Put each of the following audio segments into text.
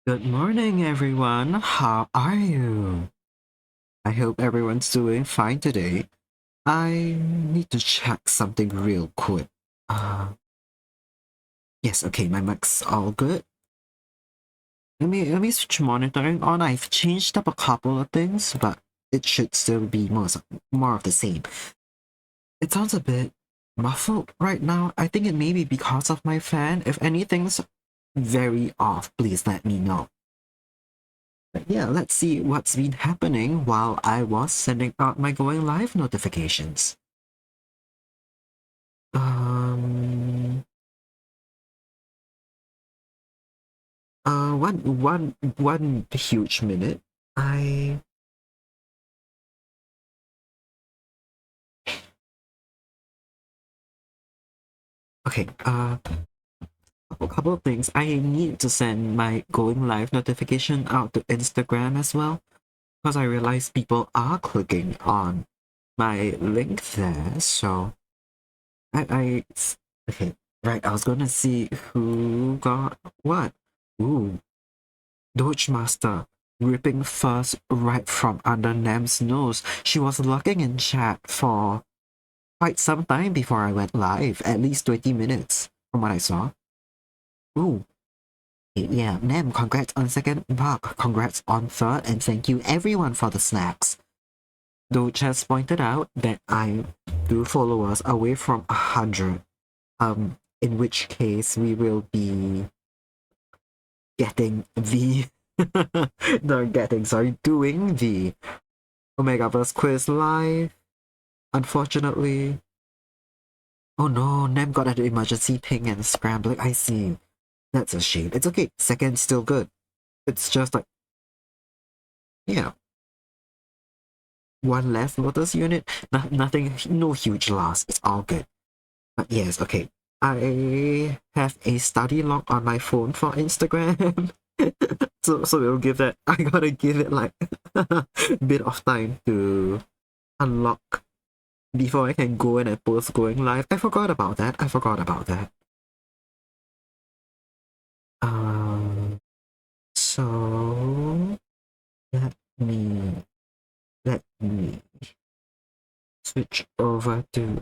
Good morning, everyone. How are you? I hope everyone's doing fine today. I need to check something real quick. Uh, yes, okay, my mic's all good. Let me switch monitoring on. I've changed up a couple of things, but it should still be more of the same. It sounds a bit muffled right now. I think it may be because of my fan. If anything's very off, please let me know. But yeah, let's see what's been happening while I was sending out my going live notifications. Um, one huge minute. I okay. A couple of things. I need to send my going live notification out to Instagram as well because I realize people are clicking on my link there. So I okay. Right, I was gonna see who got what. Ooh, Doge Master ripping fuzz right from under Nam's nose. She was lurking in chat for quite some time before I went live, at least 20 minutes from what I saw. Ooh, yeah, Nam, congrats on second buck, congrats on third, and thank you everyone for the snacks. Doge has pointed out that I do followers away from 100, in which case we will be getting the not getting, sorry, doing the Omegaverse quiz live. Unfortunately. Oh no, Nem got an emergency ping and scrambling. I see. That's a shame. It's okay. Second's still good. It's just like, yeah, one less Lotus unit. Nothing, no huge loss. It's all good. But yes, okay. I have a study log on my phone for Instagram. So we'll give that. I gotta give it like a bit of time to unlock before I can go in and post going live. I forgot about that. I forgot about that. Um, so me let me switch over to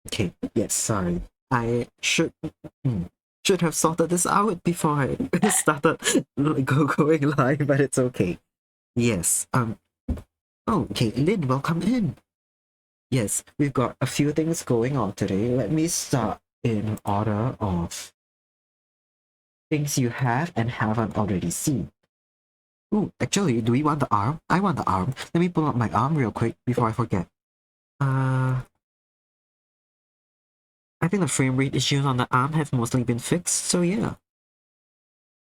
okay, yes, sorry. I should have sorted this out before I started going live, but it's okay. Yes. Oh, okay, Lynn, welcome in. Yes, we've got a few things going on today. Let me start in order of things you have and haven't already seen. Ooh, actually, do we want the arm? I want the arm. Let me pull up my arm real quick before I forget. Uh, I think the frame rate issues on the arm have mostly been fixed, so yeah.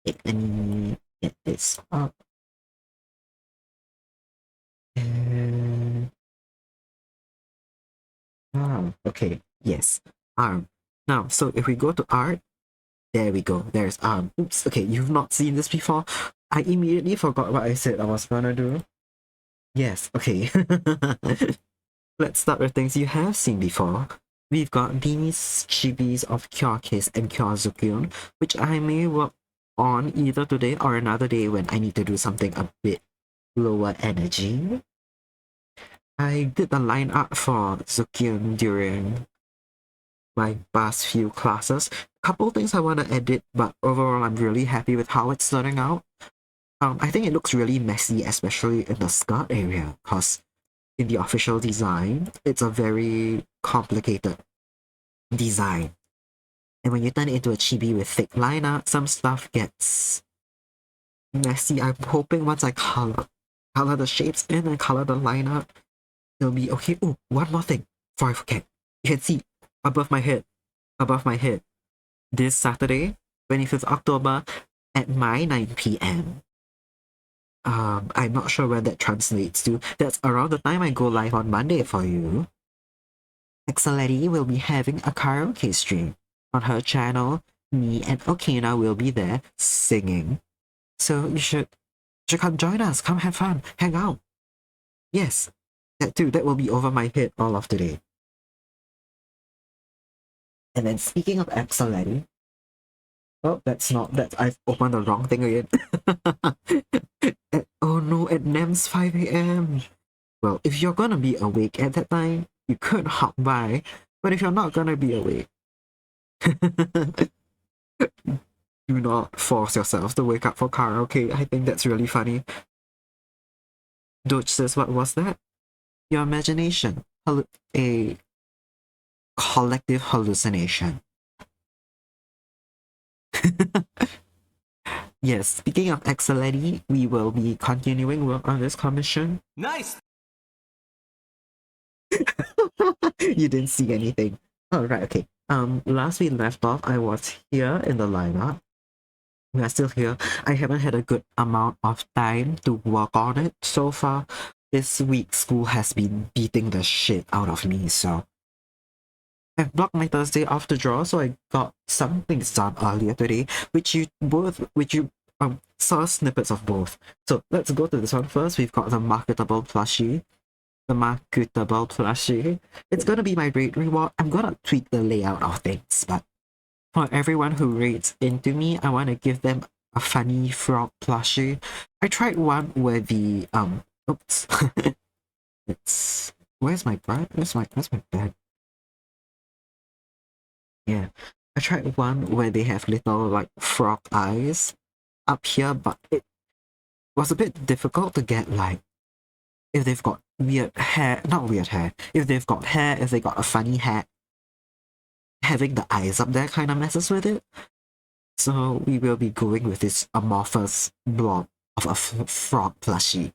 Let me get this up. And... okay, yes, arm. Now, so if we go to art, there we go, there's arm. Oops, okay, you've not seen this before. I immediately forgot what I said I was gonna do. Yes, okay. Let's start with things you have seen before. We've got these chibis of Kyokiss and Kyozukyun, which I may work on either today or another day when I need to do something a bit lower energy. I did the line art for Zukyun during my past few classes. Couple things I want to edit, but overall I'm really happy with how it's turning out. I think it looks really messy, especially in the skirt area, because in the official design, it's a very complicated design. And when you turn it into a chibi with thick line art, some stuff gets messy. I'm hoping once I color the shapes in and color the line art, it'll be okay. Oh, one more thing before I forget. You can see above my head, this Saturday, 25th October at my 9 p.m. I'm not sure where that translates to. That's around the time I go live on Monday for you. Xaletti will be having a karaoke stream on her channel. Me and Okina will be there singing. So you should come join us. Come have fun. Hang out. Yes, that too. That will be over my head all of today. And then speaking of Axolotl, oh, that's not that. I've opened the wrong thing again. Oh no, at NEM's 5 a.m. Well, if you're gonna be awake at that time, you could hop by. But if you're not gonna be awake, do not force yourself to wake up for karaoke. I think that's really funny. Doge says, what was that? Your imagination. A collective hallucination. Yes, speaking of Axolotl, we will be continuing work on this commission. Nice! You didn't see anything. Oh, right, okay. Last we left off, I was here in the lineup. We are still here. I haven't had a good amount of time to work on it so far. This week, school has been beating the shit out of me, so I've blocked my Thursday off to draw, so I got some things done earlier today, which you saw snippets of both. So let's go to this one first. We've got the marketable plushie. It's gonna be my raid reward. I'm gonna tweak the layout of things, but for everyone who raids into me, I want to give them a funny frog plushie. I tried one where the oops, it's where's my bread? Where's my bed? Yeah, I tried one where they have little like frog eyes up here, but it was a bit difficult to get like if they've got weird hair, not weird hair. If they've got hair, if they got a funny hat, having the eyes up there kind of messes with it. So we will be going with this amorphous blob of a frog plushie.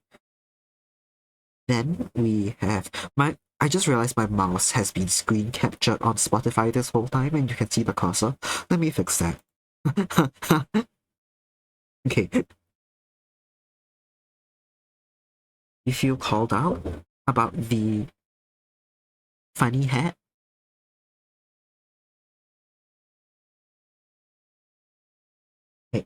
Then we have I just realized my mouse has been screen captured on Spotify this whole time and you can see the cursor. Let me fix that. Okay. You feel called out about the funny hat? Okay,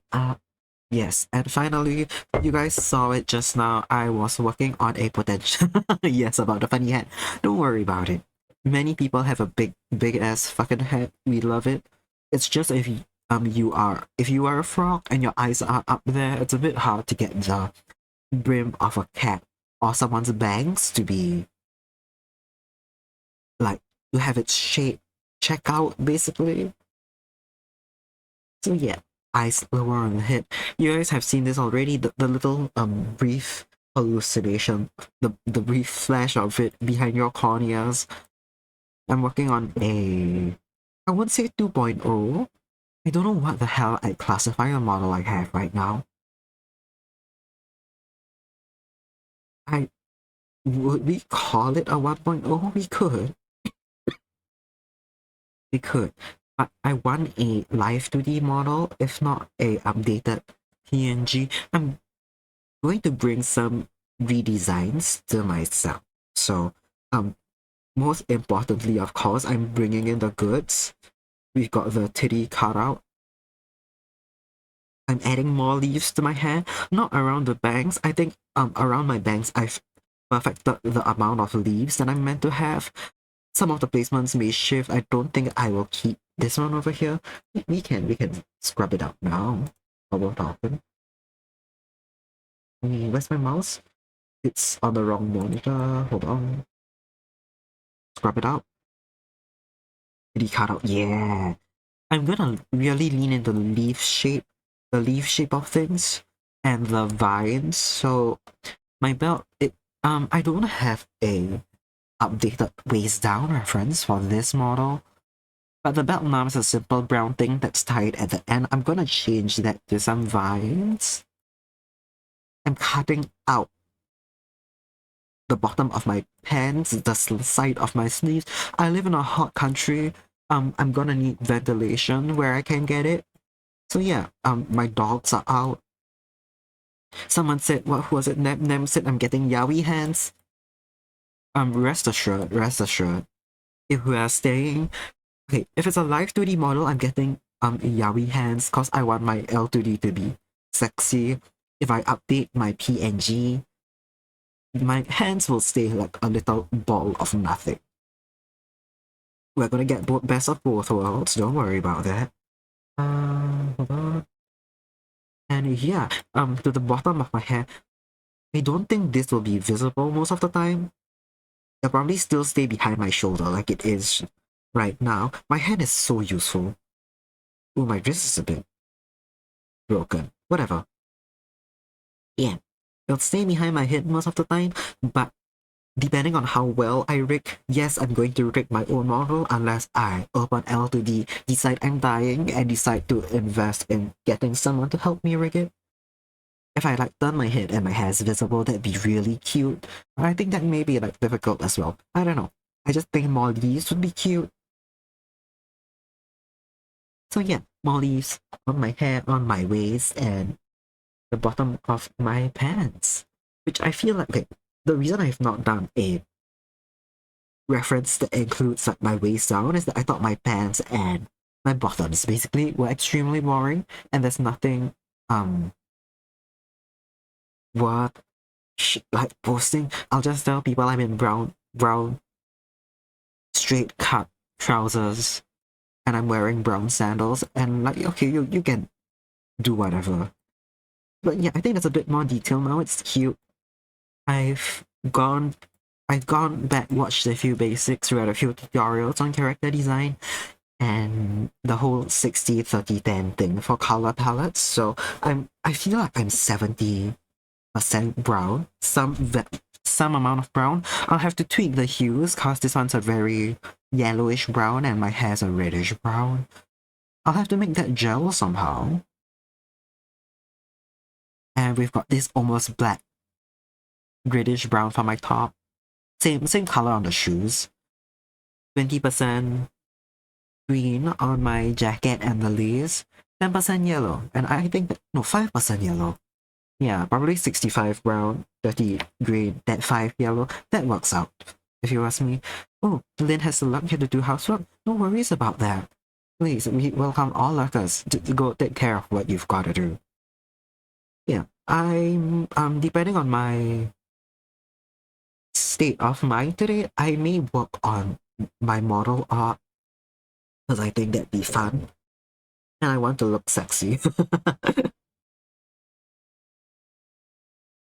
yes, and finally, you guys saw it just now. I was working on a potential. Yes, about the funny hat. Don't worry about it. Many people have a big ass fucking head. We love it. It's just if you are a frog and your eyes are up there, it's a bit hard to get the brim of a cap or someone's bangs to be like to have its shape check out basically. So yeah, eyes lower on the head. You guys have seen this already. The little brief hallucination, the brief flash of it behind your corneas. I'm working on I wouldn't say 2.0. I don't know what the hell I classify the model I have right now. Would we call it a 1.0? We could. We could. But I want a live 2D model, if not a updated PNG. I'm going to bring some redesigns to myself. So, most importantly, of course, I'm bringing in the goods. We've got the titty cutout. I'm adding more leaves to my hair, not around the bangs. I think around my bangs, I've perfected the amount of leaves that I'm meant to have. Some of the placements may shift. I don't think I will keep this one over here. We can scrub it out now. While we're talking. Where's my mouse? It's on the wrong monitor. Hold on. Scrub it out. Really cut out. Yeah. I'm gonna really lean into the leaf shape of things, and the vines. So my belt, I don't have a updated waist down reference for this model, but the belt now is a simple brown thing that's tied at the end. I'm gonna change that to some vines. I'm cutting out the bottom of my pants, the side of my sleeves. I live in a hot country. I'm gonna need ventilation where I can get it. So yeah, my dogs are out. Someone said, what was it? Nem said I'm getting yaoi hands. Rest assured. If we are staying, okay, if it's a live 2D model, I'm getting yaoi hands because I want my L2D to be sexy. If I update my PNG, my hands will stay like a little ball of nothing. We're gonna get best of both worlds, don't worry about that. Hold on. And yeah, to the bottom of my hair, I don't think this will be visible most of the time. It'll probably still stay behind my shoulder like it is right now. My hand is so useful. Oh, my wrist is a bit broken. Whatever. Yeah. It'll stay behind my head most of the time, but depending on how well I rig, yes, I'm going to rig my own model unless I open L2D, decide I'm dying, and decide to invest in getting someone to help me rig it. If I like turn my head and my hair is visible, that'd be really cute. But I think that may be like difficult as well. I don't know. I just think more leaves would be cute. So yeah, more leaves on my hair, on my waist, and the bottom of my pants. Which I feel like, okay, the reason I've not done a reference that includes like my waist down is that I thought my pants and my bottoms basically were extremely boring, and there's nothing worth like posting. I'll just tell people I'm in brown straight cut trousers and I'm wearing brown sandals, and like okay, you can do whatever. But yeah, I think there's a bit more detail now. It's cute. I've gone I've gone back, watched a few basics, read a few tutorials on character design, and the whole 60-30-10 thing for color palettes. So I feel like I'm 70% brown, some amount of brown. I'll have to tweak the hues because this one's a very yellowish brown and my hair's a reddish brown. I'll have to make that gel somehow. And we've got this almost black reddish brown for my top. Same color on the shoes. 20% green on my jacket and the lace. 10% yellow. And I think that, no, 5% yellow. Yeah, probably 65 brown, 30 green, that 5 yellow. That works out, if you ask me. Oh, Lynn has the luck here to do housework. No worries about that. Please, we welcome all lurkers to go take care of what you've got to do. Yeah, I'm depending on my state of mind today, I may work on my model art because I think that'd be fun. And I want to look sexy.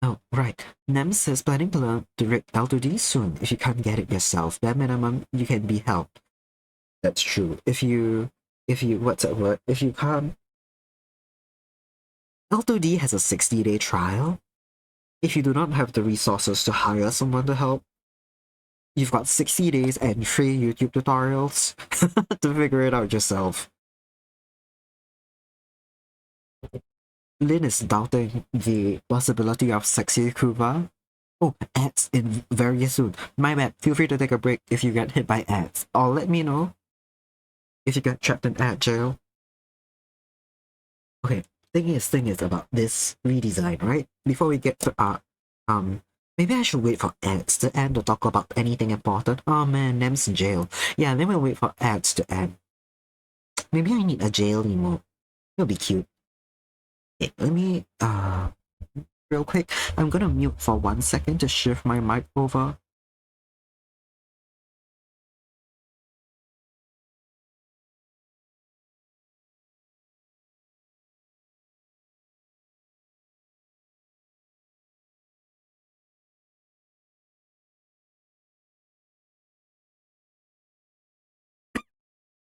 Oh, right. Nems is planning to learn to rig L2D soon. If you can't get it yourself, bare minimum, you can be helped. That's true. What's that word? If you can't, L2D has a 60-day trial. If you do not have the resources to hire someone to help, you've got 60 days and free YouTube tutorials to figure it out yourself. Lynn is doubting the possibility of sexy Kuba. Oh, ads in very soon. My bad. Feel free to take a break if you get hit by ads. Or let me know if you get trapped in ad jail. Okay, thing is about this redesign, right? Before we get to art, maybe I should wait for ads to end to talk about anything important. Oh man, Nem's in jail. Yeah, then we'll wait for ads to end. Maybe I need a jail emote. It'll be cute. Okay, let me real quick. I'm gonna mute for 1 second to shift my mic over.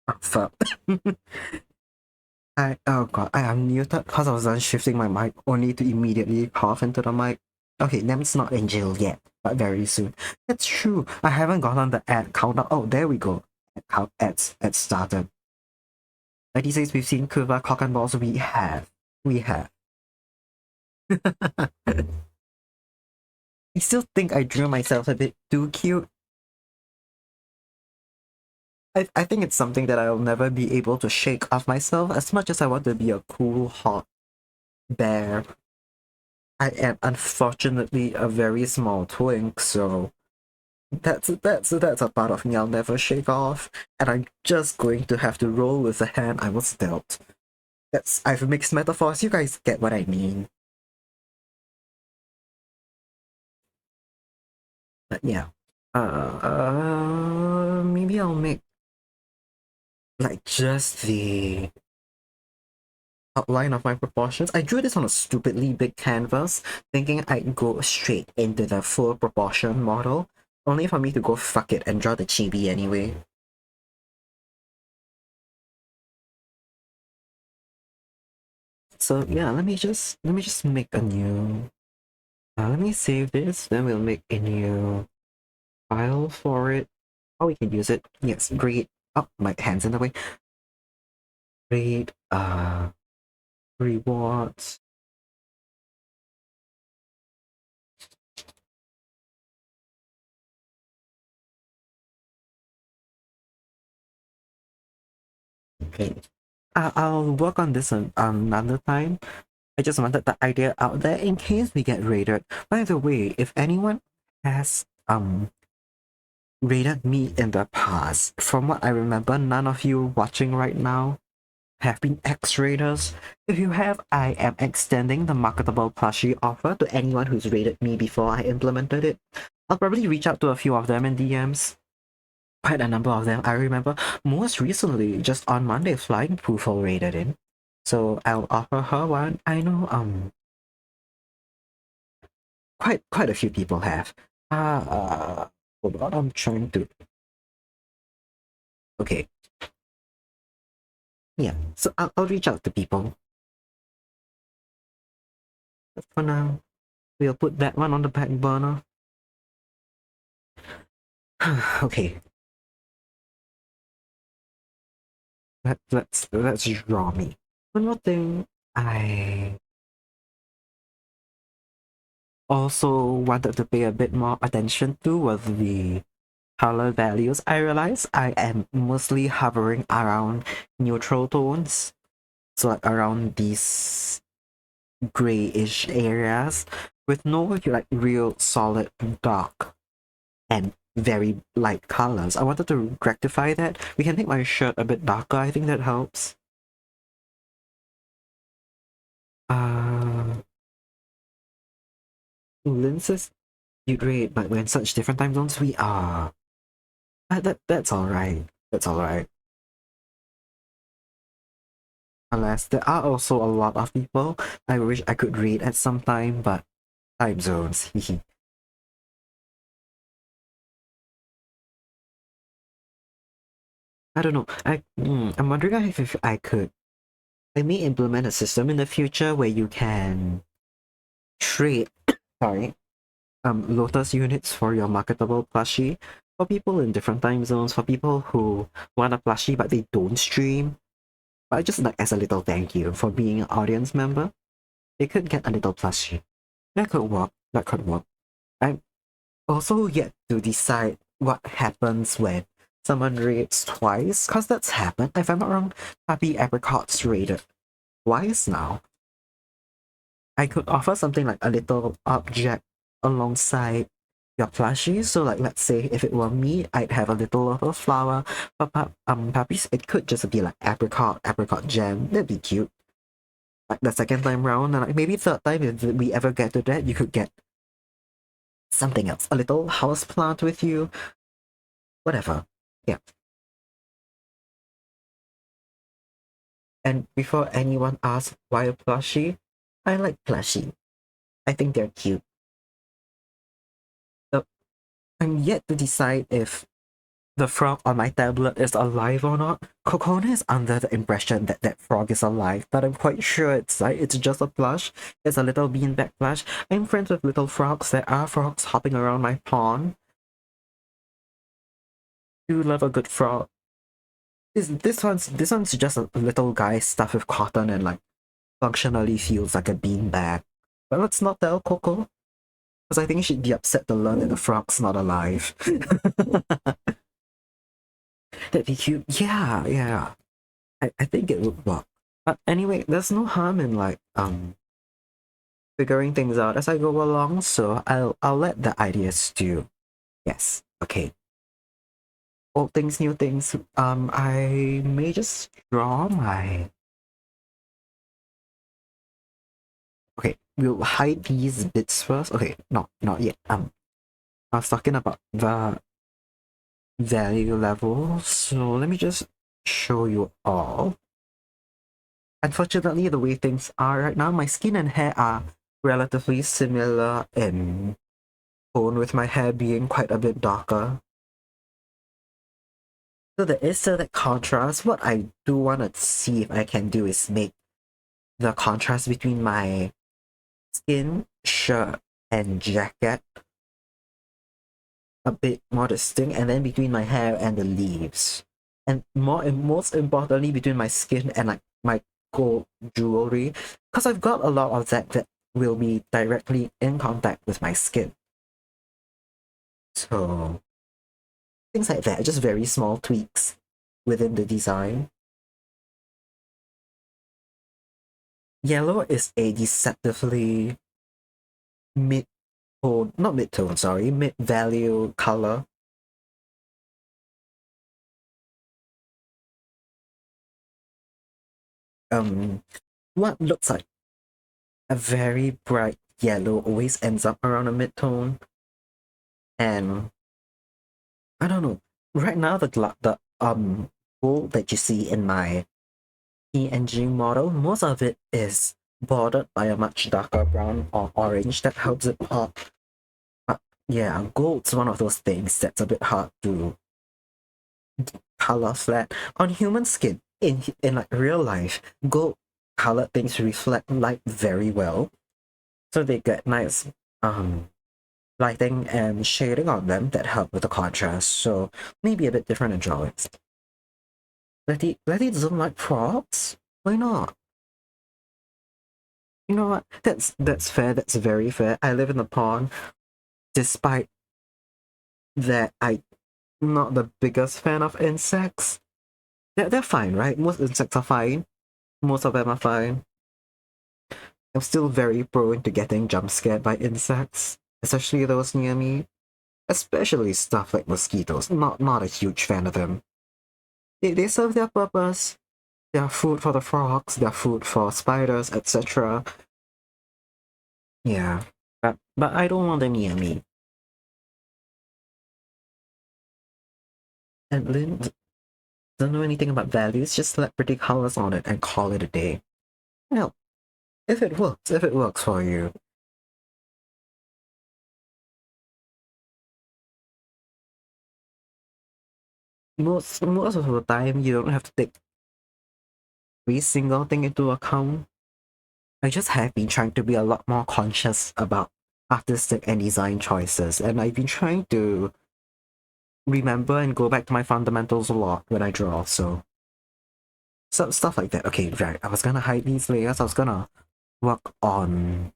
Oh, fuck. Oh god, I unmuted because I was done shifting my mic only to immediately cough into the mic. Okay, Nem's not in jail yet, but very soon. That's true. I haven't gotten the ad counter. Oh, there we go. Ads started. 96, we've seen Kuva cock and balls. We have. We have. I still think I drew myself a bit too cute. I think it's something that I'll never be able to shake off myself as much as I want to be a cool, hot bear. I am unfortunately a very small twink, so that's a part of me I'll never shake off, and I'm just going to have to roll with the hand I was dealt. I've mixed metaphors, you guys get what I mean. But yeah. Maybe I'll make like just the outline of my proportions. I drew this on a stupidly big canvas, thinking I'd go straight into the full proportion model, only for me to go fuck it and draw the chibi anyway. So yeah, let me just make a new. Let me save this. Then we'll make a new file for it. Oh, we can use it. Yes, great. Oh, my hand's in the way. Great. Rewards. Okay. I'll work on this another time. I just wanted the idea out there in case we get raided. By the way, if anyone has raided me in the past, from what I remember, none of you watching right now have been X-raiders. If you have, I am extending the marketable plushie offer to anyone who's raided me before I implemented it. I'll probably reach out to a few of them in DMs. Quite a number of them. I remember most recently, just on Monday, Flying Poofle raided in. So I'll offer her one. I know quite a few people have. Hold on, I'm trying to. Okay, yeah. So I'll reach out to people. But for now, we'll put that one on the back burner. Okay, let's draw me. One more thing, I also wanted to pay a bit more attention to was the color values. I realize I am mostly hovering around neutral tones, so like around these grayish areas with no like real solid dark and very light colors. I wanted to rectify that. We can make my shirt a bit darker. I think that helps. Uh, Lenses, you great, but we're in such different time zones. We are. That's all right. That's all right. Unless there are also a lot of people I wish I could read at some time, but time zones. I don't know. I'm wondering if I could. I may implement a system in the future where you can trade. Sorry. Lotus units for your marketable plushie for people in different time zones. For people who want a plushie but they don't stream, but just like as a little thank you for being an audience member, they could get a little plushie. That could work. That could work. I'm also yet to decide what happens when someone raids twice, because that's happened. If I'm not wrong, Happy Apricot's raided twice now. I could offer something like a little object alongside your plushie. So like let's say if it were me, I'd have a little flower. But puppies, it could just be like apricot jam. That'd be cute. Like the second time round, and like maybe third time if we ever get to that, you could get something else. A little house plant with you. Whatever. Yeah. And before anyone asks why a plushie, I like plushie. I think they're cute. So I'm yet to decide if the frog on my tablet is alive or not. Kokona is under the impression that that frog is alive, but I'm quite sure it's just a plush. It's a little beanbag plush. I'm friends with little frogs. There are frogs hopping around my pond. Do love a good frog. This one's just a little guy stuffed with cotton and like functionally feels like a beanbag. But let's not tell Coco, because I think she'd be upset to learn that the frog's not alive. That'd be cute. Yeah, yeah. I think it would work. But anyway, there's no harm in like figuring things out as I go along, so I'll let the ideas stew. Yes. Okay. Old things, new things. I may just draw my. Okay, we'll hide these bits first. Okay, not yet. I was talking about the value level, so let me just show you all. Unfortunately, the way things are right now, my skin and hair are relatively similar in tone, with my hair being quite a bit darker. So there is still that contrast. What I do want to see if I can do is make the contrast between my skin, shirt, and jacket a bit more distinct, and then between my hair and the leaves. And most importantly, between my skin and like my gold jewelry. Because I've got a lot of that will be directly in contact with my skin. So things like that, just very small tweaks within the design. Yellow is a deceptively mid-tone, not mid-tone, sorry, mid-value color. What looks like a very bright yellow always ends up around a mid-tone. And I don't know. Right now, the gold that you see in my PNG model, most of it is bordered by a much darker brown or orange that helps it pop. But yeah, gold's one of those things that's a bit hard to color flat on human skin. In like real life, gold colored things reflect light very well, so they get nice lighting and shading on them that help with the contrast. So maybe a bit different in drawings. Letty doesn't like props. Why not? You know what? That's fair. That's very fair. I live in the pond. Despite that, I'm not the biggest fan of insects. They're fine, right? Most insects are fine. Most of them are fine. I'm still very prone to getting jump scared by insects, especially those near me. Especially stuff like mosquitoes. Not a huge fan of them. They serve their purpose. They're food for the frogs, they're food for spiders, etc. Yeah. But I don't want them near me. And Lynn doesn't know anything about values, just slap pretty colors on it and call it a day. Well, if it works for you. Most of the time you don't have to take every single thing into account. I just have been trying to be a lot more conscious about artistic and design choices, and I've been trying to remember and go back to my fundamentals a lot when I draw, so stuff like that. Okay, right. I was gonna hide these layers. I was gonna work on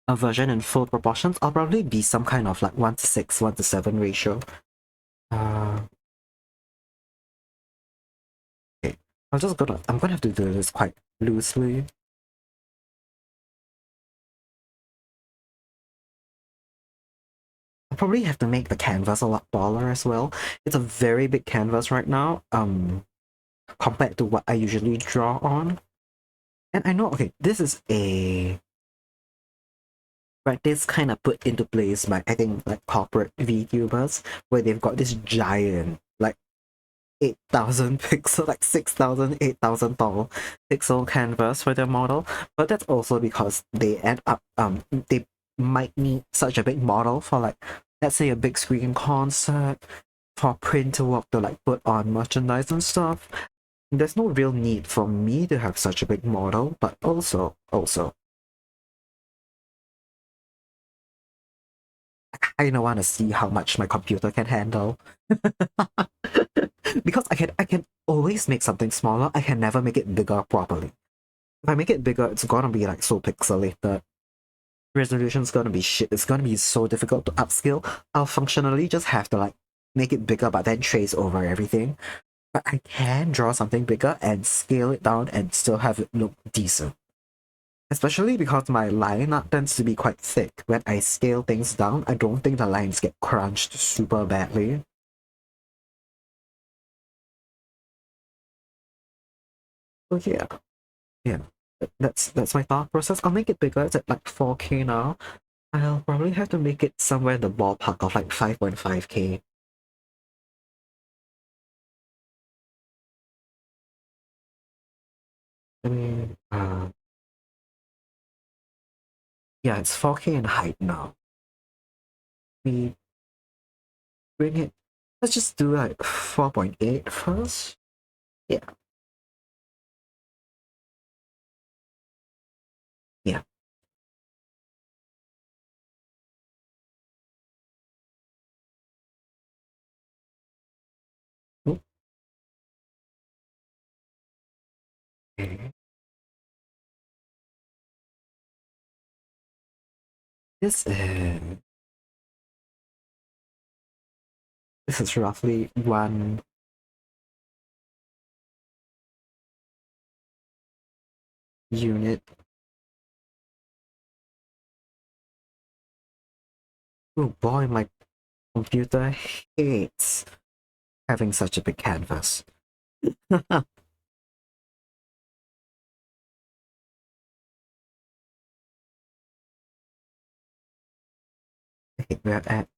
a version in full proportions. I'll probably be some kind of like 1:6, 1:7 ratio. Uh, okay. I'm gonna have to do this quite loosely. I'll probably have to make the canvas a lot taller as well. It's a very big canvas right now, compared to what I usually draw on. And I know, okay, this is a practice kind of put into place by, I think, like corporate VTubers, where they've got this giant, like 8,000 pixel, like 6,000, 8,000 tall pixel canvas for their model. But that's also because they end up, they might need such a big model for, like, let's say a big screen concert, for print to work to like put on merchandise and stuff. There's no real need for me to have such a big model, but also I don't want to see how much my computer can handle. Because I can always make something smaller. I can never make it bigger properly. If I make it bigger, it's gonna be like so pixelated. Resolution's gonna be shit. It's gonna be so difficult to upscale. I'll functionally just have to like make it bigger but then trace over everything. But I can draw something bigger and scale it down and still have it look decent. Especially because my line art tends to be quite thick. When I scale things down, I don't think the lines get crunched super badly. So yeah, that's my thought process. I'll make it bigger. It's at like 4K now. I'll probably have to make it somewhere in the ballpark of like 5.5K. I mean, yeah, it's 4K in height now. We bring it, let's just do like 4.8 first. Yeah, yeah. Okay. This is this is roughly 1 unit. Oh boy, my computer hates having such a big canvas. Okay, we're at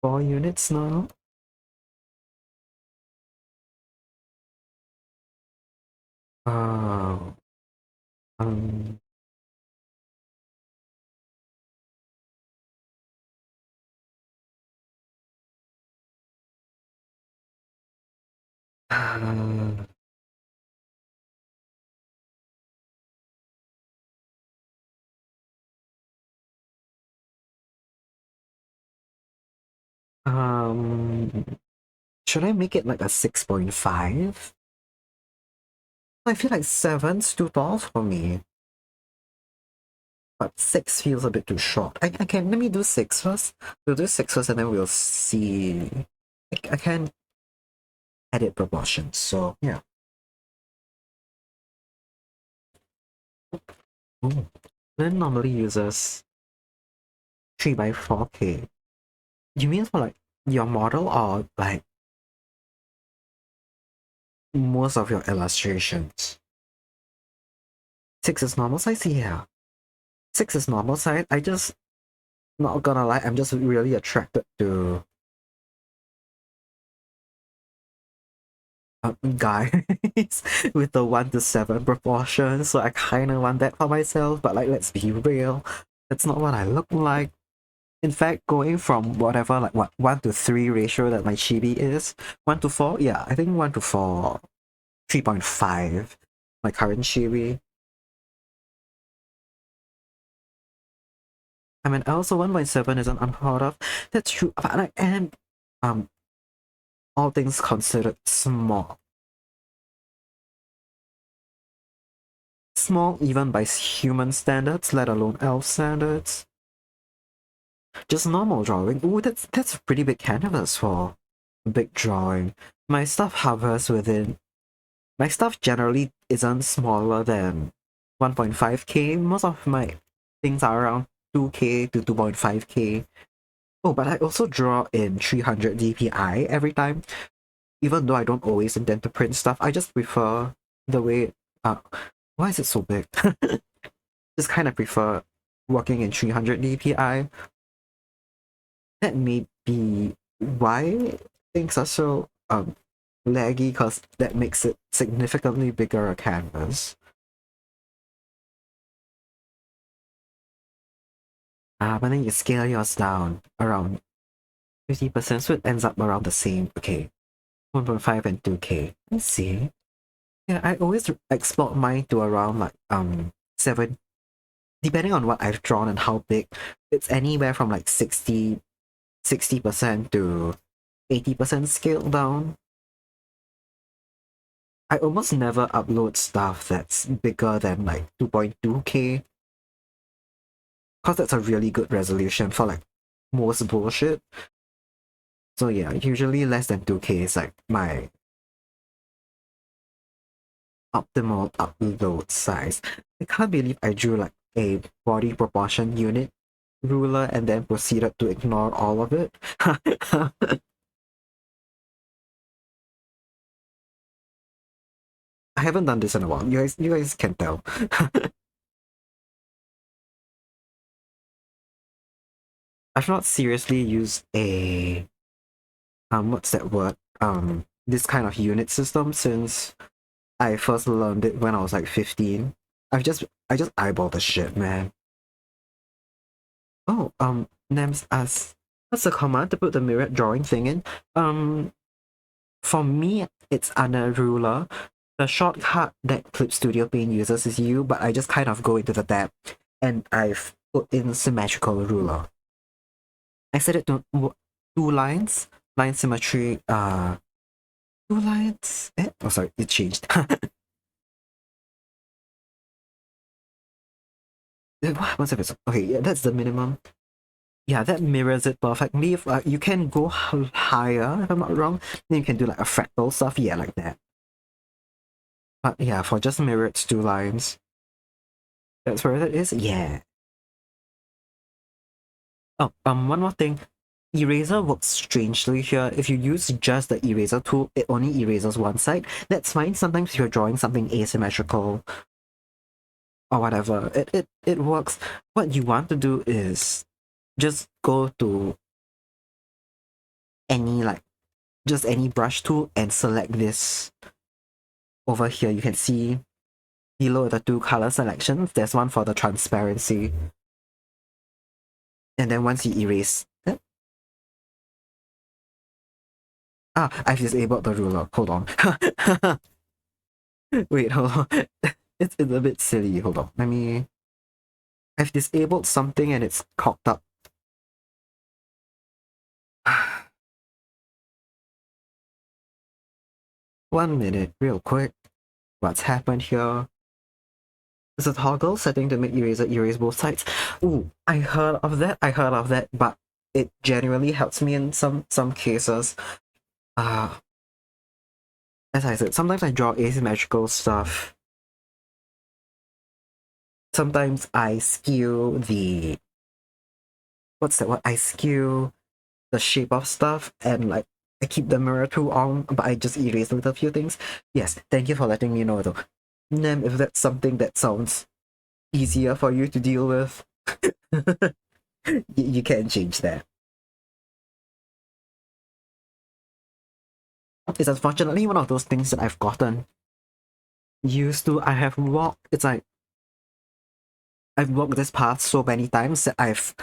4 units now. Oh, um, uh, um, should I make it like a 6.5? I feel like 7's too tall for me, but 6 feels a bit too short. I can, let me do 6 first. We'll do 6 first and then we'll see. I can edit proportions, so yeah. Ooh. Then normally uses 3x4K. You mean for like your model or like most of your illustrations? 6 is normal size? Yeah. 6 is normal size. I just, not gonna lie, I'm just really attracted to guys with the 1:7 proportion, so I kind of want that for myself, but like, let's be real, that's not what I look like. In fact, going from whatever, like what, 1:3 ratio that my chibi is, 1:4, yeah, I think 1:4, 3.5, my current chibi. I mean, also 1.7 isn't unheard of. That's true, but I am, um, all things considered, small. Small even by human standards, let alone elf standards. Just normal drawing. Ooh, that's a pretty big canvas for a big drawing. My stuff hovers within. My stuff generally isn't smaller than 1.5K. Most of my things are around 2K to 2.5K. Oh, but I also draw in 300 dpi every time. Even though I don't always intend to print stuff, I just prefer the way. Why is it so big? Just kind of prefer working in 300 dpi. That may be why things are so laggy, because that makes it significantly bigger a canvas. But then you scale yours down around 50%, so it ends up around the same. Okay, 1.5 and 2K. Let's see. Yeah, I always export mine to around like 7, depending on what I've drawn and how big. It's anywhere from like 60% to 80% scaled down. I almost never upload stuff that's bigger than like 2.2K, because that's a really good resolution for like most bullshit. So yeah, usually less than 2K is like my optimal upload size. I can't believe I drew like a body proportion unit ruler and then proceeded to ignore all of it. I haven't done this in a while. You guys can tell. I've not seriously used a what's that word? This kind of unit system since I first learned it when I was like 15. I just eyeball the shit, man. Oh, Nems asks, what's the command to put the mirrored drawing thing in? For me, it's under ruler. The shortcut that Clip Studio Paint uses is U, but I just kind of go into the tab and I've put in symmetrical ruler. I set it to 2 lines, line symmetry, 2 lines. Oh, sorry, it changed. What happens if it's okay? Yeah, that's the minimum. Yeah, that mirrors it perfectly. If you can go higher, if I'm not wrong, then you can do like a fractal stuff. Yeah, like that. But yeah, for just mirror, it's 2 lines. That's where it is. Yeah. Oh, one more thing. Eraser works strangely here. If you use just the eraser tool, it only erases one side. That's fine. Sometimes if you're drawing something asymmetrical or whatever, it works. What you want to do is just go to any like just any brush tool and select this over here. You can see below the 2 color selections, there's one for the transparency. And then once you erase it, I've disabled the ruler. Hold on. Wait, hold on. It's a bit silly. Hold on. I've disabled something and it's cocked up. 1 minute, real quick. What's happened here? There's a toggle setting to make eraser erase both sides. Ooh, I heard of that, but it genuinely helps me in some cases. As I said, sometimes I draw asymmetrical stuff. Sometimes I skew the what's that? What I skew the shape of stuff and like I keep the mirror tool on, but I just erase a little few things. Yes, thank you for letting me know though. Nem, if that's something that sounds easier for you to deal with, you can change that. It's unfortunately one of those things that I've gotten used to. I've walked this path so many times that I've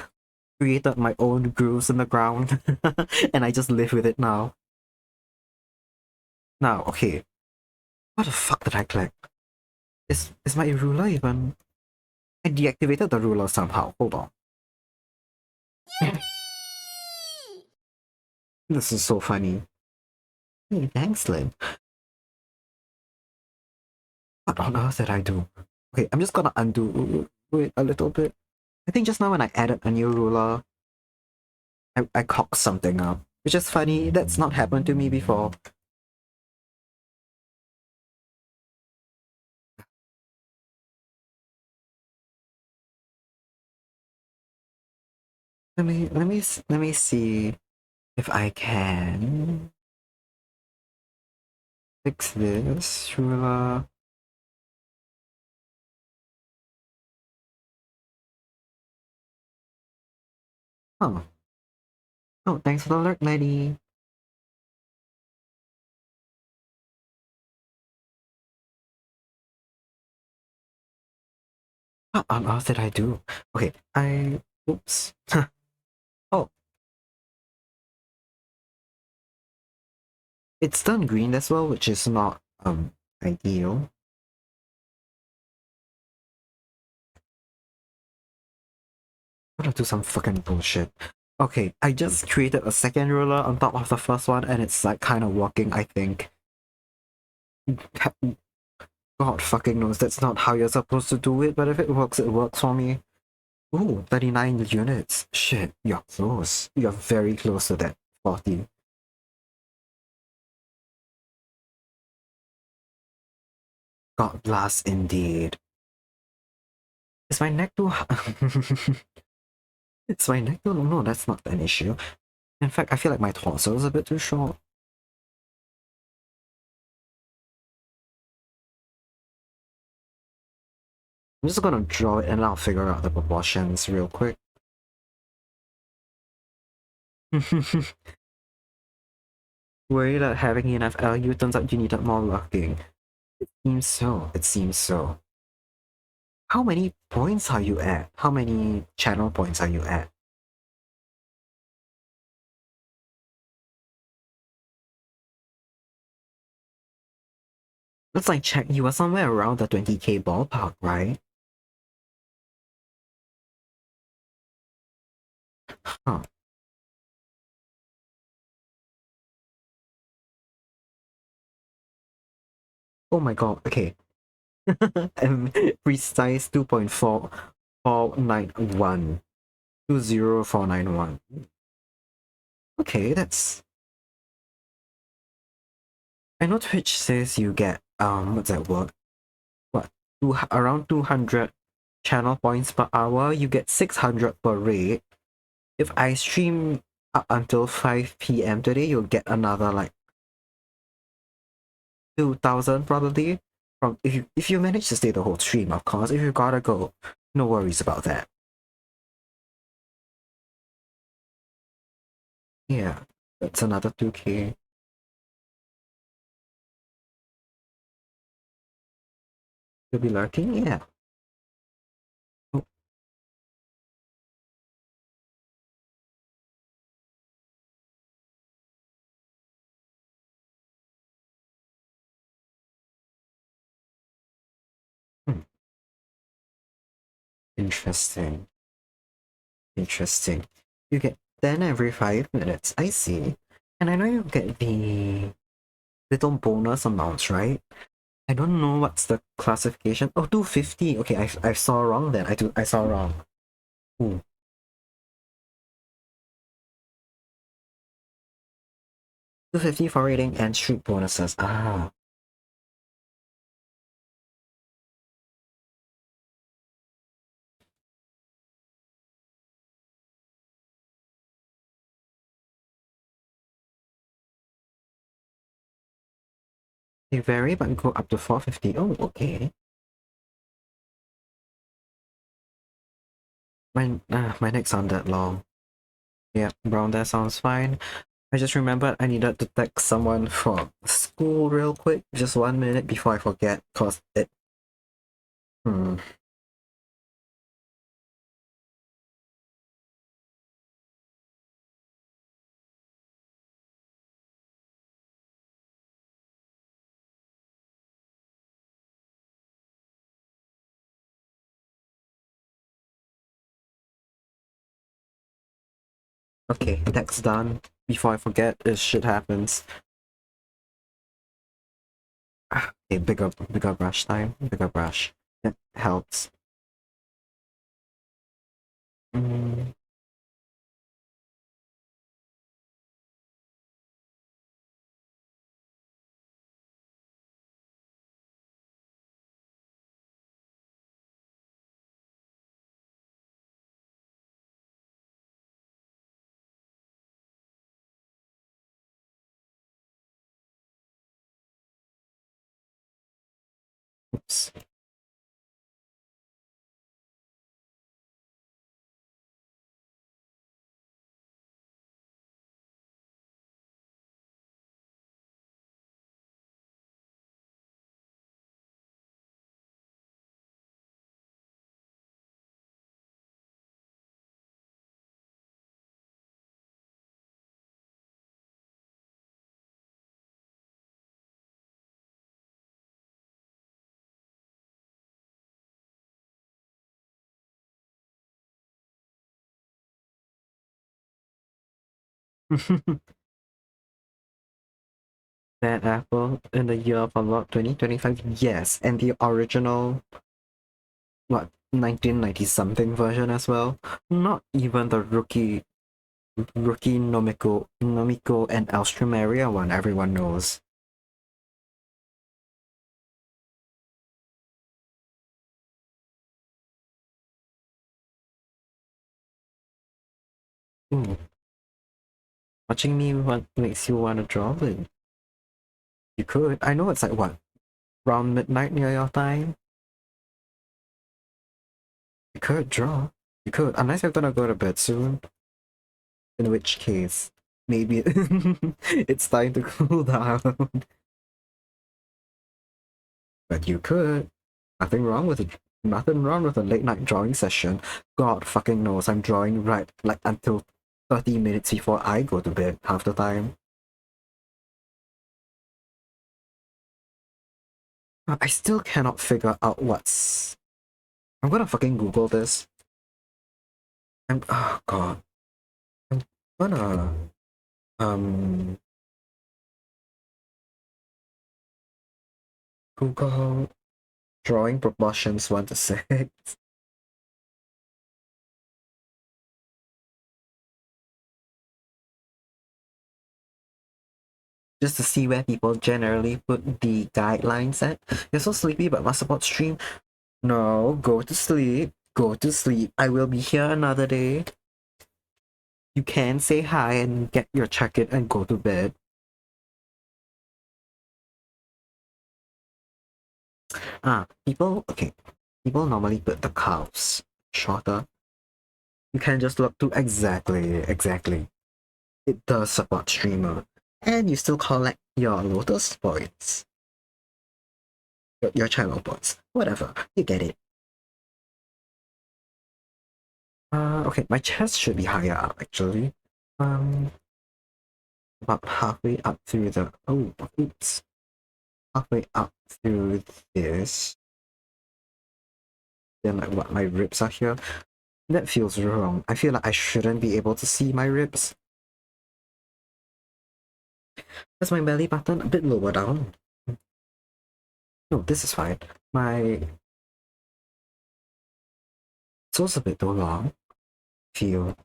created my own grooves in the ground and I just live with it now. Now, okay. What the fuck did I click? Is my ruler even... I deactivated the ruler somehow. Hold on. This is so funny. Hey, thanks, Lynn. What on earth did I do? Okay, I'm just gonna undo it a little bit. I think just now when I added a new ruler, I cocked something up. Which is funny, that's not happened to me before. Let me see if I can fix this ruler. Oh. Oh, thanks for the alert, lady. What on earth did I do? Okay, oops. Oh, it's turned green as well, which is not, ideal. I'm gonna do some fucking bullshit. Okay, I just created a second ruler on top of the first one, and it's like kind of working, I think. God fucking knows that's not how you're supposed to do it, but if it works for me. Ooh, 39 units. Shit, you're close. You're very close to that 40. God bless indeed. Is my neck too Is my neck too long? No, that's not an issue. In fact, I feel like my torso is a bit too short. I'm just gonna draw it and I'll figure out the proportions real quick. Worried that having enough LU turns out you needed more locking. Seems so. It seems so. How many points are you at? How many channel points are you at? Let's like check. You were somewhere around the 20k ballpark, right? Huh. Oh my god. Okay. And precise 2.4491. 20491. Okay, that's. I know Twitch says you get what's that word? What? Around 200 channel points per hour. You get 600 per raid. If I stream up until 5 p.m. today, you'll get another like 2,000 probably. From if you manage to stay the whole stream, of course. If you gotta go, no worries about that. Yeah, that's another 2k. You'll be lurking, yeah. Oh, hmm. Interesting. Interesting. You get 10 every 5 minutes. I see. And I know you get the little bonus amounts, right? I don't know what's the classification. Oh, 250. Okay, I saw wrong then. I saw wrong. Ooh. 250 for rating and streak bonuses. Ah. They vary but go up to 450. Oh, okay. My neck sounded long. Yeah, brown there sounds fine. I just remembered I needed to text someone from school real quick, just 1 minute before I forget, cause it. Hmm. Okay, text done. Before I forget, this shit happens. Okay, bigger brush time. Bigger brush. That helps. Mm. Oops. That apple in the year of unlock 2025? Yes, and the original, what, 1990 something version as well. Not even the rookie Nomiko and Alstromeria one everyone knows. Ooh. Watching me what makes you want to draw it? You could. I know it's like what? Around midnight near your time? You could draw. You could, unless you're gonna go to bed soon. In which case, maybe it's time to cool down. But you could. Nothing wrong with it. Nothing wrong with a late night drawing session. God fucking knows I'm drawing right like until 30 minutes before I go to bed half the time. I still cannot figure out what's. I'm gonna fucking Google this. Oh god. I'm gonna um Google drawing proportions 1 to 6. Just to see where people generally put the guidelines at. You're so sleepy but must support stream. No, go to sleep. Go to sleep. I will be here another day. You can say hi and get your check-in and go to bed. Okay. People normally put the calves shorter. You can just look to exactly. It does support streamer. And you still collect your Lotus points. Your channel points. Whatever. You get it. Okay, my chest should be higher up actually. About halfway up through the oops. Halfway up through this. Then like what, my ribs are here. That feels wrong. I feel like I shouldn't be able to see my ribs. That's my belly button a bit lower down. No, this is fine. My soul's a bit too long. Feel.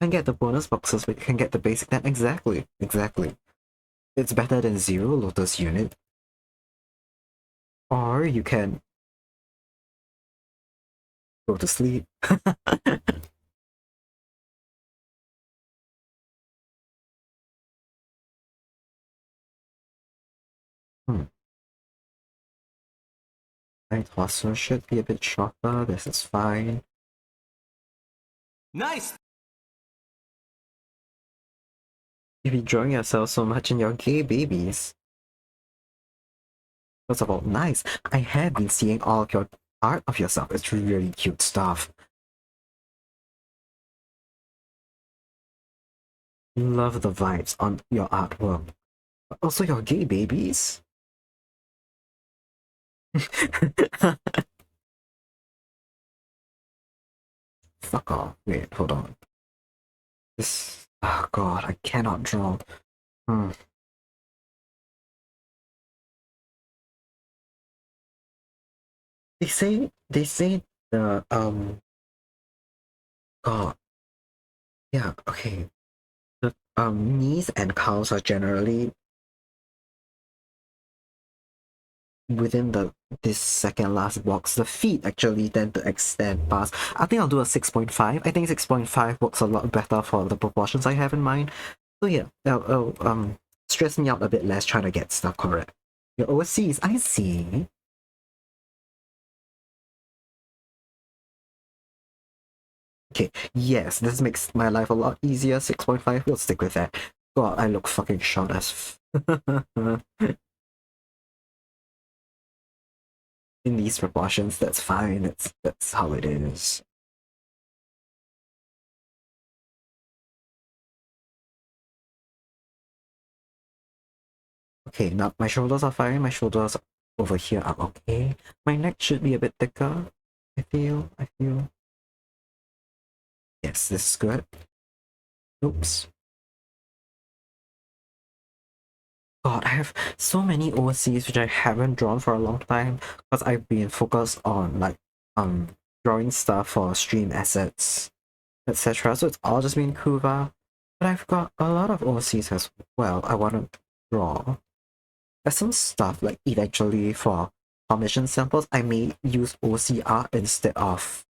Can get the bonus boxes, but you can get the basic then. Exactly. It's better than 0 Lotus unit. Or you can go to sleep. My torso should be a bit shorter. This is fine. Nice! You've been drawing yourself so much in your gay babies. First of all, nice. I have been seeing all of your art of yourself. It's really cute stuff. Love the vibes on your artwork. But also your gay babies. Fuck off. Wait, hold on. This. Oh god, I cannot draw. They say the god. Yeah, okay. The knees and calves are generally within this second last box. The feet actually tend to extend past. I think I'll do a 6.5. I think 6.5 works a lot better for the proportions I have in mind. So yeah, it'll stress me out a bit less trying to get stuff correct. You're overseas, I see. Okay, yes, this makes my life a lot easier. 6.5, we'll stick with that. God, I look fucking short as in these proportions, that's fine. That's how it is. Okay, now my shoulders are fine. My shoulders over here are okay. My neck should be a bit thicker. I feel. Yes, this is good. Oops. God, I have so many overseas which I haven't drawn for a long time because I've been focused on like drawing stuff for stream assets, etc. So it's all just been Kuva. But I've got a lot of overseas as well I want to draw. There's some stuff like eventually for commission samples I may use OCR instead of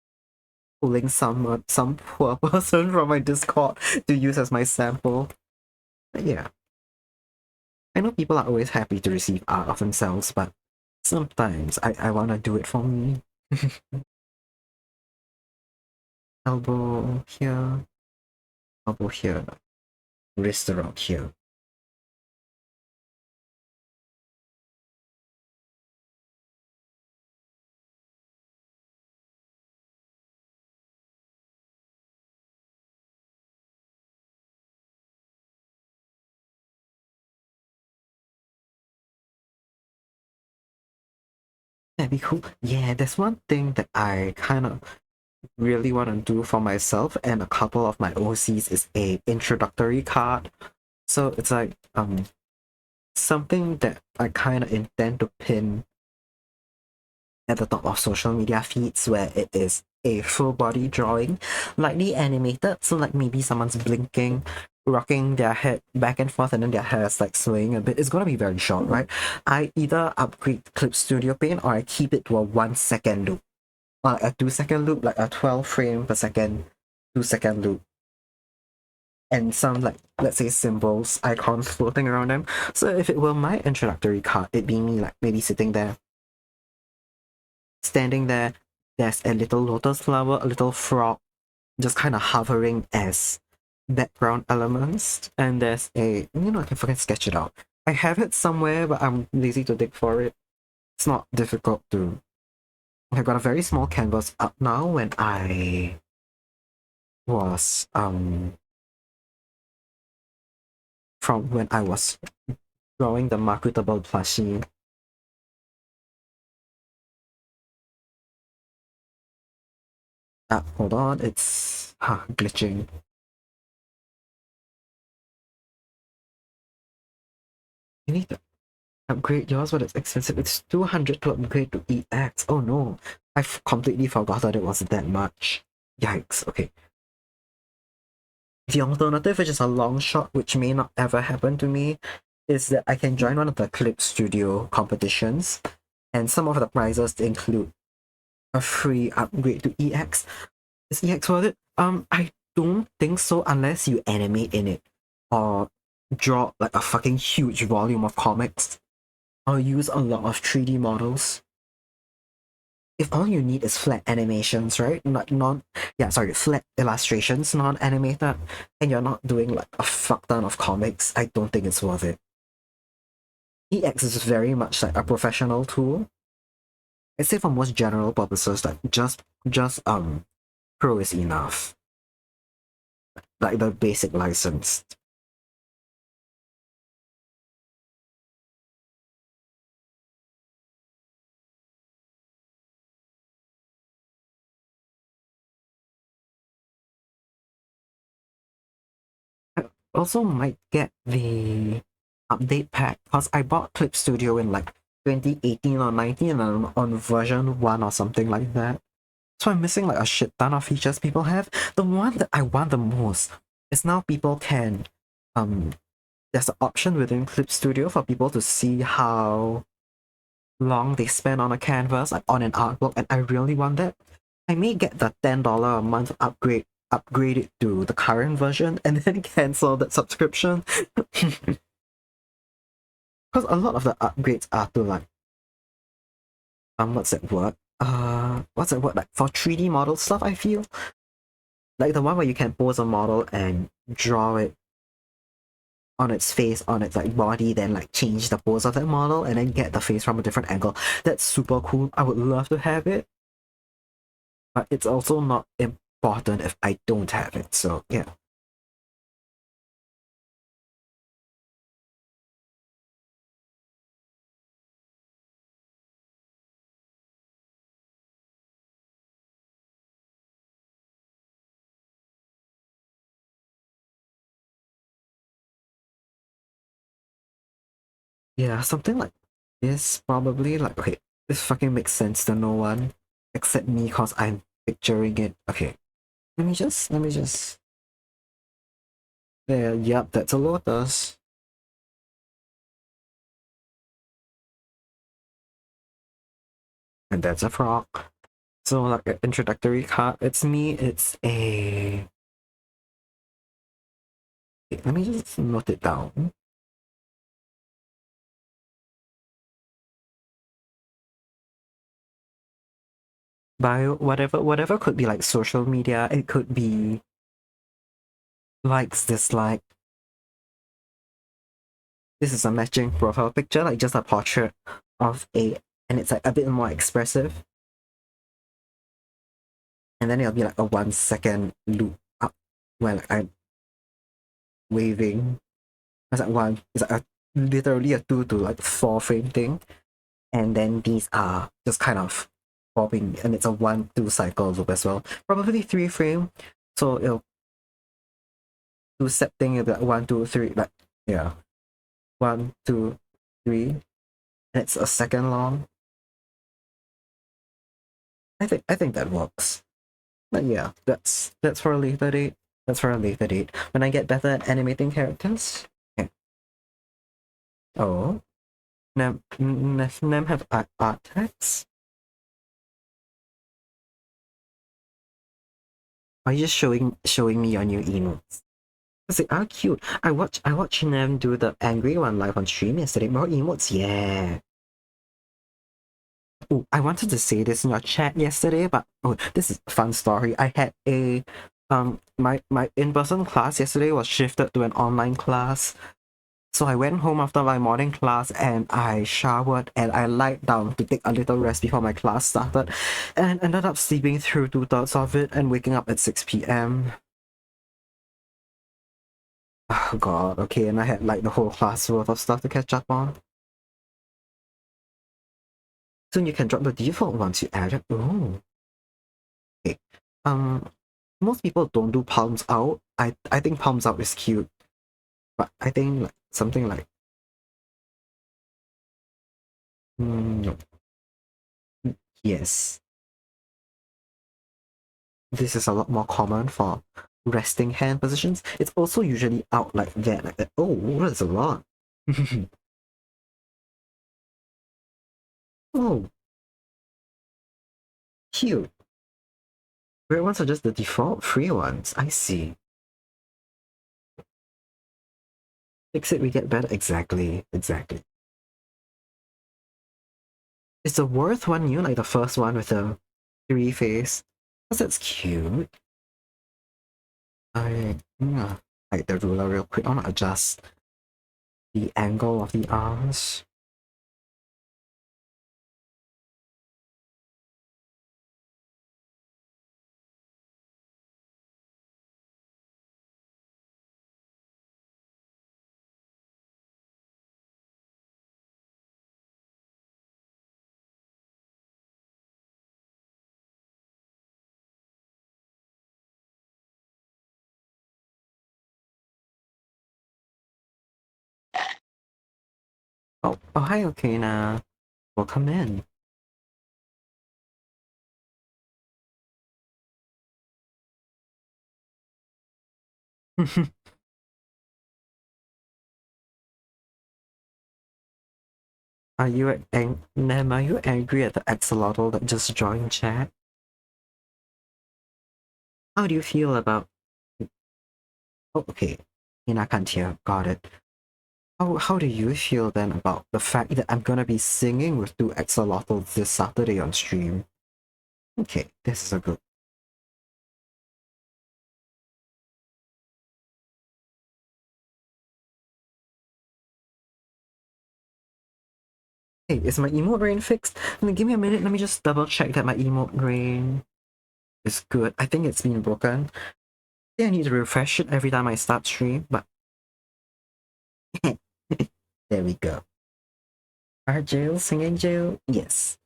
pulling some poor person from my Discord to use as my sample. But yeah, I know people are always happy to receive art of themselves, but sometimes I want to do it for me. Elbow here, elbow here, wrist around here. That'd be cool. Yeah, there's one thing that I kind of really want to do for myself and a couple of my OCs is a introductory card. So it's like something that I kind of intend to pin at the top of social media feeds where it is a full body drawing, lightly animated. So like maybe someone's blinking, rocking their head back and forth, and then their hair is like swaying a bit. It's gonna be very short, right? I either upgrade Clip Studio Paint or I keep it to a 1 second loop, a 2 second loop, like a 12 frame per second, 2 second loop. And some like let's say symbols, icons floating around them. So if it were my introductory card, it'd be me like maybe sitting there, standing there, there's a little lotus flower, a little frog, just kind of hovering as background elements. And there's I can fucking sketch it out. I have it somewhere, but I'm lazy to dig for it. It's not difficult to. I got a very small canvas up now when I was from when I was drawing the marketable plushie. Hold on, it's glitching. You need to upgrade yours, but it's expensive. It's 200 to upgrade to EX. Oh no, I've completely forgot that it was that much. Yikes, okay. The alternative, which is a long shot, which may not ever happen to me, is that I can join one of the Clip Studio competitions, and some of the prizes include a free upgrade to EX. Is EX worth it? I don't think so unless you animate in it or draw like a fucking huge volume of comics or use a lot of 3D models. If all you need is flat animations, right? Flat illustrations, non-animated, and you're not doing like a fuck ton of comics, I don't think it's worth it. EX is very much like a professional tool. I'd say for most general purposes, like just Pro is enough. Like the basic license. I also might get the update pack because I bought Clip Studio in like 2018 or 19 and I'm on version 1 or something like that. So I'm missing like a shit ton of features people have. The one that I want the most is now people can there's an option within Clip Studio for people to see how long they spend on a canvas, like on an artwork, and I really want that. I may get the $10 a month upgrade it to the current version, and then cancel that subscription. Because a lot of the upgrades are to like what's that word? What's that word? Like for 3D model stuff, I feel. Like the one where you can pose a model and draw it on its face, on its like body, then like change the pose of that model and then get the face from a different angle. That's super cool. I would love to have it. But it's also not important if I don't have it. So yeah. Yeah, something like this probably like okay, this fucking makes sense to no one except me because I'm picturing it. Okay. Let me just there, yep, that's a lotus. And that's a frog. So like an introductory card, it's me, Okay, let me just note it down. Bio, whatever could be like social media. It could be likes, dislike. This is a matching profile picture, like just a portrait of and it's like a bit more expressive. And then it'll be like a 1 second loop up where like I'm waving. It's like it's like literally a 2 to 4 frame thing. And then these are just kind of bobbing, and it's a 1-2 cycle loop as well. Probably 3 frame. So it'll do set thing, it'll be like 1, 2, 3, like yeah. 1, 2, 3. And it's a second long. I think that works. But yeah, that's for a later date. That's for a later date. When I get better at animating characters. Okay. Oh. Nem have art tags? Are you just showing me your new emotes? Because they are cute. I watched Nem do the angry one live on stream yesterday. More emotes, yeah. Oh, I wanted to say this in your chat yesterday, but oh, this is a fun story. I had my in-person class yesterday was shifted to an online class. So I went home after my morning class and I showered and I lied down to take a little rest before my class started, and ended up sleeping through 2/3 of it and waking up at 6 p.m. Oh god, okay, and I had like the whole class worth of stuff to catch up on. Soon you can drop the default once you add it. Oh. Okay. Um Most people don't do palms out. I think palms out is cute. But I think like something like no. Yes. This is a lot more common for resting hand positions. It's also usually out like that, like that. Oh, that's a lot. Oh, cute. Red ones are just the default free ones. I see. Fix it, we get better. Exactly, exactly. Is the worth one new, like the first one with the 3 face? Because that's cute. Yeah, like the ruler real quick. I want to adjust the angle of the arms. Oh, hi, okay, now. Welcome in. Nem, are you angry at the axolotl that just joined chat? How do you feel about... Oh, okay. I can't hear. Got it. How do you feel then about the fact that I'm gonna be singing with 2 axolotls this Saturday on stream? Okay, this is a good... Hey, is my emote rain fixed? Give me a minute, let me just double check that my emote rain is good. I think it's been broken. I need to refresh it every time I start stream, but... There we go. Are Jail singing Jail? Yes.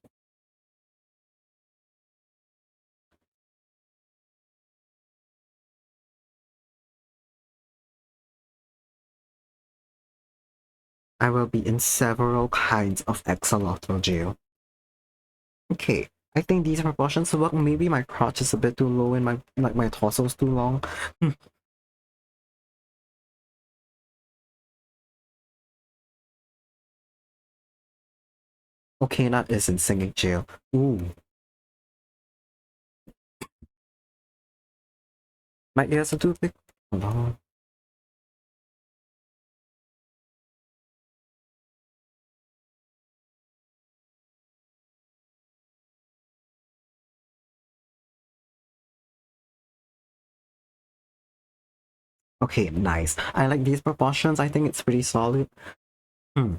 I will be in several kinds of axolotl jail. Okay, I think these proportions work. Maybe my crotch is a bit too low and my torso's too long. Okay, that is in singing jail. Ooh. My ears are too big. Hold on. Okay, nice. I like these proportions. I think it's pretty solid. Hmm.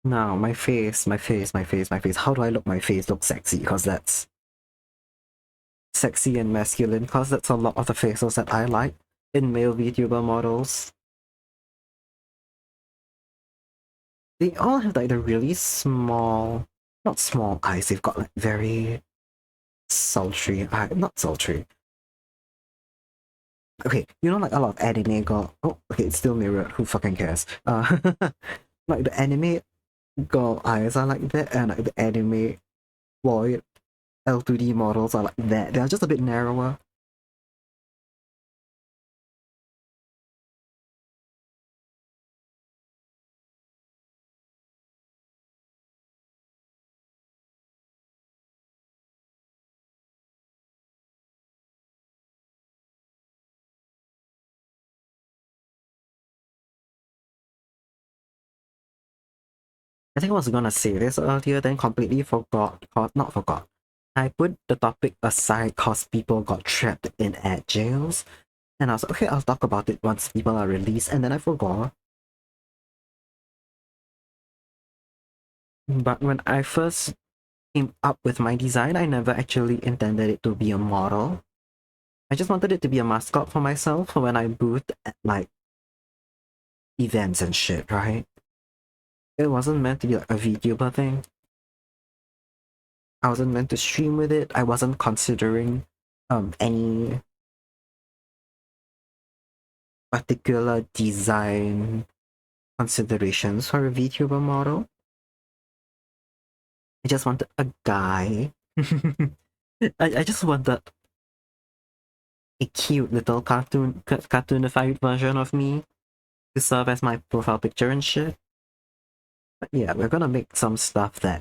Now, my face. How do I look my face look sexy? Because that's sexy and masculine, because that's a lot of the faces that I like in male VTuber models. They all have like the really small, not small eyes, they've got like very sultry eye, not sultry. Okay, you know like a lot of anime girl, oh, okay, it's still mirrored, who fucking cares? Like the anime girl eyes are like that, and like the anime boy L2D models are like that. They're just a bit narrower. I think I was gonna say this earlier, then completely forgot. Not forgot. I put the topic aside cause people got trapped in ad jails. And I was like, okay, I'll talk about it once people are released, and then I forgot. But when I first came up with my design, I never actually intended it to be a model. I just wanted it to be a mascot for myself for when I booth at like events and shit, right? It wasn't meant to be like a VTuber thing. I wasn't meant to stream with it. I wasn't considering any particular design considerations for a VTuber model. I just wanted a guy. I just wanted a cute little cartoonified version of me to serve as my profile picture and shit. But yeah, we're gonna make some stuff that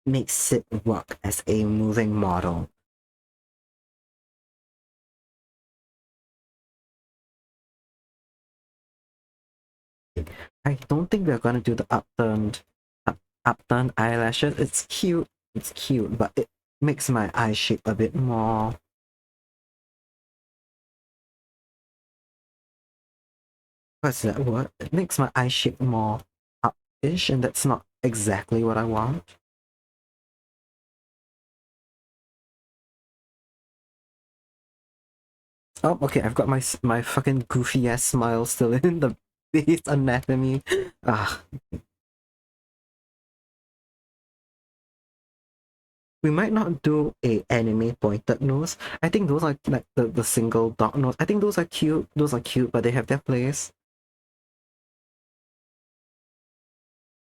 makes it work as a moving model. I don't think we're gonna do the upturned eyelashes. It's cute, but it makes my eye shape a bit more. What's that word? It makes my eye shape more up-ish, and that's not exactly what I want. Oh, okay, I've got my fucking goofy ass smile still in the base anatomy. Ah, we might not do a anime pointed nose. I think those are like the single dot nose. I think those are cute. Those are cute, but they have their place.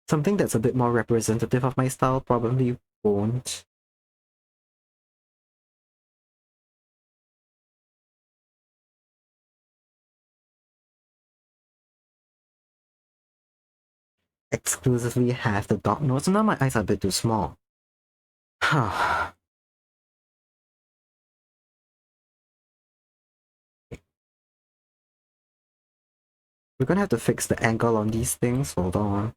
Something that's a bit more representative of my style probably won't. Exclusively have the dot nose. Now my eyes are a bit too small. We're gonna have to fix the angle on these things. Hold on.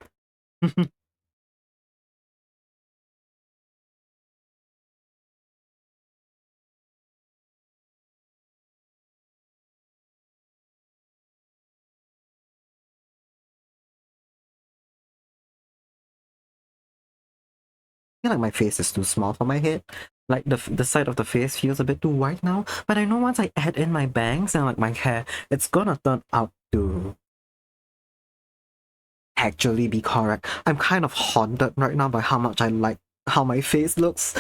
Feel like my face is too small for my head. Like the side of the face feels a bit too wide now. But I know once I add in my bangs and like my hair, it's gonna turn out to actually be correct. I'm kind of haunted right now by how much I like how my face looks.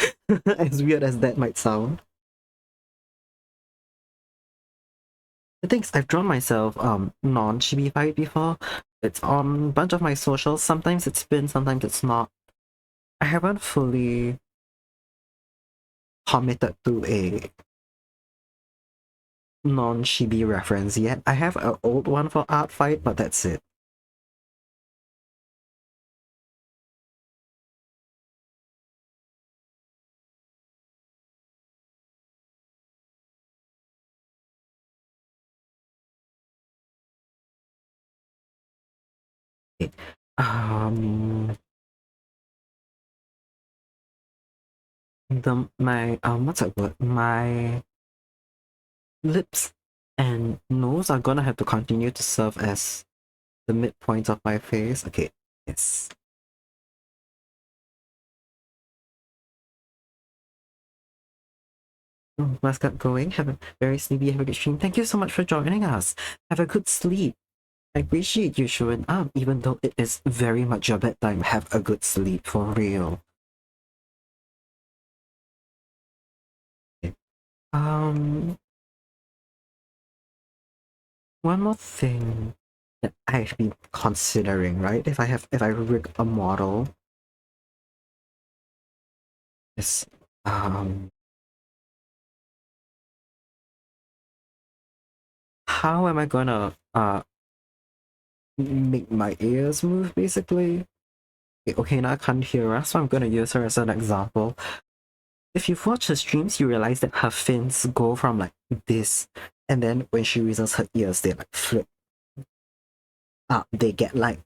As weird as that might sound. The things I've drawn myself non-chibified before. It's on a bunch of my socials. Sometimes it's been, sometimes it's not. I haven't fully committed to a non-chibi reference yet. I have an old one for Art Fight, but that's it. Okay. Um, my what's that word? My lips and nose are gonna have to continue to serve as the midpoint of my face. Okay, yes. Let's get going. Have a very sleepy, have a good stream. Thank you so much for joining us. Have a good sleep. I appreciate you showing up, even though it is very much your bedtime. Have a good sleep for real. Okay. One more thing that I've been considering, right? If I rig a model, is how am I gonna make my ears move basically? Okay, now I can't hear her, so I'm gonna use her as an example. If you've watched her streams, you realize that her fins go from like this, and then when she raises her ears, they like flip up. They get like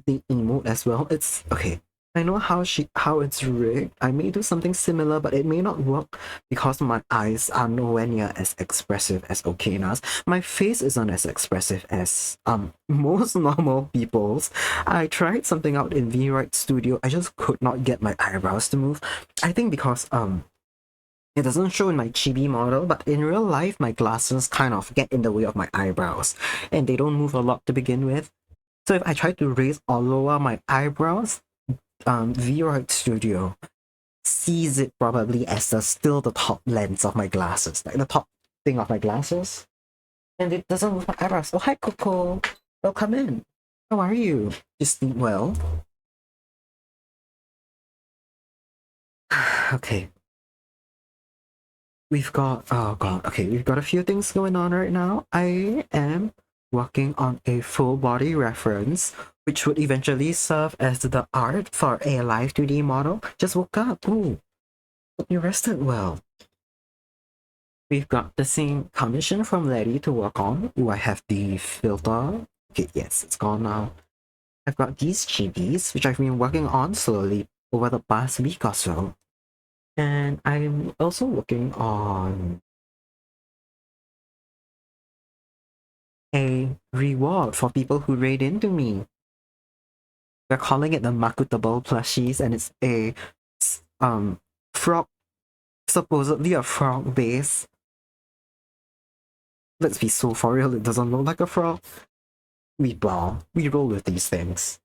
the emote as well. It's okay. I know how it's rigged. I may do something similar, but it may not work because my eyes are nowhere near as expressive as Okina's. My face isn't as expressive as most normal people's. I tried something out in VRite Studio. I just could not get my eyebrows to move. I think because it doesn't show in my chibi model, but in real life my glasses kind of get in the way of my eyebrows, and they don't move a lot to begin with. So if I try to raise or lower my eyebrows, VRite Studio sees it probably as still the top lens of my glasses, like the top thing of my glasses, and it doesn't move my eyebrows. Oh, hi, Coco. Welcome in. How are you? You sleep well? Okay. We've got, oh god, okay, we've got a few things going on right now. I am working on a full body reference, which would eventually serve as the art for a live 2D model. Just woke up. Ooh, hope you rested well. We've got the same commission from Letty to work on. Ooh, I have the filter. Okay, yes, it's gone now. I've got these chibis, which I've been working on slowly over the past week or so. And I'm also working on a reward for people who raid into me. We're calling it the Makutable plushies, and it's a frog, supposedly a frog base. Let's be so for real, it doesn't look like a frog. We roll with these things.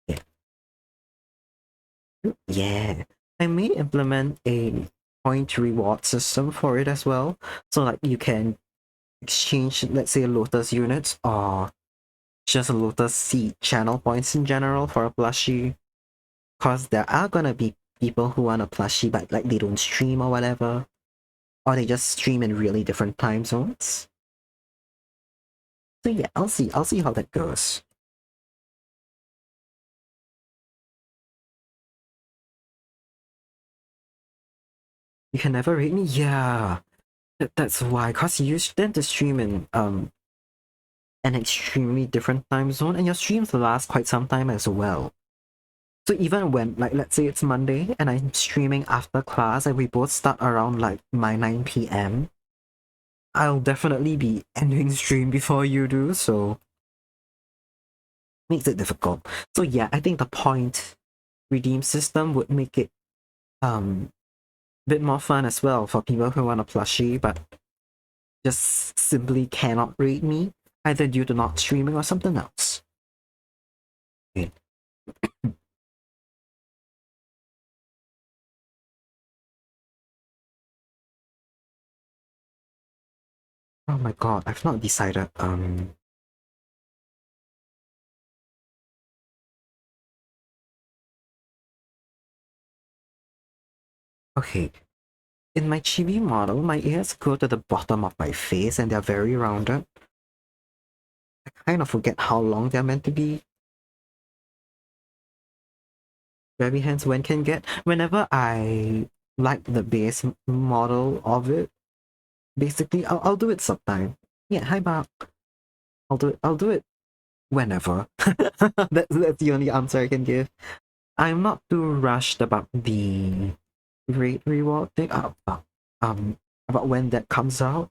Yeah. Yeah. I may implement a point reward system for it as well. So like you can exchange, let's say, Lotus units or just Lotus seed channel points in general for a plushie. Cause there are gonna be people who want a plushie but like they don't stream or whatever. Or they just stream in really different time zones. So yeah, I'll see how that goes. You can never rate me? Yeah. That's why, cause you tend to stream in an extremely different time zone, and your streams last quite some time as well. So even when, like, let's say it's Monday and I'm streaming after class and we both start around like my 9 p.m., I'll definitely be ending stream before you do, so makes it difficult. So yeah, I think the point redeem system would make it a bit more fun as well for people who want a plushie but just simply cannot rate me, either due to not streaming or something else. Okay. Oh my god, I've not decided. Okay. In my chibi model, my ears go to the bottom of my face and they're very rounded. I kind of forget how long they're meant to be. Very hence when can get. Whenever I like the base model of it, basically I'll do it sometime. Yeah, hi Mark. I'll do it whenever. That's the only answer I can give. I'm not too rushed about the rate reward thing, about when that comes out.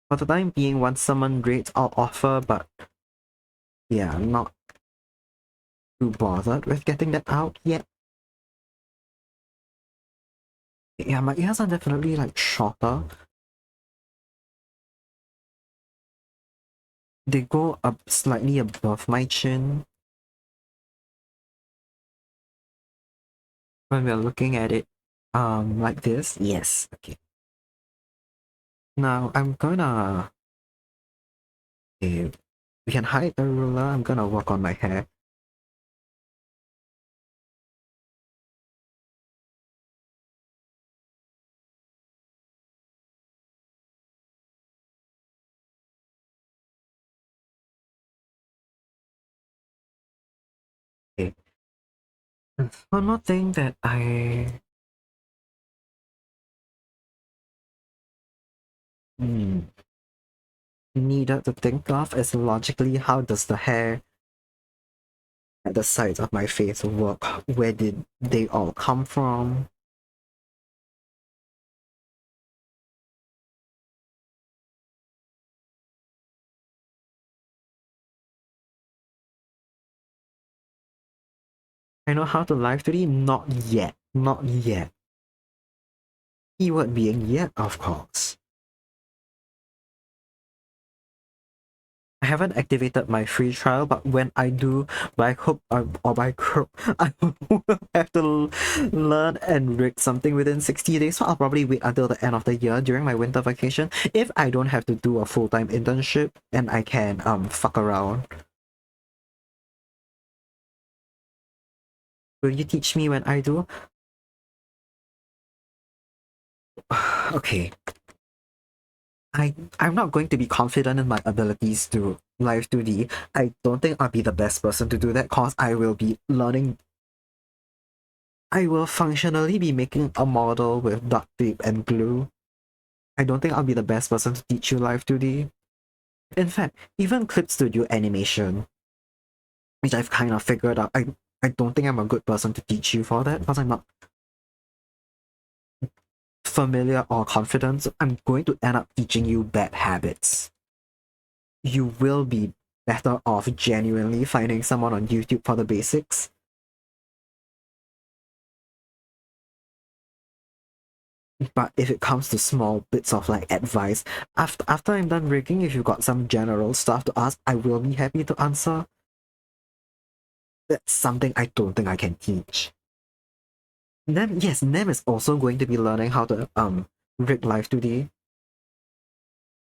For the time being, once someone rates, I'll offer, but yeah, I'm not too bothered with getting that out yet. Yeah, my ears are definitely like shorter. They go up slightly above my chin. When we're looking at it, like this. Yes, okay. Now I'm gonna. Okay, we can hide the ruler. I'm gonna work on my hair. Okay. One more thing that I needed to think of is logically how does the hair at the sides of my face work? Where did they all come from? I know how to live 3D? Not yet. Not yet. Keyword being yet, of course. I haven't activated my free trial, but when I do, by hook or by crook, I will have to learn and rig something within 60 days. So I'll probably wait until the end of the year during my winter vacation if I don't have to do a full-time internship and I can fuck around. Will you teach me when I do? Okay. I'm not going to be confident in my abilities to live 2D. I don't think I'll be the best person to do that because I will be learning. I will functionally be making a model with duct tape and glue. I don't think I'll be the best person to teach you live 2D. In fact, even Clip Studio animation, which I've kind of figured out, I don't think I'm a good person to teach you for that because I'm not familiar or confident. So I'm going to end up teaching you bad habits. You will be better off genuinely finding someone on YouTube for the basics. But if it comes to small bits of like advice, after I'm done rigging, if you've got some general stuff to ask, I will be happy to answer. That's something I don't think I can teach. Nem, yes, Nem is also going to be learning how to rig live 2D.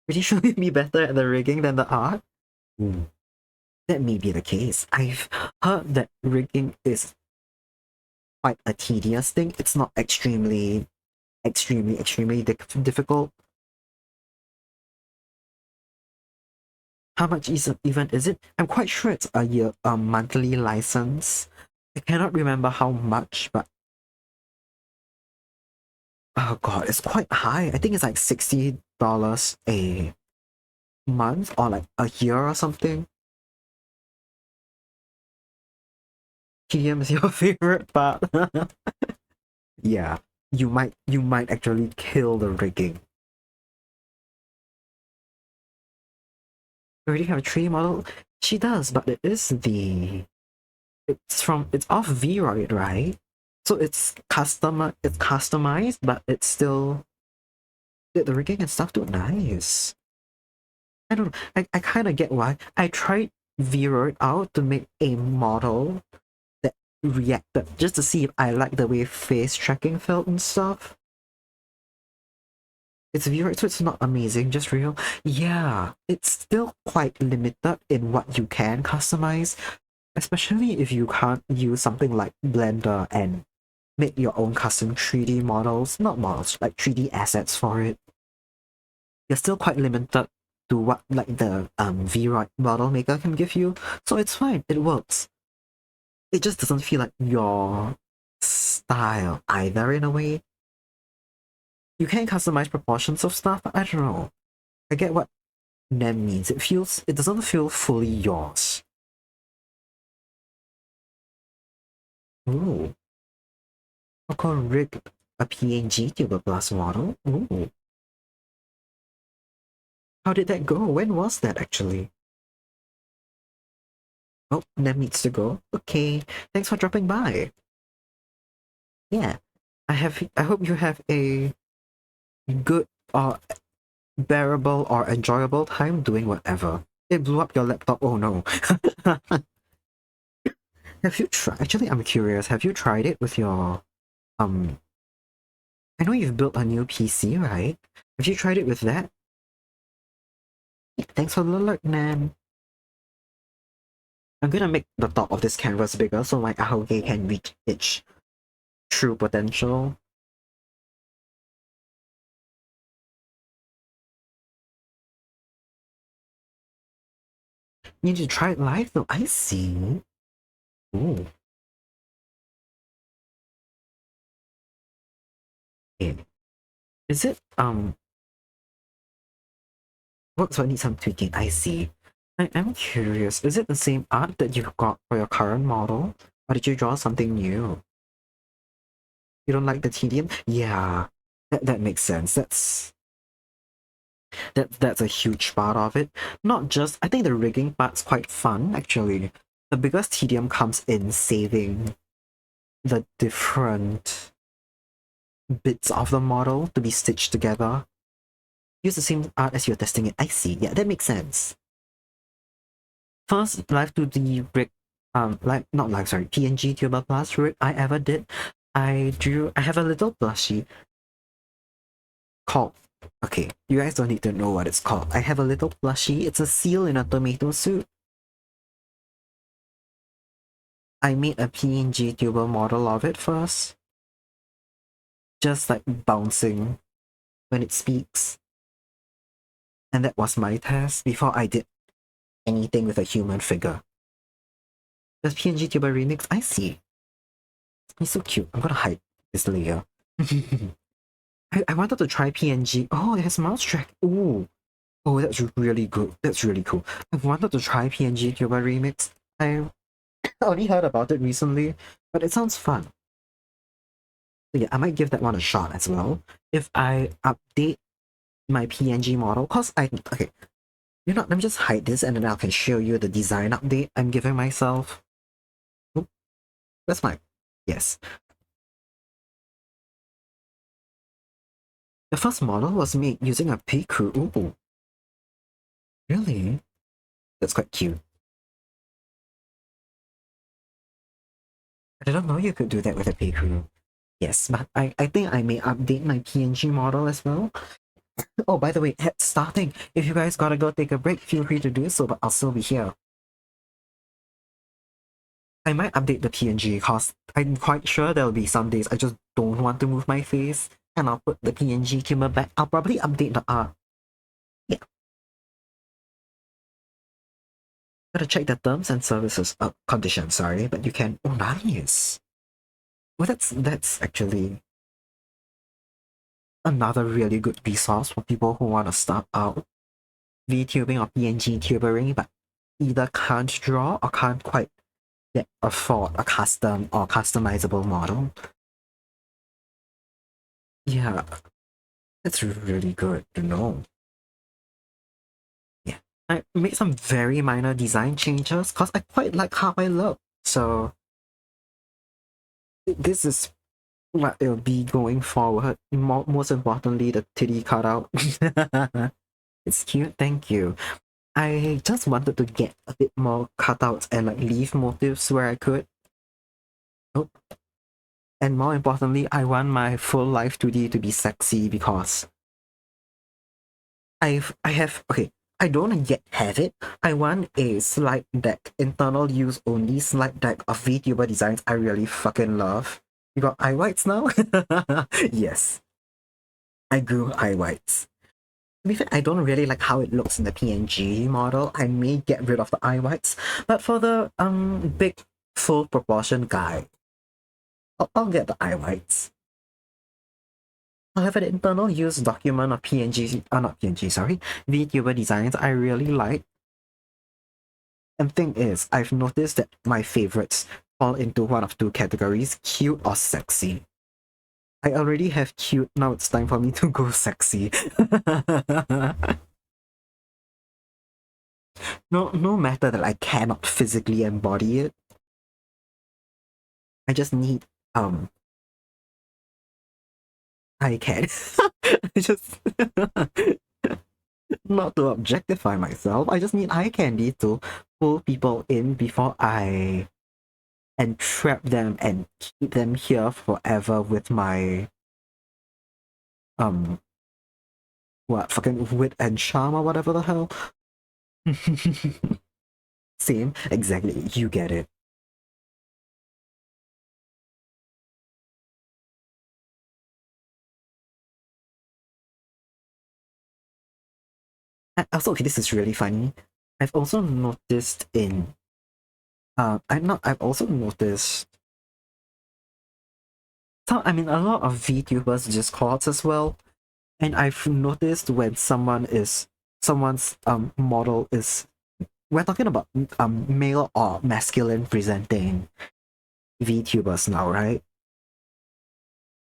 Pretty sure you'll be better at the rigging than the art. That may be the case. I've heard that rigging is quite a tedious thing. It's not extremely difficult. How much even is it? I'm quite sure it's a monthly license. I cannot remember how much, but oh god, it's quite high. I think it's like $60 a month or like a year or something. TDM is your favorite part. Yeah, you might actually kill the rigging. You already have a 3D model? She does, but it's off Vroid, right? So it's customized, but it's still the rigging and stuff look nice. I don't know. I kind of get why. I tried Vroid out to make a model that reacted just to see if I like the way face tracking felt and stuff. It's Vroid, so it's not amazing, just real. Yeah, it's still quite limited in what you can customize, especially if you can't use something like Blender and make your own custom 3D models, not models, like 3D assets for it. You're still quite limited to what like the Vroid model maker can give you, so it's fine, it works. It just doesn't feel like your style either in a way. You can customize proportions of stuff, but I don't know. I get what NEM means. It doesn't feel fully yours. Ooh. How called rig a PNG Tuber Plus model? Ooh. How did that go? When was that actually? Oh, NEM needs to go. Okay. Thanks for dropping by. Yeah. I hope you have a good or bearable or enjoyable time doing whatever. It blew up your laptop. Oh no. Have you tried? Actually, I'm curious. Have you tried it with your um? I know you've built a new PC, right? Have you tried it with that? Thanks for the alert, Nam. I'm gonna make the top of this canvas bigger so my algae can reach its true potential. You need to try it live though. I see. Ooh. Yeah. Is it works but need some tweaking? I see. I am curious. Is it the same art that you've got for your current model? Or did you draw something new? You don't like the tedium? Yeah. That makes sense. That's a huge part of it. Not just I think the rigging part's quite fun actually. The biggest tedium comes in saving the different bits of the model to be stitched together. Use the same art as you're testing it. I see. Yeah, that makes sense. First live 2D rig like not live, sorry, PNG Tuber Plus rig I ever did. I have a little plushie called, okay, you guys don't need to know what it's called. I have a little plushie. It's a seal in a tomato suit. I made a PNG tuber model of it first. Just like bouncing when it speaks. And that was my test before I did anything with a human figure. Does PNG tuber remix? I see. He's so cute. I'm gonna hide this layer. I wanted to try PNG. Oh, it has mouse track. Ooh. Oh, that's really good. That's really cool. I wanted to try PNG tuber remix. I only heard about it recently, but it sounds fun. So yeah, I might give that one a shot as well. If I update my PNG model, cause okay, you know, let me just hide this and then I can show you the design update I'm giving myself. Oop, that's my, yes. The first model was made using a pig crew. Ooh, really? That's quite cute. I didn't know you could do that with a pig crew. Yes, but I think I may update my PNG model as well. Oh, by the way, head starting. If you guys gotta go take a break, feel free to do so, but I'll still be here. I might update the PNG because I'm quite sure there'll be some days I just don't want to move my face and I'll put the PNG camera back. I'll probably update the art. Yeah. Gotta check the terms and services conditions, sorry, but you can. Oh, nice. Well, that's actually another really good resource for people who want to start out VTubing or PNG tubering, but either can't draw or can't quite afford a custom or customizable model. Yeah, it's really good to know. Yeah, I made some very minor design changes because I quite like how I look. So this is what it'll be going forward. Most importantly, the titty cutout. It's cute, thank you. I just wanted to get a bit more cutouts and like leaf motifs where I could. Oh, and more importantly, I want my full life 2D to be sexy because I have okay. I don't yet have it. I want a slide deck, internal use only slide deck of VTuber designs I really fucking love. You got eye whites now? Yes, I grew eye whites. To be fair, I don't really like how it looks in the PNG model. I may get rid of the eye whites, but for the big full proportion guy, I'll get the eye whites. I'll have an internal use document of PNG, not PNG, sorry, VTuber designs I really like. And thing is, I've noticed that my favorites fall into one of two categories, cute or sexy. I already have cute, now it's time for me to go sexy. No matter that I cannot physically embody it, I just need I can. I just not to objectify myself. I just need eye candy to pull people in before I entrap them and keep them here forever with my what fucking wit and charm or whatever the hell. Same, exactly. You get it. And also, okay, this is really funny. I've also noticed in I've also noticed some, I mean, a lot of VTubers Discords as well, and I've noticed when someone's model is, we're talking about male or masculine presenting VTubers now, right?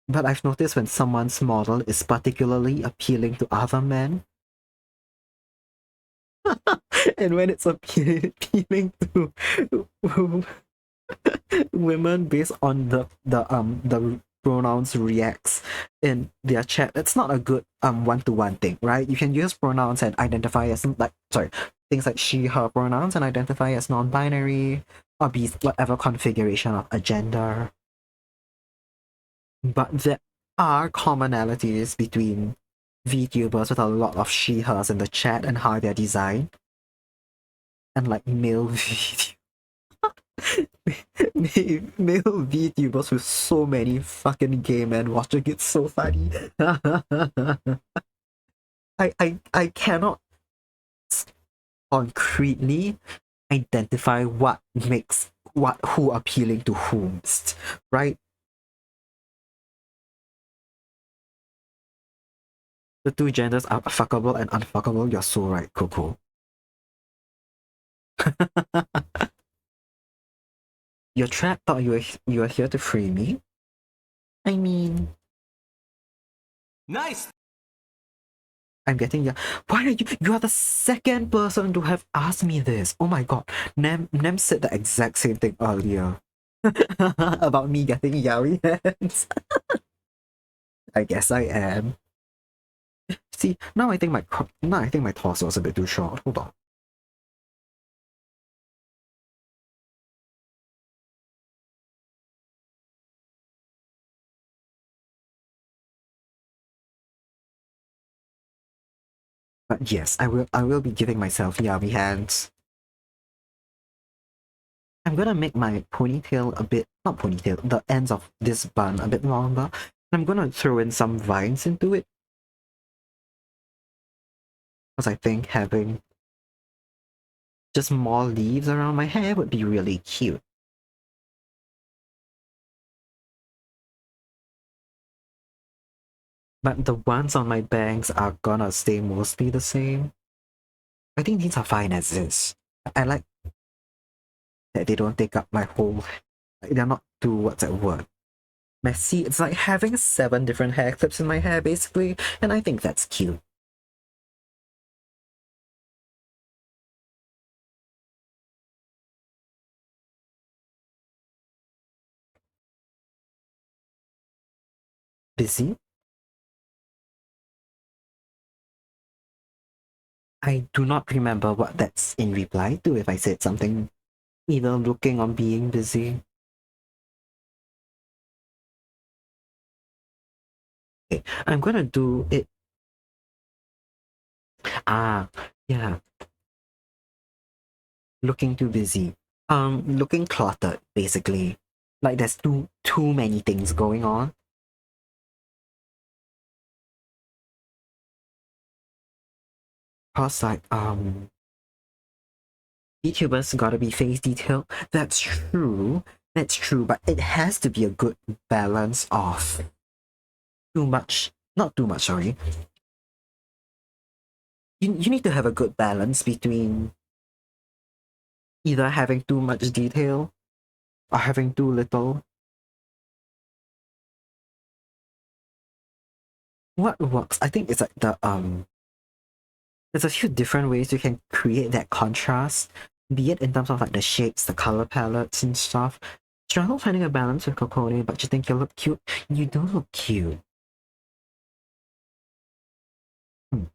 But I've noticed when someone's model is particularly appealing to other men, and when it's appealing to women based on the pronouns reacts in their chat, it's not a good one-to-one thing, right? You can use pronouns and identify as things like she, her pronouns and identify as non-binary or be whatever configuration of a gender. But there are commonalities between VTubers with a lot of she, hers in the chat and how they're designed. And like male VTubers with so many fucking gay men watching it, so funny. I cannot concretely identify what makes who appealing to whom, right? The two genders are fuckable and unfuckable. You're so right, Coco. Your trap thought you were here to free me? I mean, nice. I'm getting young. Why are you are the second person to have asked me this. Oh my god. Nem said the exact same thing earlier. About me getting yaoi hands. I guess I am. See, now I think my torso is a bit too short. Hold on. But yes, I will be giving myself yaoi hands. I'm gonna make my ponytail a bit, not ponytail, the ends of this bun a bit longer. I'm gonna throw in some vines into it. Because I think having just more leaves around my hair would be really cute. But the ones on my bangs are gonna stay mostly the same. I think these are fine as is. I like that they don't take up my whole, like, they're not too, what's that word? Messy. It's like having 7 different hair clips in my hair basically, and I think that's cute. Busy? I do not remember what that's in reply to if I said something either looking or being busy. Okay, I'm gonna do it. Ah, yeah. Looking too busy. Looking cluttered, basically. Like there's too many things going on. Cause like YouTubers gotta be face detailed. That's true. That's true, but it has to be a good balance of too much, not too much, sorry. You need to have a good balance between either having too much detail or having too little. What works? I think it's like there's a few different ways you can create that contrast, be it in terms of like the shapes, the color palettes and stuff. Struggle finding a balance with Kokone, but you think you look cute. You do look cute. Hmm.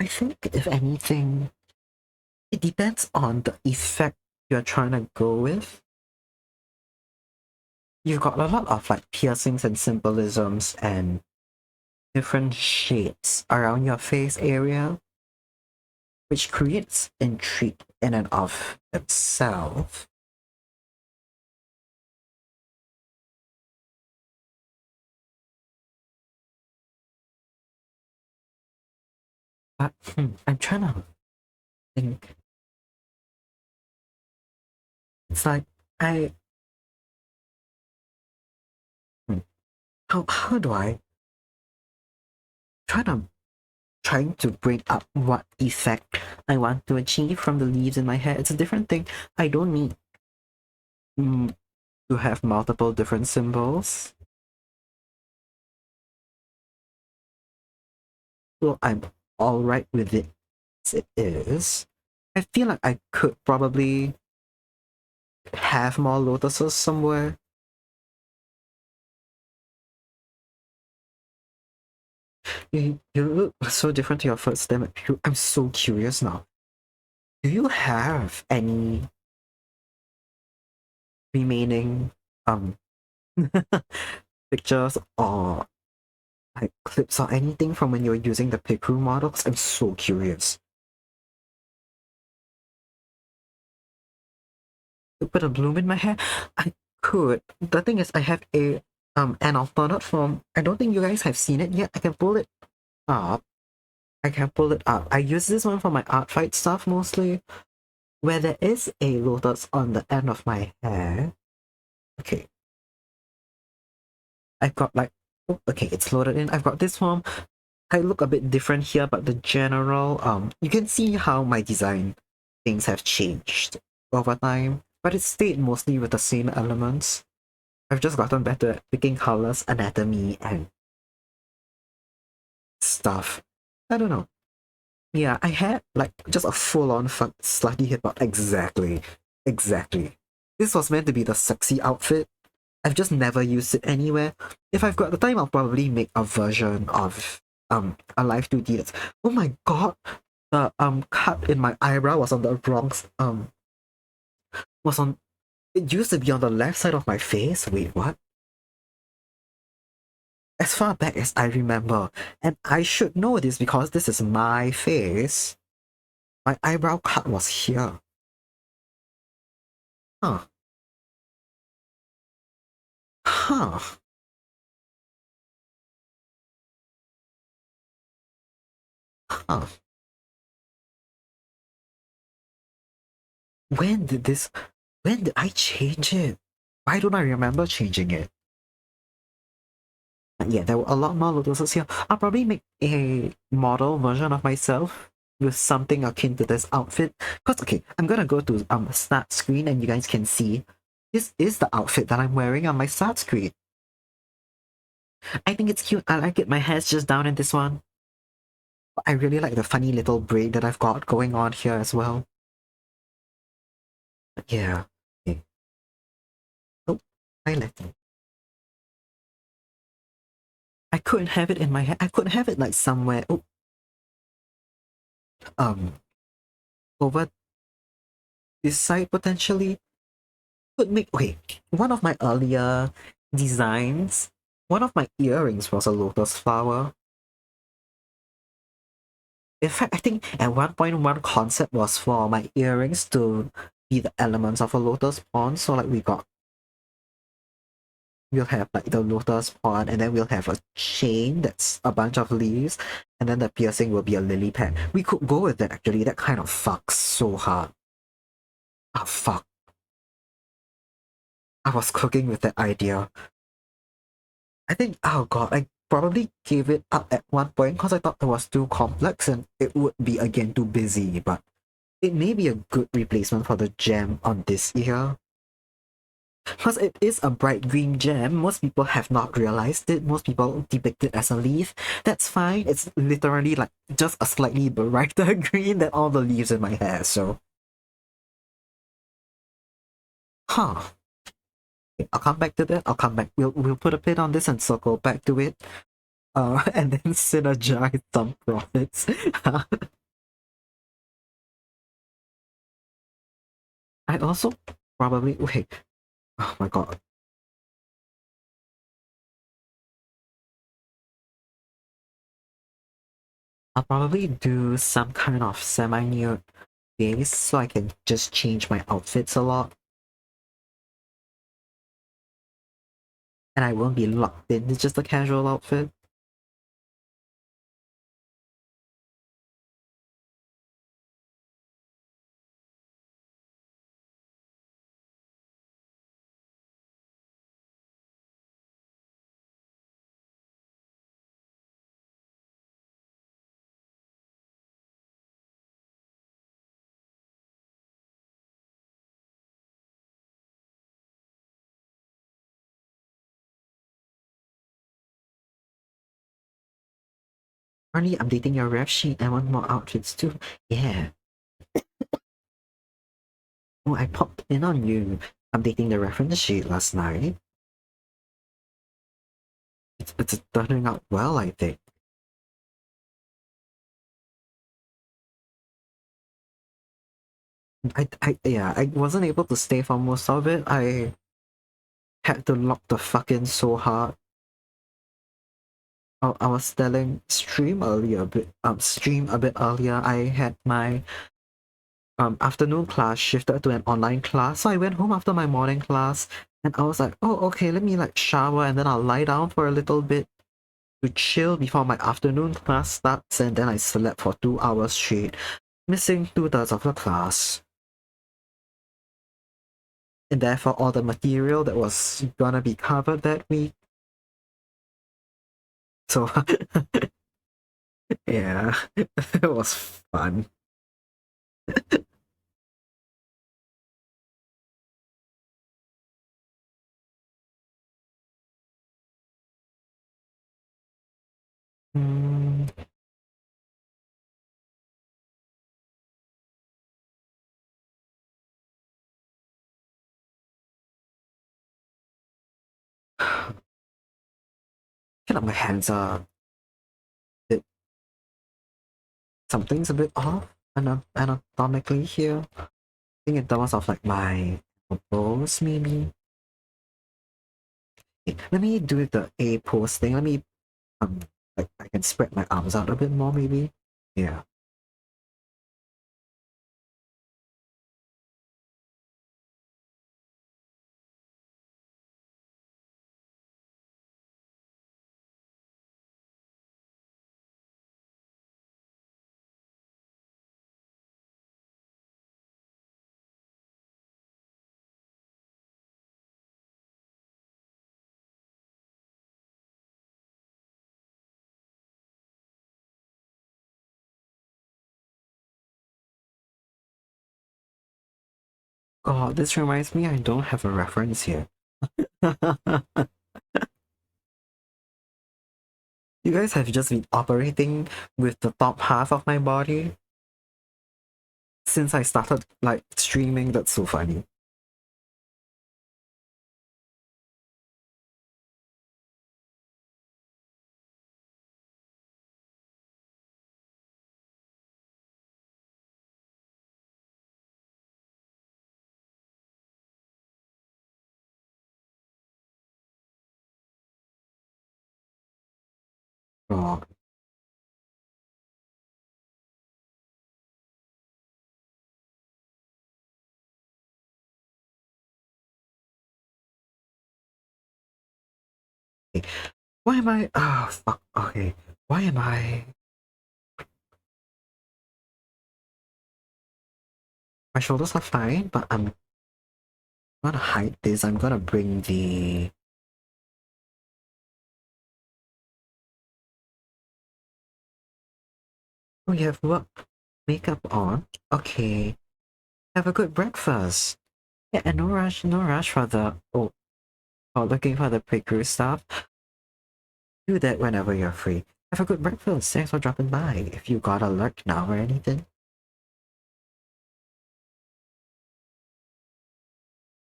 I think if anything, it depends on the effect you're trying to go with. You've got a lot of like piercings and symbolisms and different shapes around your face area, which creates intrigue in and of itself. But I'm trying to think. It's like I hmm, how do I try to trying to bring up what effect I want to achieve from the leaves in my hair. It's a different thing. I don't need mm, to have multiple different symbols. So I'm alright with it as it is. I feel like I could probably have more lotuses somewhere. You look so different to your first time. I'm so curious now. Do you have any remaining um pictures or like clips or anything from when you're using the Pikru models? I'm so curious. To put a bloom in my hair? I could. The thing is I have a an alternate form. I don't think you guys have seen it yet. I can pull it up. I can pull it up. I use this one for my art fight stuff mostly, where there is a lotus on the end of my hair. Okay. I've got like oh, okay, it's loaded in. I've got this one. I look a bit different here, but the general you can see how my design things have changed over time, but it stayed mostly with the same elements. I've just gotten better at picking colors, anatomy, and stuff. I don't know. Yeah, I had like just a full-on slutty hip hop. Exactly. Exactly. This was meant to be the sexy outfit. I've just never used it anywhere. If I've got the time, I'll probably make a version of a live 2D that's oh my god, the cut in my eyebrow was on the wrong was on it used to be on the left side of my face. Wait, what? As far back as I remember, and I should know this because this is my face. My eyebrow cut was here. Huh. Huh. Huh. When did this when did I change it? Why don't I remember changing it? Yeah, there were a lot more lotuses here. I'll probably make a model version of myself with something akin to this outfit. Cause okay, I'm gonna go to start screen and you guys can see this is the outfit that I'm wearing on my start screen. I think it's cute. I like it. My hair's just down in this one. I really like the funny little braid that I've got going on here as well. Yeah. Okay. Oh, highlighting. I couldn't have it in my hair. I couldn't have it like somewhere. Oh, um, over this side potentially. Could make okay. One of my earlier designs, one of my earrings was a lotus flower. In fact, I think at one point one concept was for my earrings to be the elements of a lotus pond. So like we'll have like the lotus pond and then we'll have a chain that's a bunch of leaves and then the piercing will be a lily pad. We could go with that actually. That kind of fucks so hard. Ah fuck. I was cooking with that idea. I think, oh god, I probably gave it up at one point because I thought it was too complex and it would be again too busy, but it may be a good replacement for the gem on this ear. Because it is a bright green gem, most people have not realized it. Most people depict it as a leaf. That's fine. It's literally like just a slightly brighter green than all the leaves in my hair. So, huh? I'll come back to that. I'll come back. We'll put a pin on this and circle back to it. And then synergize some profits. I also probably wait. Oh my god. I'll probably do some kind of semi-nude face so I can just change my outfits a lot. And I won't be locked in. It's just a casual outfit. Arnie, I'm dating your ref sheet. I want more outfits too. Yeah. Oh, I popped in on you. I'm dating the reference sheet last night. It's turning out well, I think. Yeah, I wasn't able to stay for most of it. I had to lock the fuck in so hard. I was telling stream a bit earlier. I had my afternoon class shifted to an online class. So I went home after my morning class and I was like, oh okay, let me like shower and then I'll lie down for a little bit to chill before my afternoon class starts, and then I slept for 2 hours straight, missing two-thirds of the class. And therefore all the material that was gonna be covered that week. So yeah, it was fun. Mm, feel like my hands are bit, something's a bit off anatomically here. I think in terms of like my elbows, maybe. Let me do the A pose thing. Let me um like I can spread my arms out a bit more, maybe. Yeah. God, this reminds me I don't have a reference here. You guys have just been operating with the top half of my body since I started like streaming. That's so funny. God. Why am I? Oh, fuck. Okay. Why am I? My shoulders are fine, but I'm I'm gonna hide this. I'm gonna bring the... Oh, you have what? Makeup on? Okay. Have a good breakfast. Yeah, and no rush for the... Oh, looking for the pre-cruise stuff. Do that whenever you're free. Have a good breakfast. Thanks for dropping by. If you got a lurk now or anything.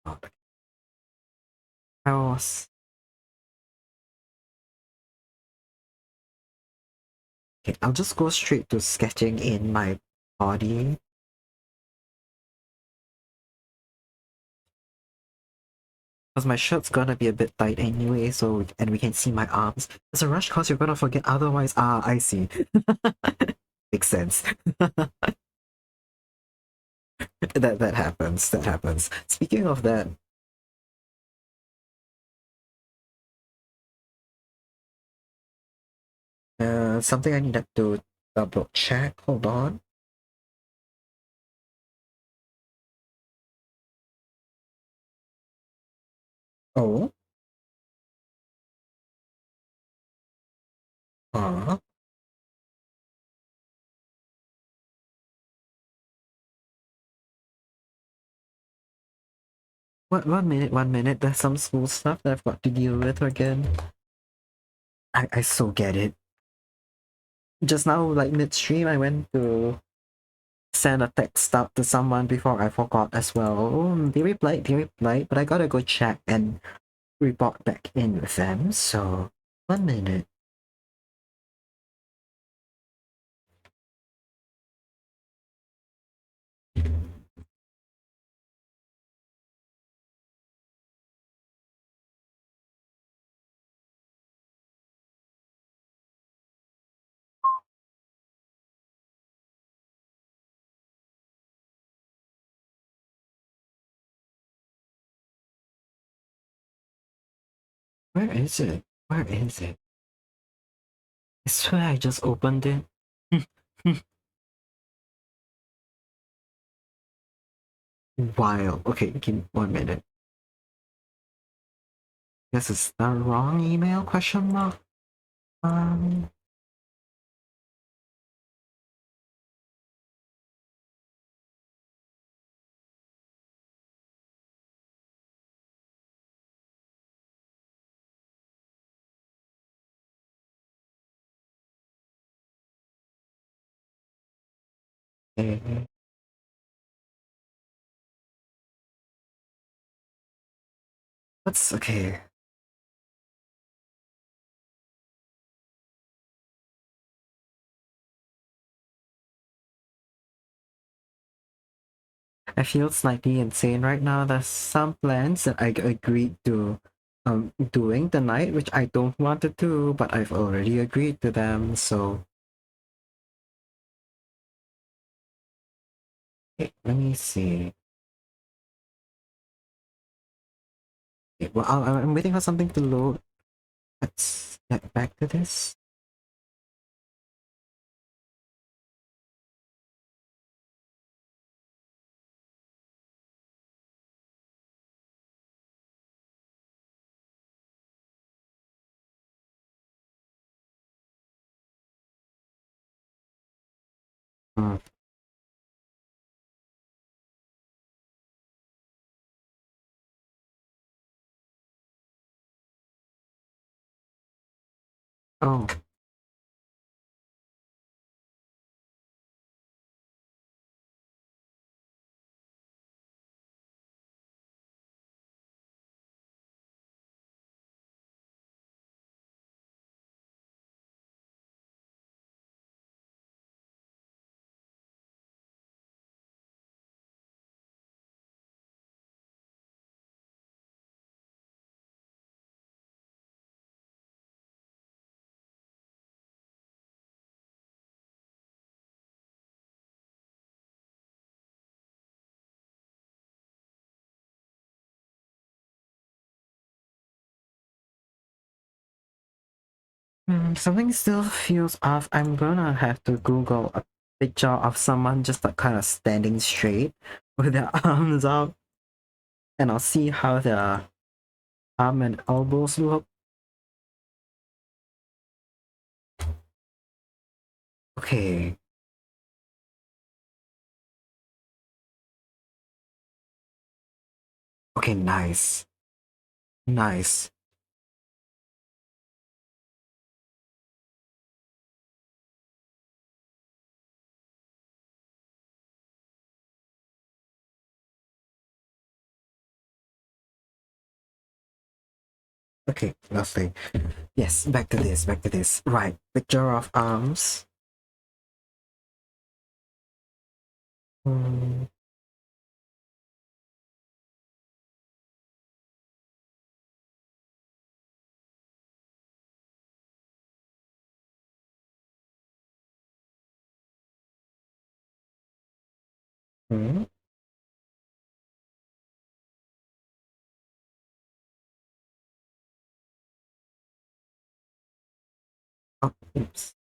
Oh, I was... Okay, I'll just go straight to sketching in my body. Because my shirt's gonna be a bit tight anyway, so... And we can see my arms. There's a rush cause you're gonna forget otherwise. Ah, I see. Makes sense. That happens. That happens. Speaking of that, something I needed to double check. Hold on. Oh. Uh. One minute. There's some school stuff that I've got to deal with again. I so get it. Just now, like midstream, I went to send a text out to someone before I forgot as well. They replied, but I gotta go check and report back in with them. So, one minute. Where is it? Where is it? I swear I just opened it. Wild. Okay, give me 1 minute. This is the wrong email? Question mark. Um. Okay. What's okay? I feel slightly insane right now. There's some plans that I agreed to doing tonight, which I don't want to do, but I've already agreed to them, so okay, let me see. Okay, well, I'm waiting for something to load. Let's get back to this. Hmm. Oh, something still feels off. I'm gonna have to Google a picture of someone just like kind of standing straight with their arms up and I'll see how the arm and elbows look. Okay. Okay, nice. Nice. Okay, lovely. Yes, back to this, back to this. Right, picture of arms. Hmm. Hmm. Oh, oops.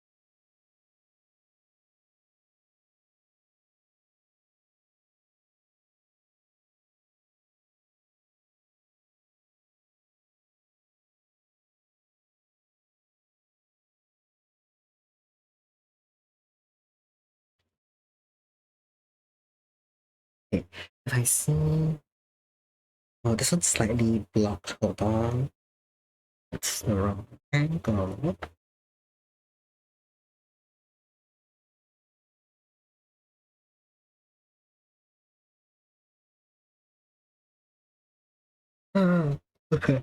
Okay, if I see... Oh, this one's slightly blocked. Hold on. It's the wrong angle. Ah, okay.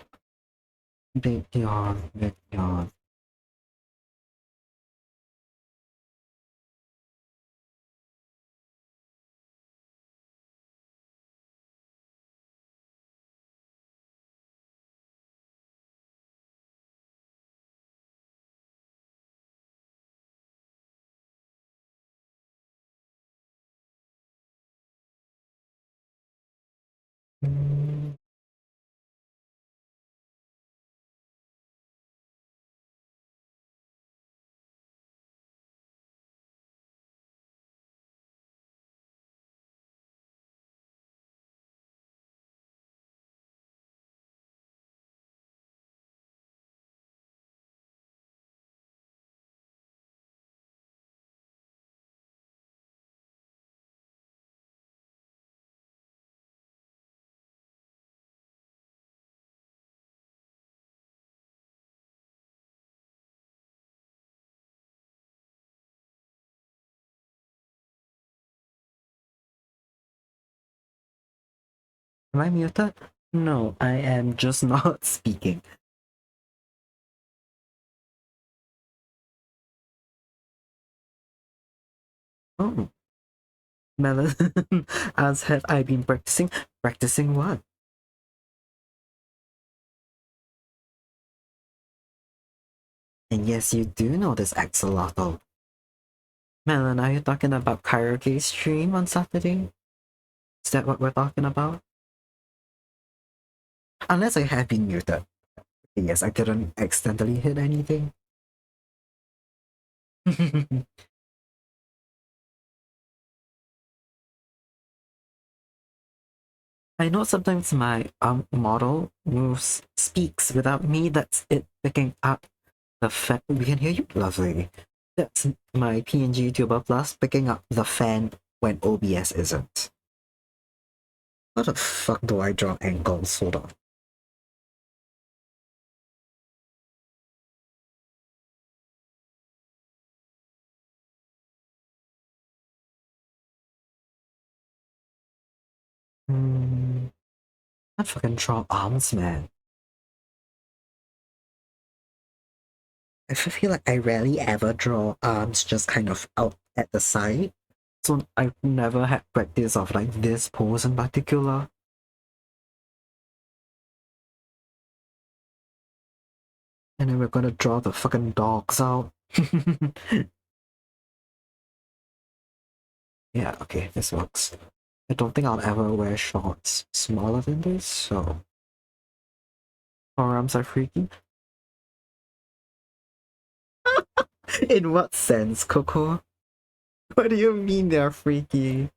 Big yawn, big yawn. Mm, am I muted? No, I am just not speaking. Oh, Melon, as have I been practicing? Practicing what? And yes, you do know this axolotl. Melon, are you talking about karaoke stream on Saturday? Is that what we're talking about? Unless I have been muted. Yes, I couldn't accidentally hit anything. I know sometimes my model moves speaks without me. That's it picking up the fan. We can hear you, lovely. That's my PNG Tuber Plus picking up the fan when OBS isn't. How the fuck do I draw angles? Hold on. Hmm. I fucking draw arms, man. I feel like I rarely ever draw arms just kind of out at the side. So I've never had practice of like this pose in particular. And then we're gonna draw the fucking dogs out. Yeah, okay, this works. I don't think I'll ever wear shorts smaller than this, so forearms are freaky. In what sense, Coco? What do you mean they're freaky?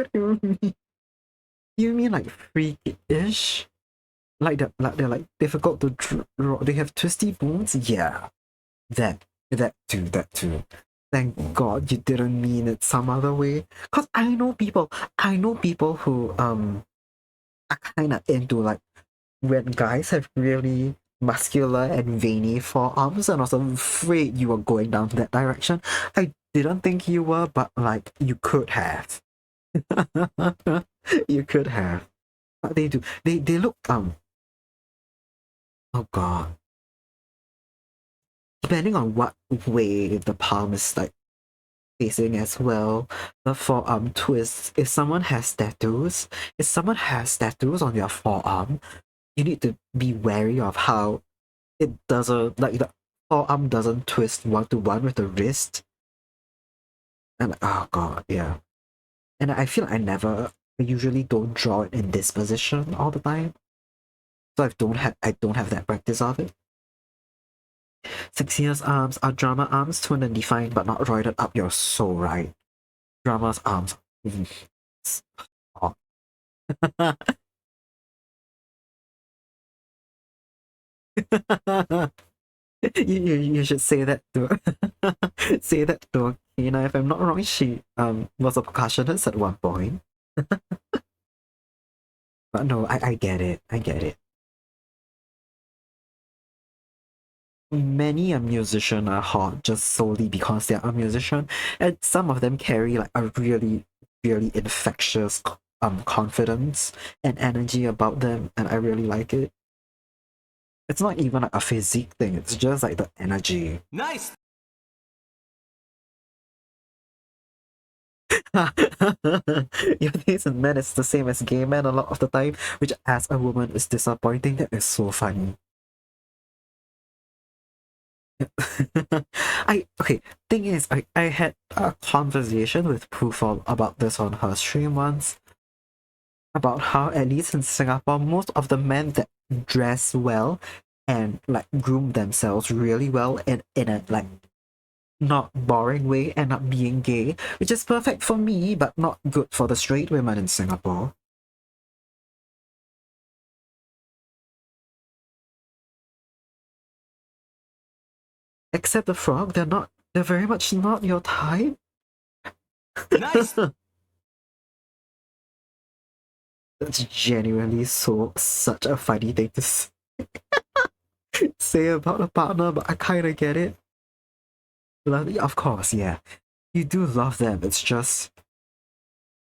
What do you mean? You mean like freaky-ish? They're like difficult to draw. They have twisty bones? Yeah. That too. Thank God you didn't mean it some other way. Cause I know people who are kinda into like when guys have really muscular and veiny forearms, and I was afraid you were going down that direction. I didn't think you were, but like you could have. You could have. But they do. They look oh god. Depending on what way the palm is like facing as well, the forearm twists. If someone has tattoos on their forearm, you need to be wary of how it doesn't like the forearm doesn't twist one to one with the wrist. And oh god, yeah. And I feel I usually don't draw it in this position all the time. So I don't have that practice of it. 6 years arms are drama arms, twin and defined but not roided up. You're so right. Drama's arms. Oh. You should say that to say that to Kina. If I'm not wrong, she was a percussionist at one point. But no, I get it. I get it. Many a musician are hot just solely because they're a musician, and some of them carry like a really infectious confidence and energy about them, and I really like it. It's not even like a physique thing, it's just like the energy. Nice! Your taste in men is the same as gay men a lot of the time, which as a woman is disappointing. That is so funny. Thing is, I had a conversation with Prufal about this on her stream once, about how at least in Singapore, most of the men that dress well and like groom themselves really well and in a like not boring way end up being gay, which is perfect for me but not good for the straight women in Singapore. Except the frog, they're very much not your type. Nice! That's genuinely such a funny thing to say about a partner, but I kinda get it. Love, of course, yeah. You do love them, it's just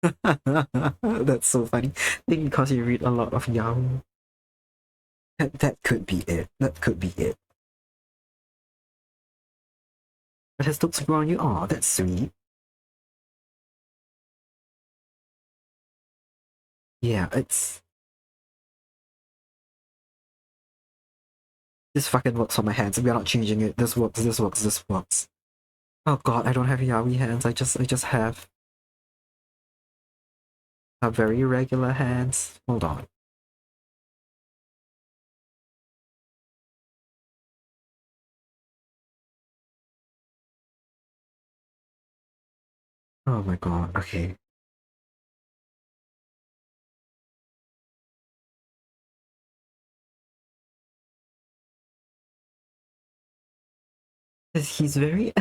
that's so funny. I think because you read a lot of Yahoo. That could be it. That could be it. But his looks grow on you. Oh, that's sweet. Yeah, it's this fucking works for my hands. We are not changing it. This works, this works, this works. Oh god, I don't have yaoi hands. I just have a very regular hands. Hold on. Oh my god, okay. He's very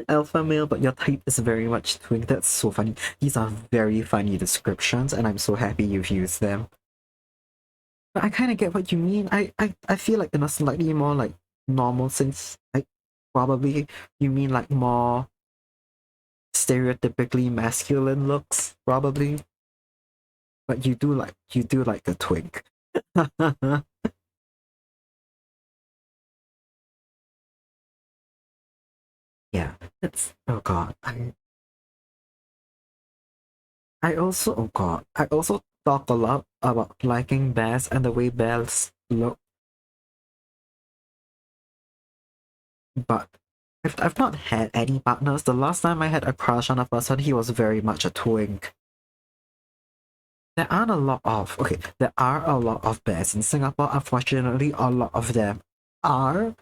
alpha male, but your type is very much twink. That's so funny. These are very funny descriptions, and I'm so happy you've used them. But I kind of get what you mean. I feel like in a slightly more like normal sense, like probably you mean like more stereotypically masculine looks, probably. But you do like a twink. Yeah, it's oh god. I also oh god. I also talk a lot about liking bears and the way bears look, but I've not had any partners. The last time I had a crush on a person, he was very much a twink. There are a lot of bears in Singapore. Unfortunately, a lot of them are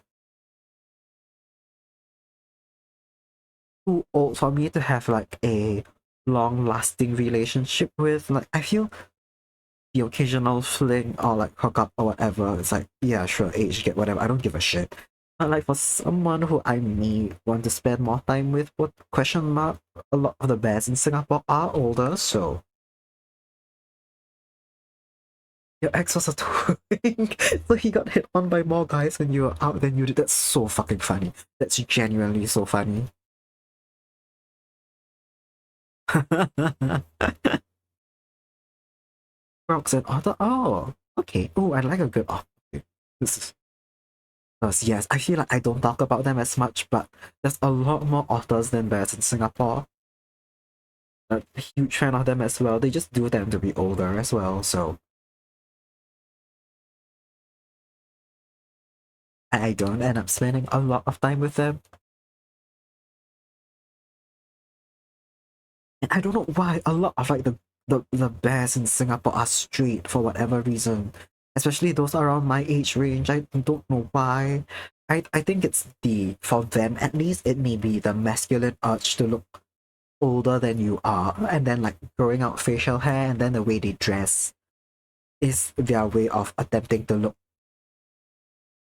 too old for me to have like a long-lasting relationship with. Like, I feel the occasional fling or like hook up or whatever, it's like, yeah, sure, age, get whatever, I don't give a shit. But like for someone who I may want to spend more time with, what question mark, a lot of the bears in Singapore are older, so your ex was a twink, so he got hit on by more guys when you were out than you did. That's so fucking funny. That's genuinely so funny. Rocks and Otter. Oh, okay. Oh, I like a good otter. This is because yes, I feel like I don't talk about them as much, but there's a lot more otters than bears in Singapore. A huge fan of them as well. They just do tend to be older as well, so I don't end up spending a lot of time with them. And I don't know why a lot of like the bears in Singapore are straight for whatever reason. Especially those around my age range. I don't know why. I think it's for them at least, it may be the masculine urge to look older than you are, and then like growing out facial hair, and then the way they dress is their way of attempting to look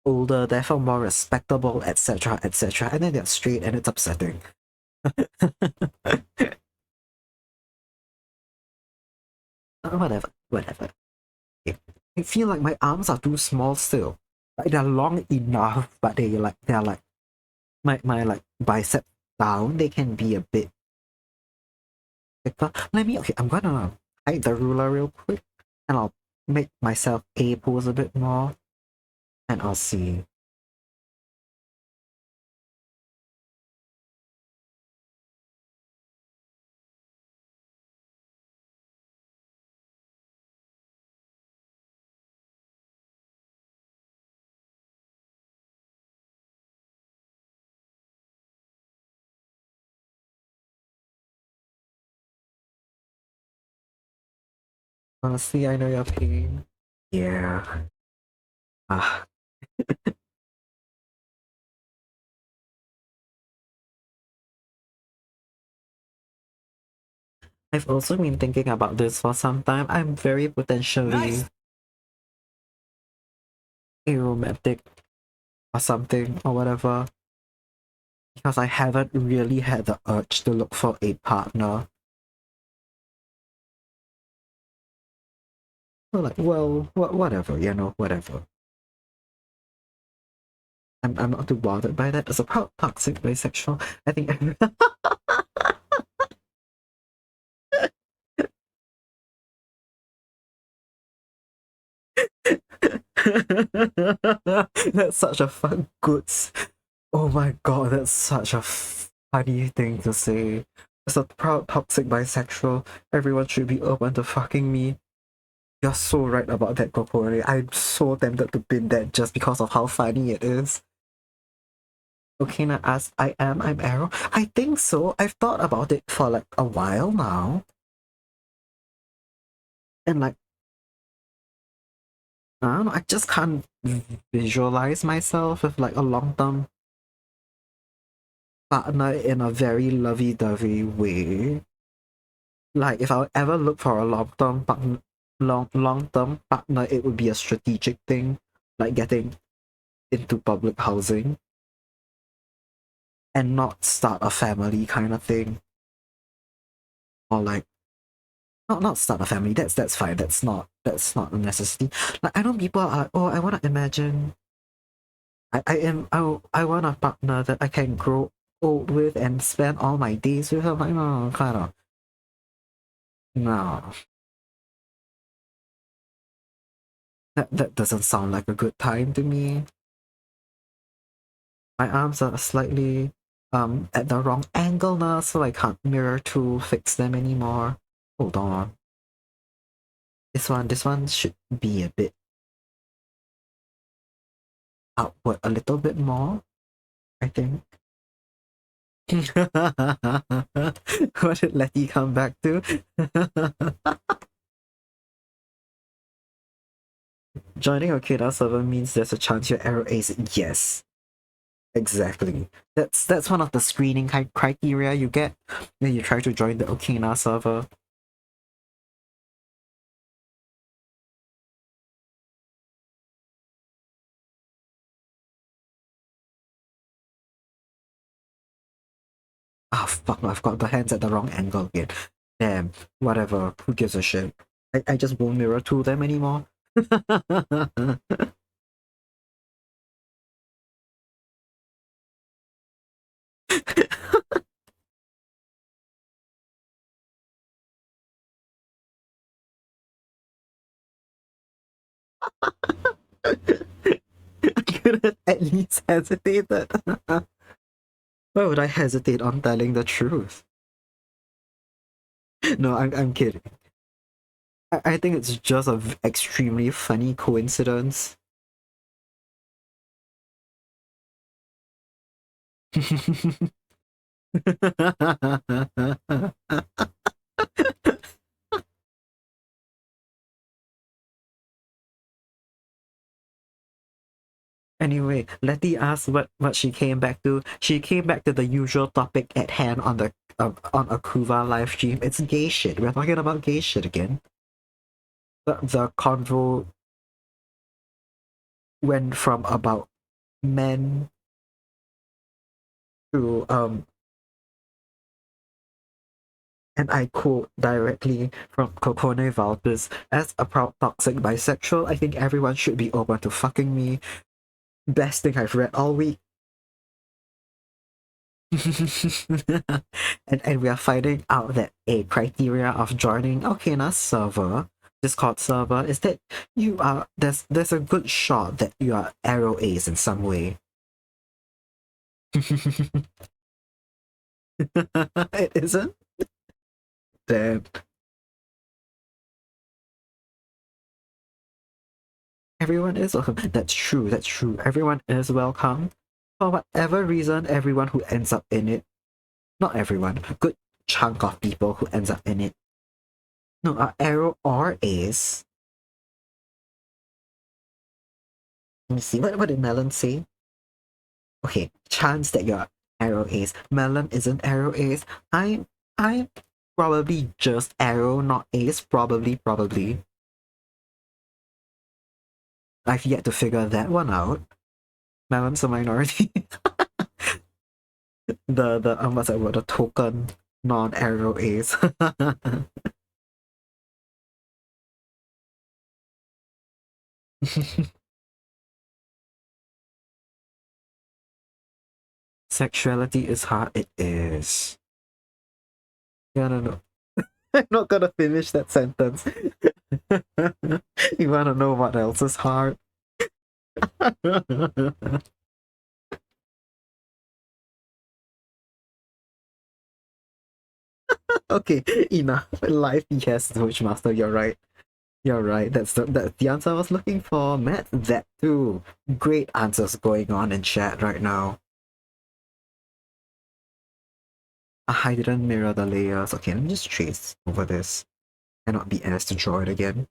older, therefore more respectable, etc., etc. And then they're straight, and it's upsetting. Whatever, whatever. Yeah. I feel like my arms are too small still. Like they're long enough, but they're like my like bicep down. They can be a bit thicker. Okay, I'm gonna hide the ruler real quick, and I'll make myself A pose a bit more, and I'll see. Honestly, I know your pain. Yeah. Ah. I've also been thinking about this for some time. I'm very potentially Nice. aromantic or something or whatever, because I haven't really had the urge to look for a partner. So like, well, whatever, whatever. I'm not too bothered by that. As a proud toxic bisexual, I think that's such a fun goods. Oh my god, that's such a funny thing to say. As a proud toxic bisexual, everyone should be open to fucking me. You're so right about that, Kokore. I'm so tempted to pin that just because of how funny it is. Okay, now as I'm Arrow. I think so. I've thought about it for like a while now. And like, I don't know, I just can't visualize myself with like a long-term partner in a very lovey-dovey way. Like if I ever look for a long-term partner, it would be a strategic thing, like getting into public housing and not start a family kind of thing. Or like not start a family, that's fine. That's not a necessity. Like I know people are like, oh, I wanna imagine I want a partner that I can grow old with and spend all my days with. I'm like, no, kinda. No. That doesn't sound like a good time to me. My arms are slightly at the wrong angle now, so I can't mirror to fix them anymore. Hold on. This one should be a bit outward a little bit more, I think. What did Letty come back to? Joining a Keda server means there's a chance your arrow ace. Yes. Exactly. That's one of the screening criteria you get when you try to join the Okina server. Ah, fuck, I've got the hands at the wrong angle again. Damn, whatever, who gives a shit? I just won't mirror to them anymore. I could have at least hesitated. Why would I hesitate on telling the truth? No, I'm kidding. I think it's just a extremely funny coincidence. Anyway, Letty asked what she came back to. She came back to the usual topic at hand on the on Akuva live stream. It's gay shit. We're talking about gay shit again. The convo went from about men to and I quote directly from Kokone Valpis, as a proud toxic bisexual, I think everyone should be open to fucking me. Best thing I've read all week. and we are finding out that a criteria of joining Okina's server, Discord server, is that you are there's a good shot that you are arrow ace in some way. It isn't? Damn. Everyone is welcome. That's true, that's true. Everyone is welcome. For whatever reason, everyone who ends up in it, not everyone, a good chunk of people who ends up in it, no, are arrow or ace. Let me see, what did Melon say? Okay, chance that you're arrow ace. Melon isn't arrow ace. I'm probably just arrow, not ace. Probably. I've yet to figure that one out. Melon's a minority. the what's that word? The token non-arrow ace. Sexuality is hard. It is. Yeah, no. I'm not gonna finish that sentence. You wanna know what else is hard? Okay, enough. Life, yes, Master, you're right. You're right. That's the answer I was looking for. Matt, that too. Great answers going on in chat right now. I didn't mirror the layers. Okay, let me just trace over this. Cannot be asked to draw it again.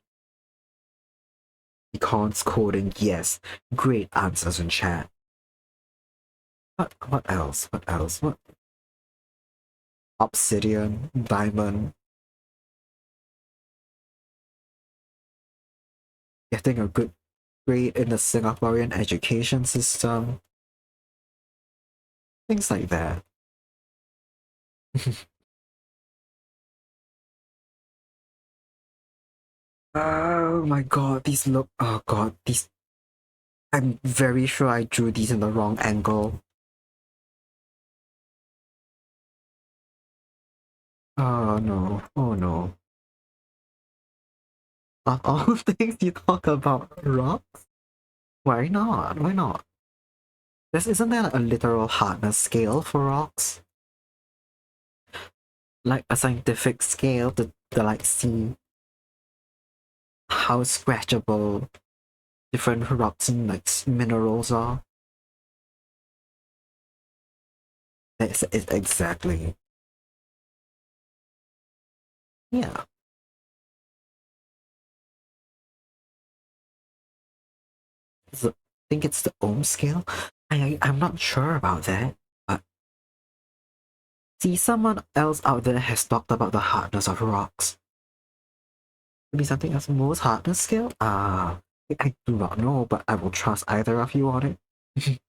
Econs coding, yes. Great answers in chat. What else? What else? What? Obsidian, diamond. Getting a good grade in the Singaporean education system. Things like that. Oh my god, these look. Oh god, these. I'm very sure I drew these in the wrong angle. Oh no, oh no. Of all things you talk about rocks? Why not? Why not? Isn't there a literal hardness scale for rocks? Like a scientific scale to like see how scratchable different rocks and like minerals are. It's exactly. Yeah. I think it's the ohm scale. I'm not sure about that, but see, someone else out there has talked about the hardness of rocks. Maybe something else. Most hardness scale? I do not know, but I will trust either of you on it.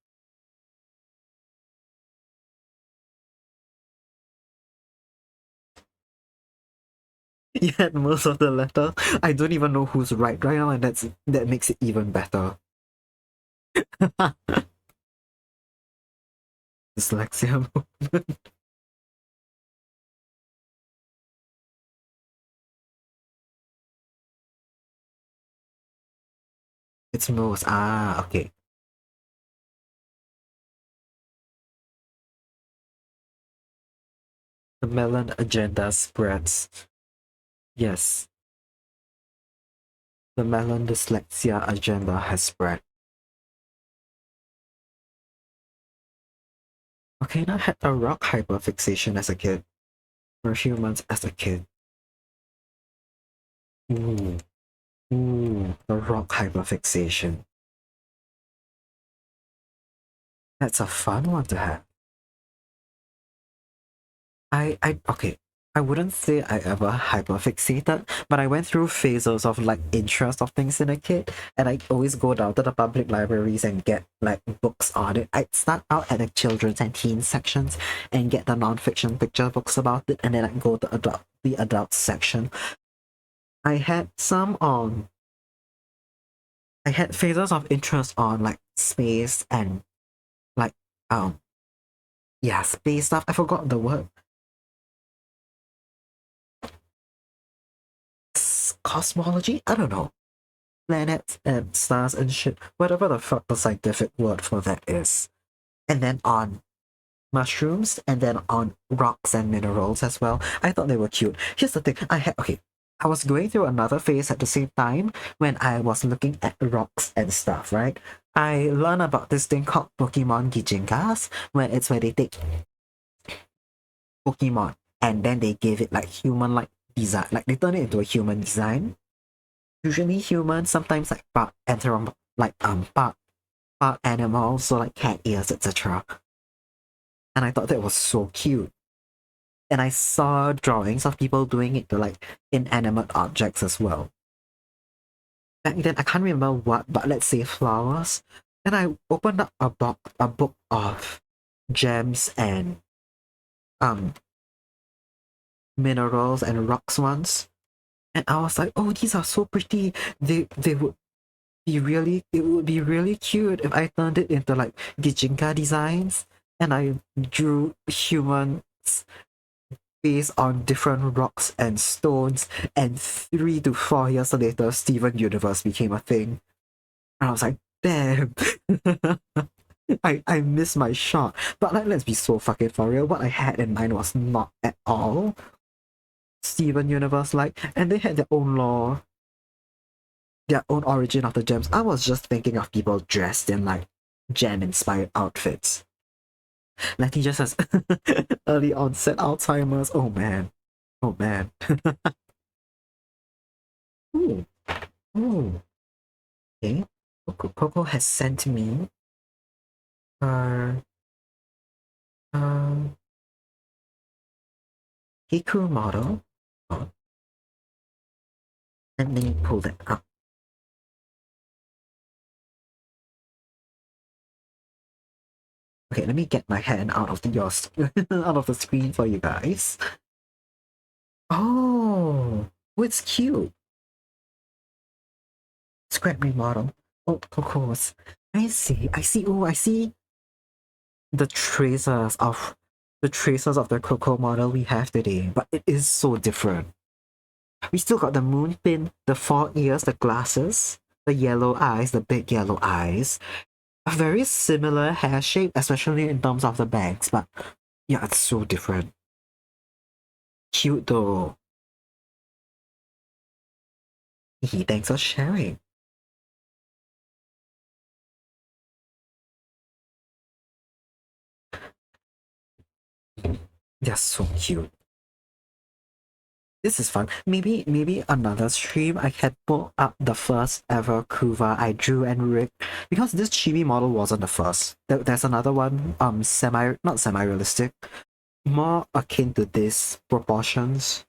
You had most of the letter. I don't even know who's right now, and that makes it even better. Dyslexia moment. It's most. Okay. The melon agenda spreads. Yes, the melon dyslexia agenda has spread. Okay, I had a rock hyperfixation as a kid. For humans as a kid. Ooh, the rock hyperfixation. That's a fun one to have. Okay. I wouldn't say I ever hyperfixated, but I went through phases of like interest of things in a kid, and I always go down to the public libraries and get like books on it. I'd start out at the children's and teens sections and get the non-fiction picture books about it, and then I'd go to the adult section. I had some on. I had phases of interest on like space and like yeah, space stuff. I forgot the word. Cosmology? I don't know. Planets and stars and shit. Whatever the fuck the scientific word for that is. And then on mushrooms, and then on rocks and minerals as well. I thought they were cute. Here's the thing. I was going through another phase at the same time when I was looking at rocks and stuff, right? I learned about this thing called Pokemon Gijinkas, where they take Pokemon and then they give it like human like design, like they turn it into a human design. Usually human, sometimes like part animals, so like cat ears, etc. And I thought that was so cute. And I saw drawings of people doing it to like inanimate objects as well. Back then I can't remember what, but let's say flowers. And I opened up a book of gems and um minerals and rocks once. And I was like, oh, these are so pretty. They would it would be really cute if I turned it into like Gijinka designs and I drew humans based on different rocks and stones, and 3 to 4 years later Steven Universe became a thing. And I was like, damn. I missed my shot. But like, let's be so fucking for real. What I had in mind was not at all Steven Universe like, and they had their own lore, their own origin of the gems. I was just thinking of people dressed in like gem inspired outfits. Letty just says early onset Alzheimer's. Oh man. Oh man. Ooh. Ooh. Okay. Coco has sent me her um Hikaru model. Oh, let me pull that up. Okay, let me get my hand out of out of the screen for you guys. Oh, it's cute. Scrap remodel. Oh, Coco's. I see. I see. Oh, I see the traces of the Coco model we have today, but it is so different. We still got the moon pin, the 4 ears, the glasses, the yellow eyes, the big yellow eyes. A very similar hair shape, especially in terms of the bangs, but yeah, it's so different. Cute though. Thanks for sharing. They're so cute. This is fun. Maybe another stream I can pull up the first ever Kuva I drew and rigged because this chibi model wasn't the first. There's another one, not semi-realistic, more akin to this proportions,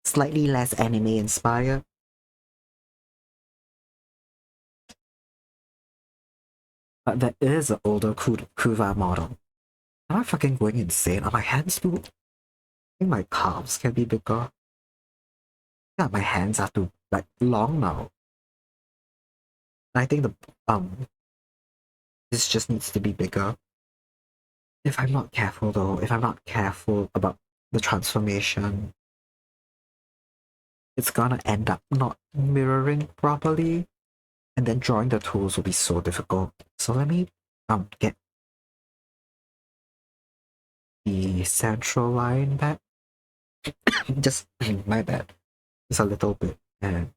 slightly less anime inspired. But there is an older Kuva model. Am I fucking going insane? Are my hands too? I think my calves can be bigger. Yeah, my hands are too like long now. I think the this just needs to be bigger. If I'm not careful though, if I'm not careful about the transformation, it's gonna end up not mirroring properly, and then drawing the tools will be so difficult. So let me get the central line back. Just my bad. Just a little bit. And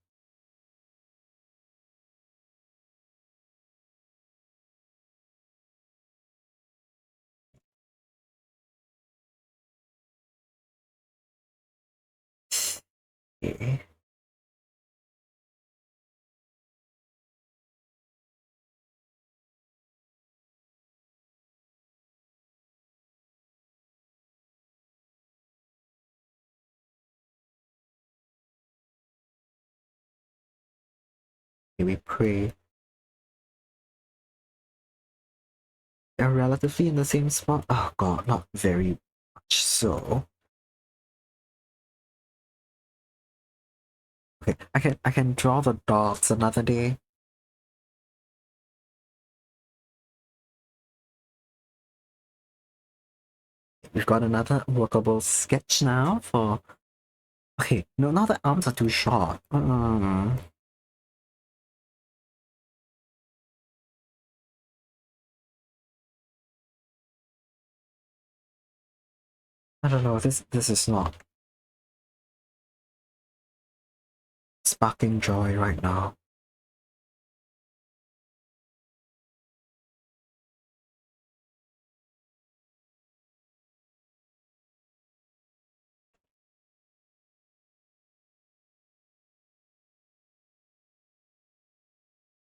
okay. We pray. They're relatively in the same spot. Oh god, not very much so. Okay, I can draw the dots another day. We've got another workable sketch now for. Okay, no, now the arms are too short. I don't know. This is not sparking joy right now.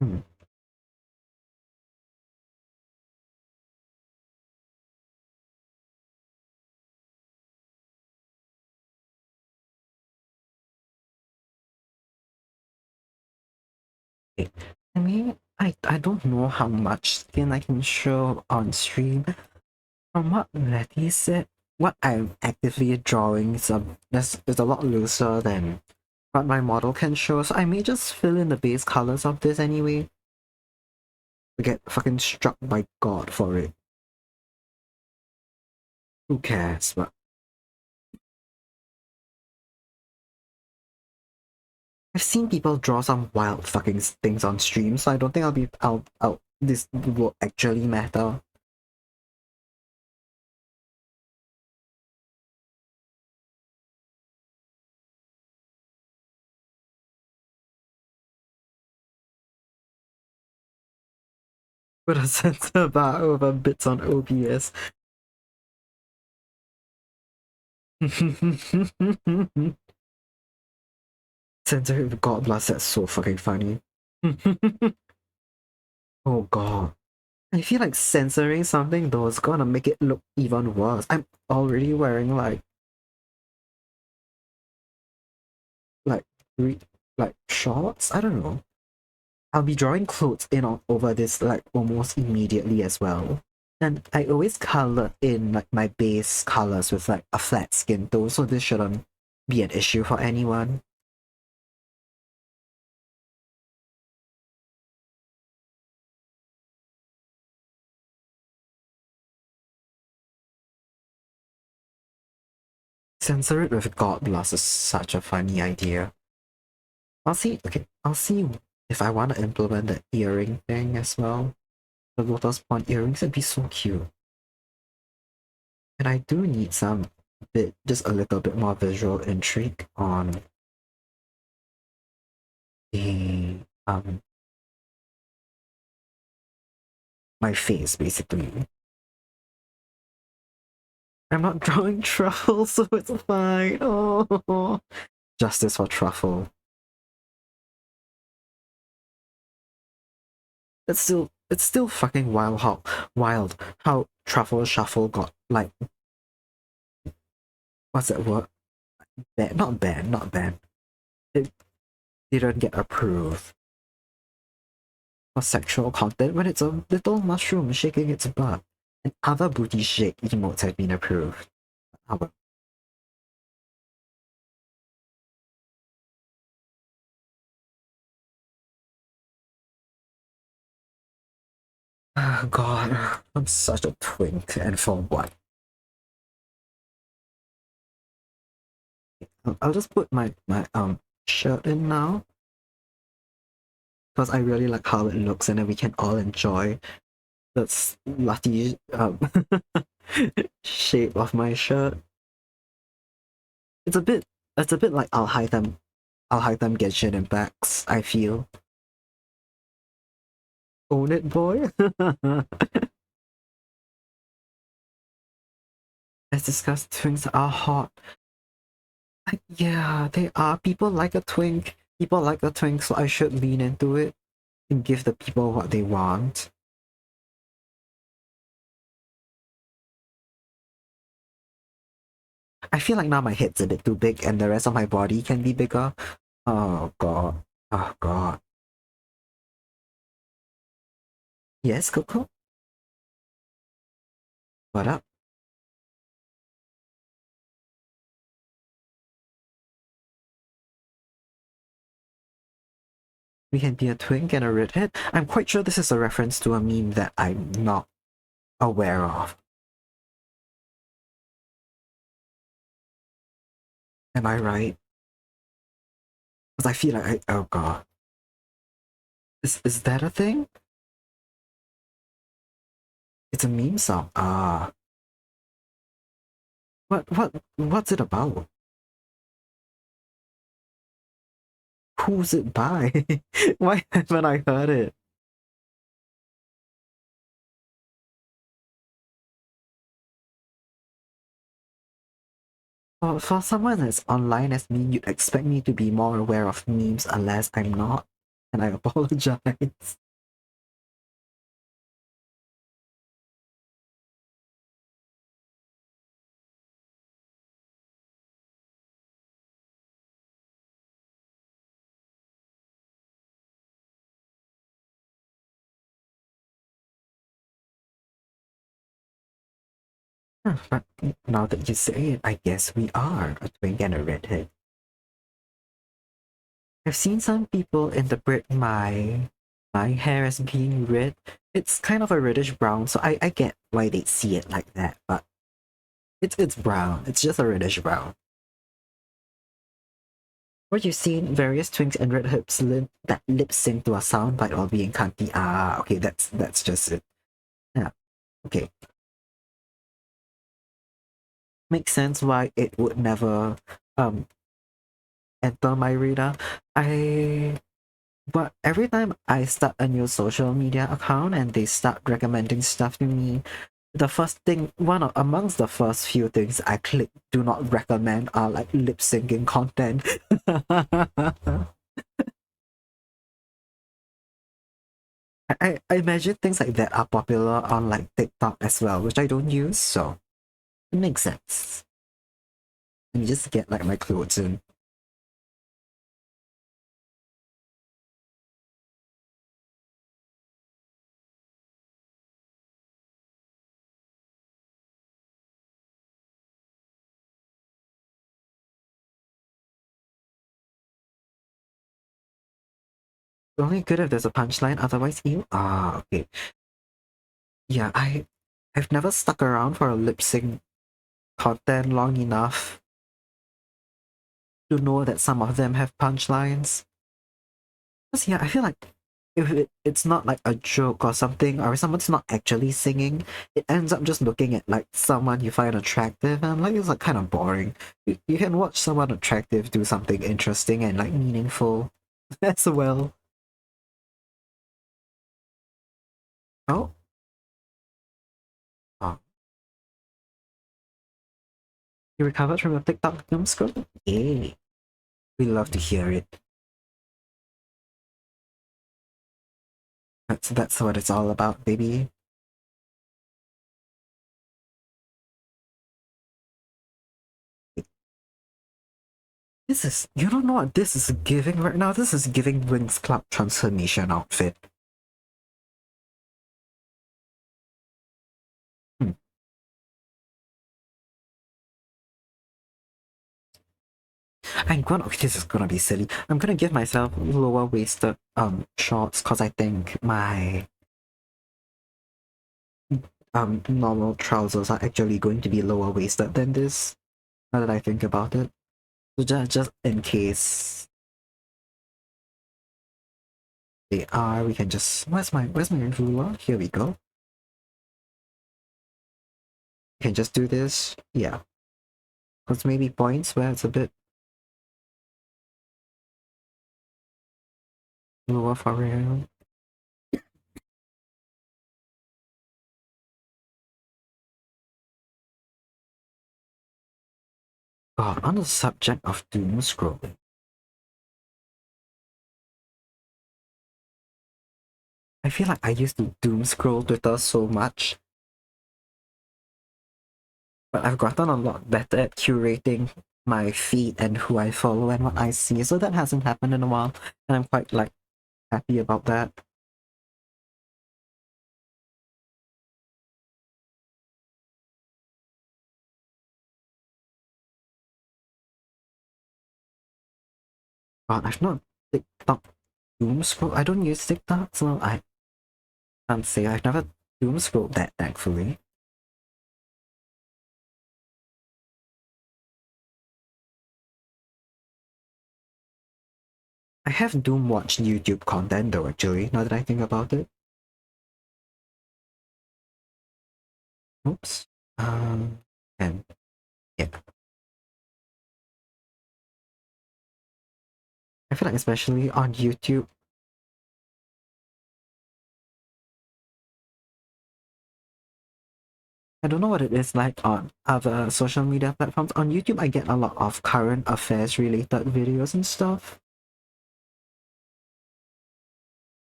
Hmm. Okay. I mean, I don't know how much skin I can show on stream. From what Letty said, what I'm actively drawing is a lot looser than what my model can show, so I may just fill in the base colors of this anyway. To get fucking struck by God for it. Who cares? But I've seen people draw some wild fucking things on stream, so I don't think this will actually matter. Put a censor bar over bits on OBS. Censor with God bless, that's so fucking funny. Oh god. I feel like censoring something though is gonna make it look even worse. I'm already wearing like re- like shorts. I don't know. I'll be drawing clothes in over this like almost immediately as well. And I always color in like my base colors with like a flat skin tone, so this shouldn't be an issue for anyone. Censor it with God bless is such a funny idea. I'll see. Okay, I'll see if I want to implement the earring thing as well. The lotus pond earrings would be so cute. And I do need just a little bit more visual intrigue on the my face basically. I'm not drawing truffle, so it's fine. Oh, justice for truffle. It's still fucking wild how truffle shuffle got like what's that word? Not banned. It didn't get approved for sexual content when it's a little mushroom shaking its butt. And other booty shake emotes have been approved. How oh god, I'm such a twink, and for what? I'll just put my shirt in now because I really like how it looks, and then we can all enjoy the slutty shape of my shirt. It's a bit like I'll hide them Genshin impacts, I feel. Own it, boy. As discussed, twinks are hot. Yeah, they are. People like a twink. People like a twink, so I should lean into it and give the people what they want. I feel like now my head's a bit too big and the rest of my body can be bigger. Oh god. Oh god. Yes, Coco? What up? We can be a twink and a redhead? I'm quite sure this is a reference to a meme that I'm not aware of. Am I right? Because I feel like oh god. Is that a thing? It's a meme song. Ah. What's it about? Who's it by? Why haven't I heard it? For someone as online as me, you'd expect me to be more aware of memes, unless I'm not, and I apologize. But now that you say it, I guess we are a twink and a redhead. I've seen some people interpret my hair as being red. It's kind of a reddish brown, so I get why they see it like that, but it's brown. It's just a reddish brown. Or you've seen various twinks and redheads that lip sync to a soundbite while being cunty. Ah, okay, that's just it. Yeah, okay. Makes sense why it would never um enter my radar. I But every time I start a new social media account and they start recommending stuff to me, the first thing, amongst the first few things I click do not recommend are like lip syncing content. I imagine things like that are popular on like TikTok as well, which I don't use, so it makes sense. And you just get like my clothes in. It's only good if there's a punchline, otherwise you okay. Yeah, I've never stuck around for a lip sync content long enough to know that some of them have punchlines. Because yeah, I feel like if it's not like a joke or something, or someone's not actually singing, it ends up just looking at like someone you find attractive, and like it's like kind of boring. You can watch someone attractive do something interesting and like meaningful as well. Oh, oh, You recovered from a TikTok doom scroll? Yay. We love to hear it. That's what it's all about, baby. This is, you don't know what this is giving right now? This is giving Wings Club transformation outfit. Hmm. Okay, this is gonna be silly. I'm gonna give myself lower waisted shorts because I think my normal trousers are actually going to be lower waisted than this. Now that I think about it. So just in case they are, we can just where's my ruler? Here we go. We can just do this. Yeah. Because maybe points where it's a bit lower for real. God, on the subject of doom scrolling, I feel like I used to doom scroll Twitter so much, but I've gotten a lot better at curating my feed and who I follow and what I see. So that hasn't happened in a while, and I'm quite like happy about that. God, I've not TikTok doom scroll. I don't use TikTok, so I can't say I've never doom scrolled that, thankfully. I have doom watched YouTube content though, actually, now that I think about it. Oops. And yeah. I feel like especially on YouTube, I don't know what it is like on other social media platforms. On YouTube, I get a lot of current affairs related videos and stuff.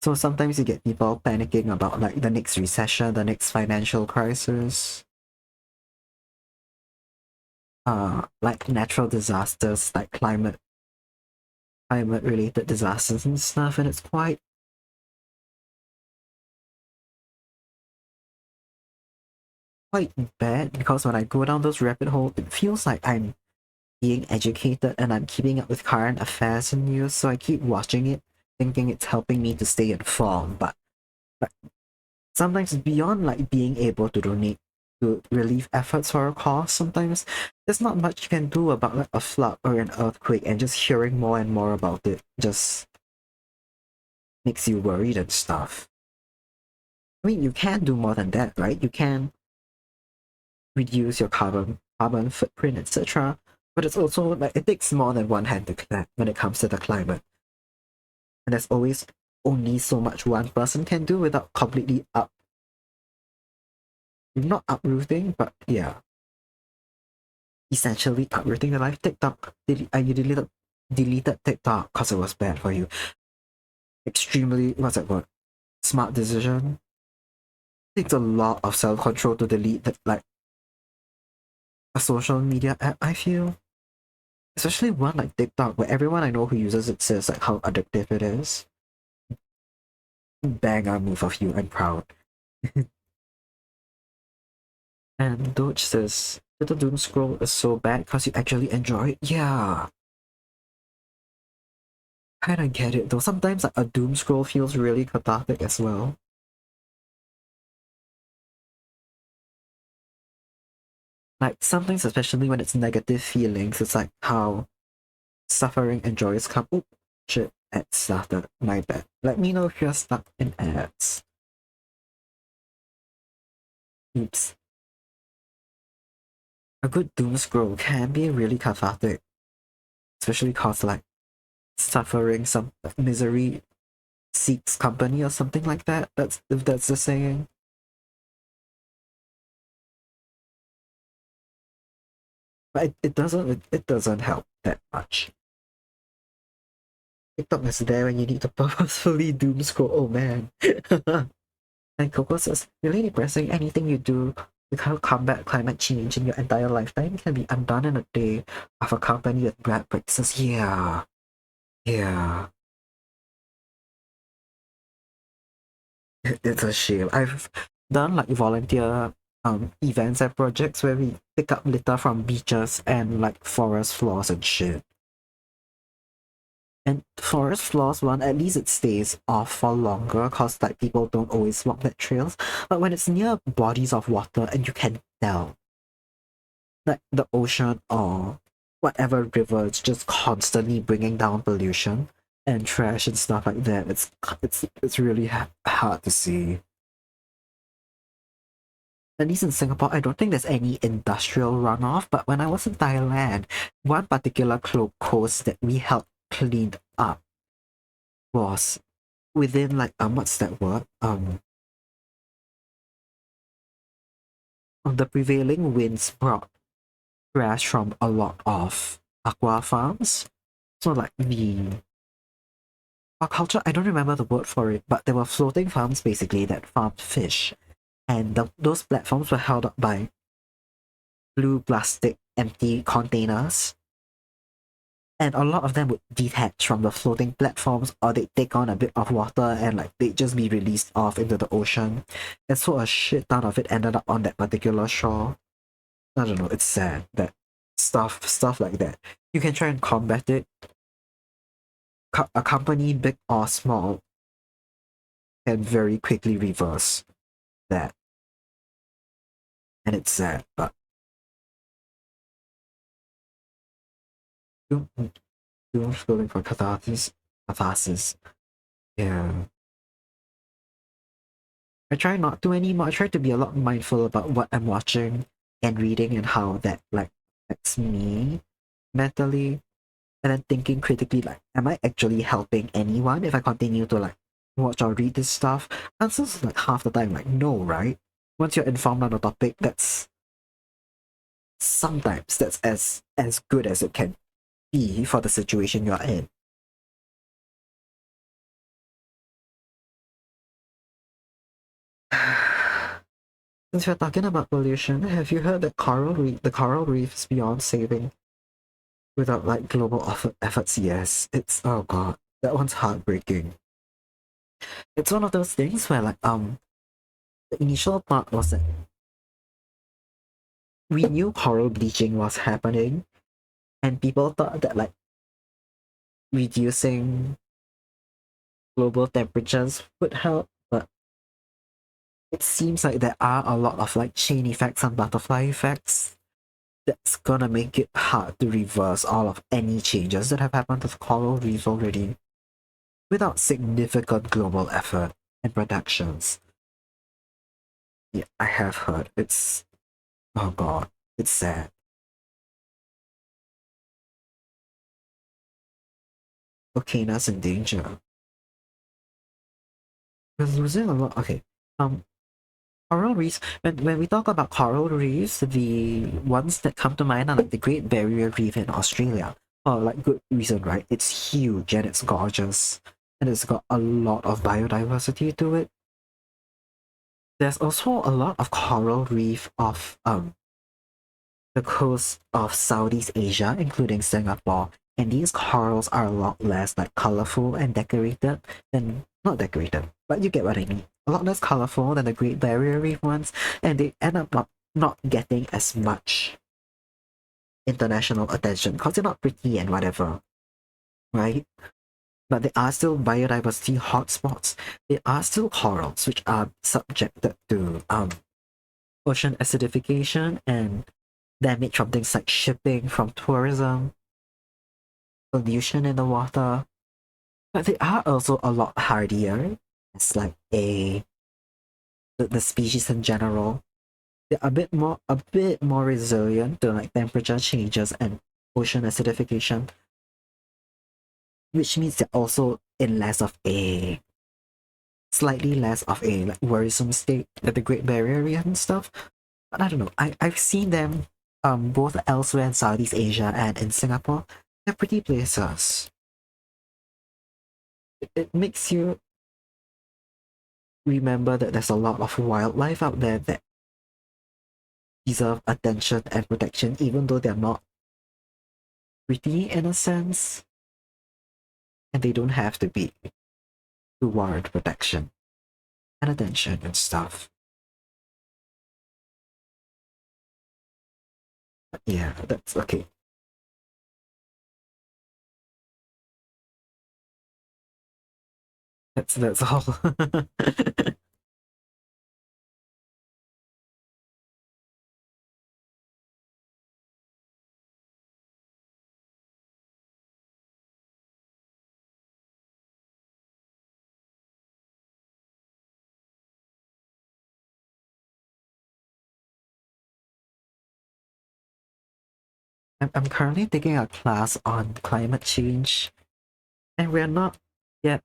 So sometimes you get people panicking about like the next recession, the next financial crisis, like natural disasters, like climate related disasters and stuff, and it's quite bad because when I go down those rabbit holes, it feels like I'm being educated and I'm keeping up with current affairs and news, so I keep watching it, thinking it's helping me to stay informed. But sometimes beyond like being able to donate to relief efforts for a cause, sometimes there's not much you can do about like a flood or an earthquake, and just hearing more and more about it just makes you worried and stuff. I mean, you can do more than that, right? You can reduce your carbon footprint, etc. But it's also like it takes more than one hand to clap when it comes to the climate. And there's always only so much one person can do without completely not uprooting, but yeah, essentially uprooting the life. TikTok, you deleted TikTok because it was bad for you. Extremely, what's that word? Smart decision. It takes a lot of self control to delete like a social media app. I feel, especially one like TikTok, where everyone I know who uses it says like how addictive it is. Banger move of you. I'm proud. And Doge says, Little Doom Scroll is so bad because you actually enjoy it. Yeah, kinda get it though. Sometimes like, a Doom Scroll feels really cathartic as well. Like sometimes, especially when it's negative feelings, it's like how suffering and joys come. Oh, shit, ads started. My bad. Let me know if you're stuck in ads. Oops. A good Doom Scroll can be really cathartic, especially cause like suffering, some misery seeks company or something like that. That's if that's the saying. But it doesn't help that much. TikTok is there when you need to purposefully doom scroll. Oh man. And Coco says, really depressing. Anything you do to combat climate change in your entire lifetime can be undone in a day of a company with bad practices. Yeah. Yeah. It's a shame. I've done like volunteer events and projects where we pick up litter from beaches and like forest floors and shit. And forest floors one, at least it stays off for longer because like people don't always walk that trails. But when it's near bodies of water and you can tell, like the ocean or whatever river, it's just constantly bringing down pollution and trash and stuff like that. It's really hard to see. At least in Singapore, I don't think there's any industrial runoff. But when I was in Thailand, one particular coast that we helped clean up was within like what's that word? The prevailing winds brought trash from a lot of aqua farms. So like the aquaculture, I don't remember the word for it, but there were floating farms basically that farmed fish, and those platforms were held up by blue plastic empty containers, and a lot of them would detach from the floating platforms, or they take on a bit of water and like they just be released off into the ocean. And so a shit ton of it ended up on that particular shore. I don't know, it's sad that stuff like that. You can try and combat it. A company, big or small, can very quickly reverse that. And it's sad, but doom scrolling for catharsis. Yeah. I try not to anymore. I try to be a lot mindful about what I'm watching and reading and how that like affects me mentally. And then thinking critically like, am I actually helping anyone if I continue to like watch or read this stuff? Answers like half the time like no, right? Once you're informed on a topic, that's sometimes that's as good as it can be for the situation you're in. Since we're talking about pollution, have you heard that the coral reef is beyond saving without like global efforts? Yes, it's oh god, that one's heartbreaking. It's one of those things where like the initial part was that we knew coral bleaching was happening, and people thought that like reducing global temperatures would help, but it seems like there are a lot of like chain effects and butterfly effects that's gonna make it hard to reverse all of any changes that have happened to the coral reef already without significant global effort and productions. Yeah, I have heard. It's oh god, it's sad. Volcanoes in danger. We're losing a lot. Okay. Coral reefs. When we talk about coral reefs, the ones that come to mind are like the Great Barrier Reef in Australia. For like good reason, right? It's huge and it's gorgeous. And it's got a lot of biodiversity to it. There's also a lot of coral reef off the coast of Southeast Asia, including Singapore. And these corals are a lot less like colorful and decorated than not decorated, but you get what I mean. A lot less colorful than the Great Barrier Reef ones, and they end up not getting as much international attention because they're not pretty and whatever, right? But they are still biodiversity hotspots. They are still corals which are subjected to ocean acidification and damage from things like shipping, from tourism, pollution in the water. But they are also a lot hardier as like the species in general. They're a bit more resilient to like temperature changes and ocean acidification, which means they're also in less of a slightly less of a like worrisome state at the Great Barrier Reef and stuff. But I don't know. I've seen them both elsewhere in Southeast Asia and in Singapore, they're pretty places. It makes you remember that there's a lot of wildlife out there that deserve attention and protection, even though they're not pretty in a sense, and they don't have to be to warrant protection and attention and stuff. But yeah, that's okay. That's all. I'm currently taking a class on climate change, and we're not yet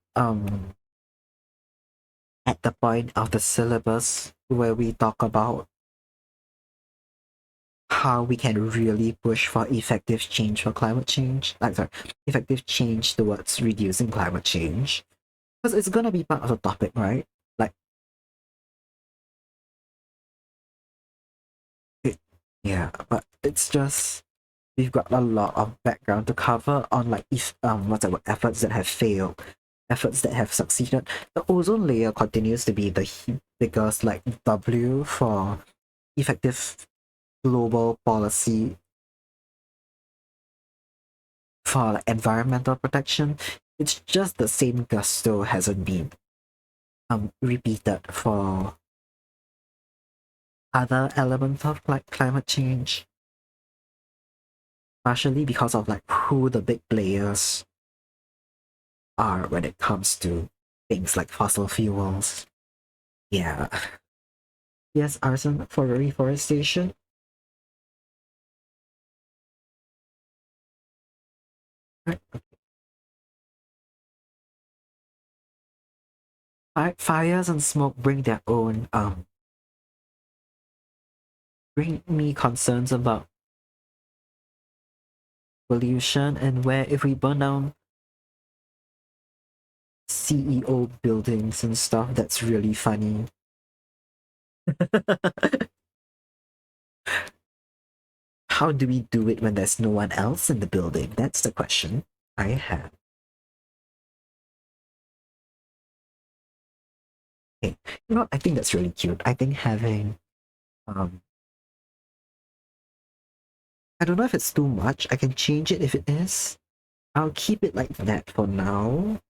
at the point of the syllabus where we talk about how we can really push for effective change for climate change. Like, sorry, effective change towards reducing climate change. Because it's gonna be part of the topic, right? Like, it, yeah, but it's just we've got a lot of background to cover on like if what's that word, efforts that have failed, efforts that have succeeded. The ozone layer continues to be the biggest like W for effective global policy for like, environmental protection. It's just the same gusto hasn't been repeated for other elements of like climate change, partially because of like who the big players are when it comes to things like fossil fuels. Yeah. Yes, arson for reforestation. Right. Fires and smoke bring their own bring me concerns about pollution and where if we burn down CEO buildings and stuff, that's really funny. How do we do it when there's no one else in the building? That's the question I have. Okay. You know what? I think that's really cute. I think having um I don't know if it's too much. I can change it if it is. I'll keep it like that for now.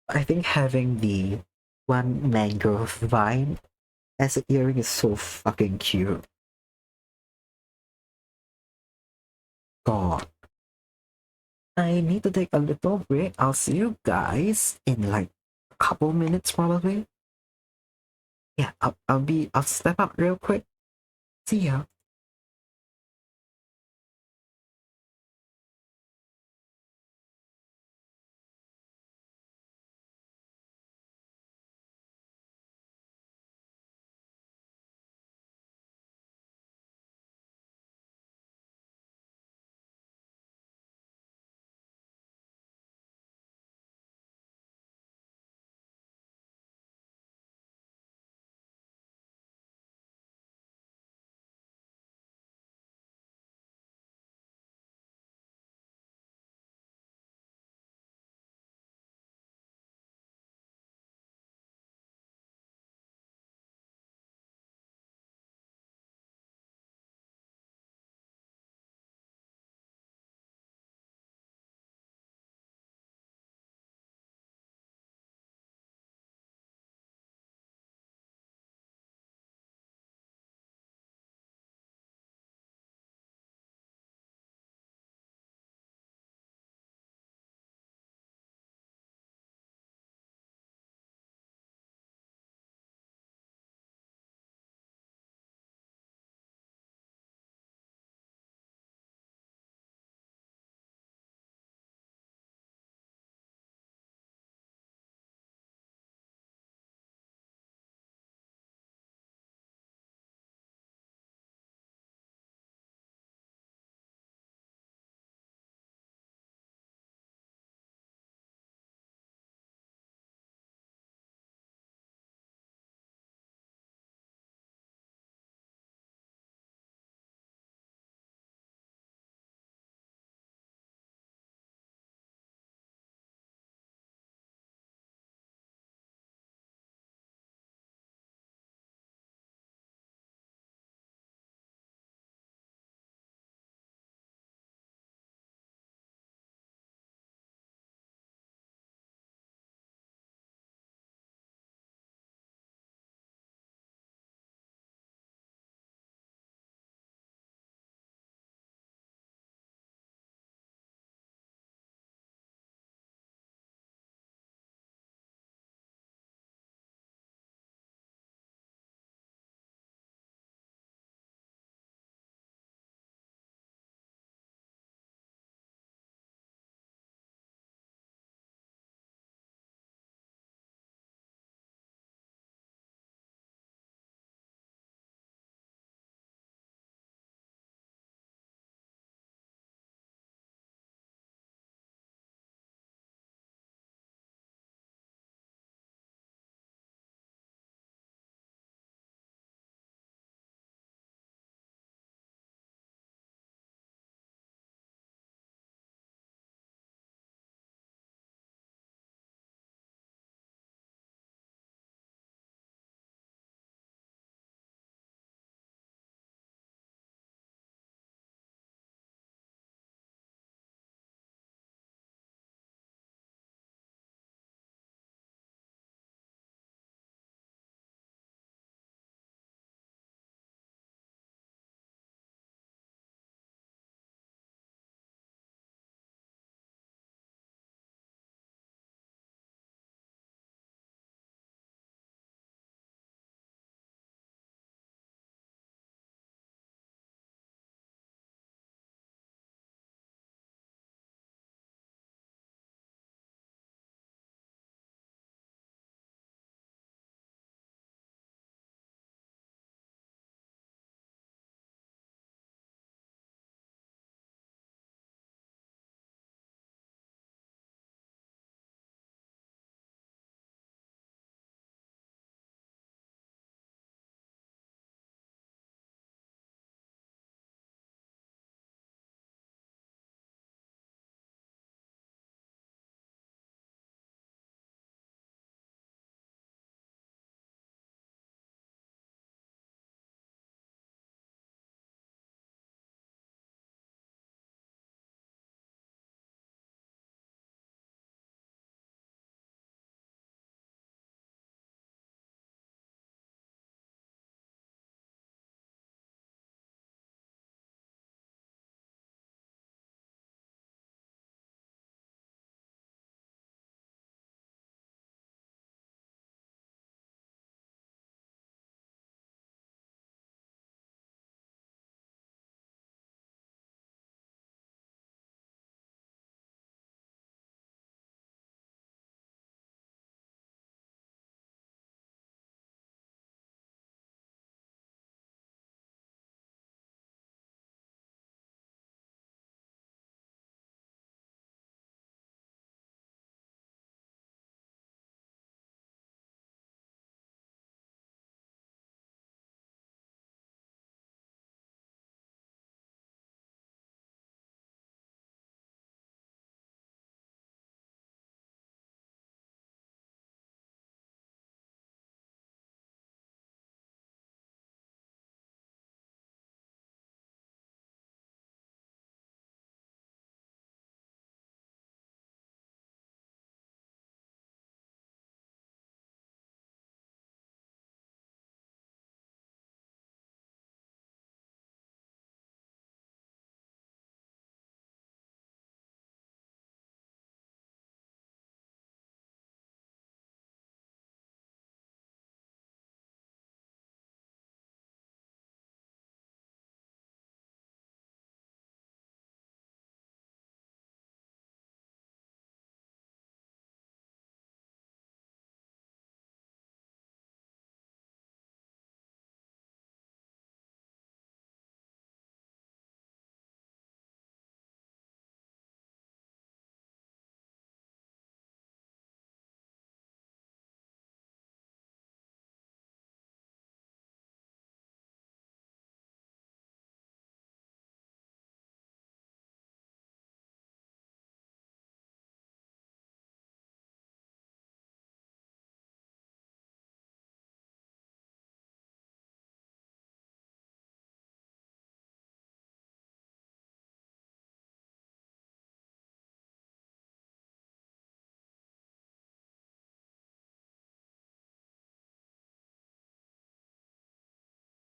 I think having the one mangrove vine as an earring is so fucking cute. God. I need to take a little break. I'll see you guys in like a couple minutes probably. Yeah, I'll step out real quick. See ya.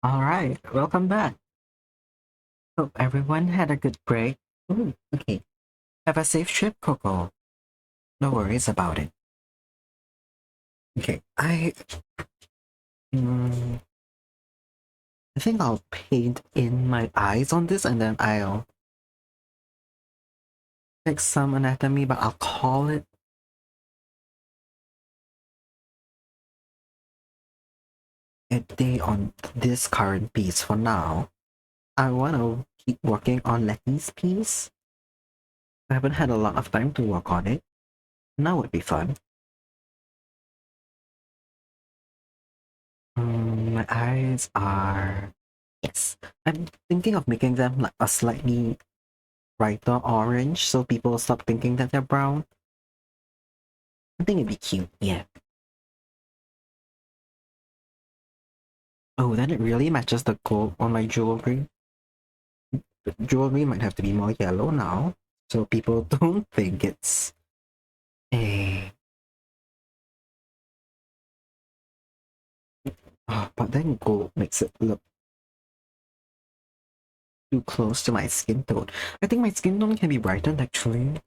Alright, welcome back. Hope everyone had a good break. Ooh, okay. Have a safe trip, Coco. No worries about it. Okay, mm, I think I'll paint in my eyes on this and then I'll fix some anatomy, but I'll call it a day on this current piece for now. I want to keep working on Letty's piece. I haven't had a lot of time to work on it. Now would be fun. My eyes are... Yes. I'm thinking of making them like a slightly brighter orange so people stop thinking that they're brown. I think it'd be cute, yeah. Oh, then it really matches the gold on my jewelry. The jewelry might have to be more yellow now, so people don't think it's a... Oh, but then gold makes it look too close to my skin tone. I think my skin tone can be brightened actually.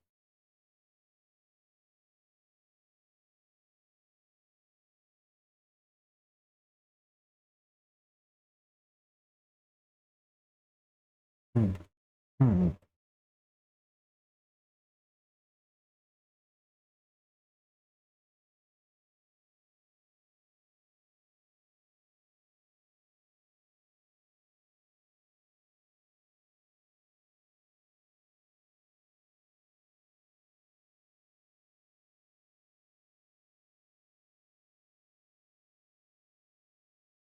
Hmm. Hmm.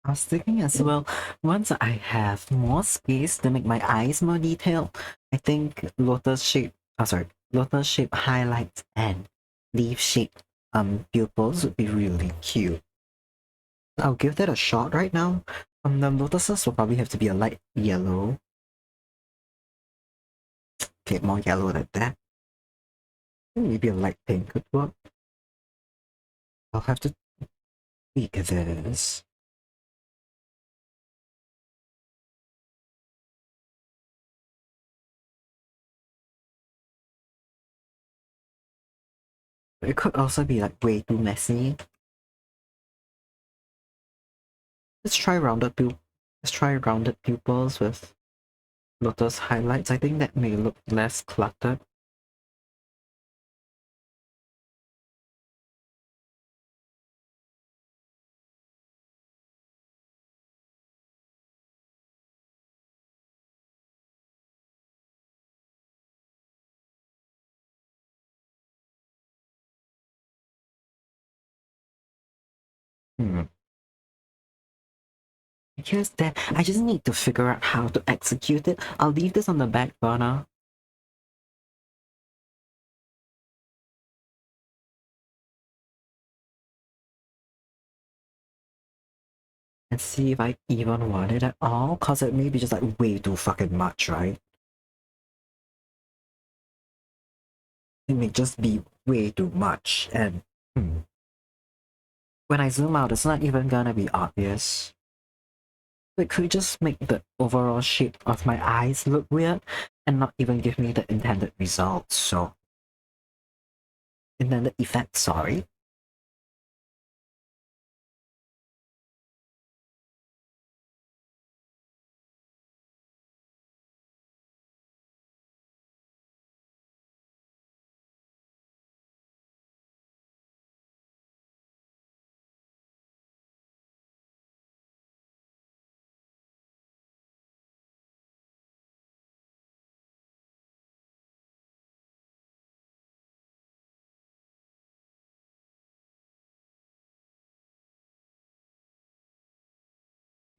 I was thinking as well, once I have more space to make my eyes more detailed, I think lotus shape highlights and leaf shaped pupils would be really cute. I'll give that a shot right now. The lotuses will probably have to be a light yellow. Okay, more yellow than that. Maybe a light pink could work. I'll have to tweak this. It could also be like way too messy. Let's try rounded pupils with lotus highlights. I think that may look less cluttered. Hmm. Here's that. I just need to figure out how to execute it. I'll leave this on the back burner. And see if I even want it at all, cause it may be just like way too fucking much, right? It may just be way too much, and when I zoom out, it's not even gonna be obvious. It could just make the overall shape of my eyes look weird and not even give me the intended results, so... Intended effect, sorry.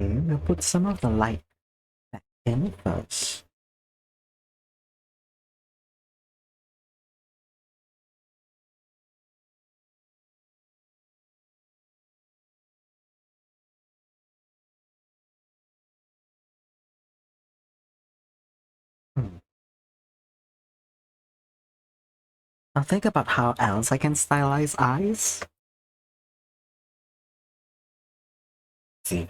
Okay, we'll put some of the light back in first. I'll think about how else I can stylize eyes. See,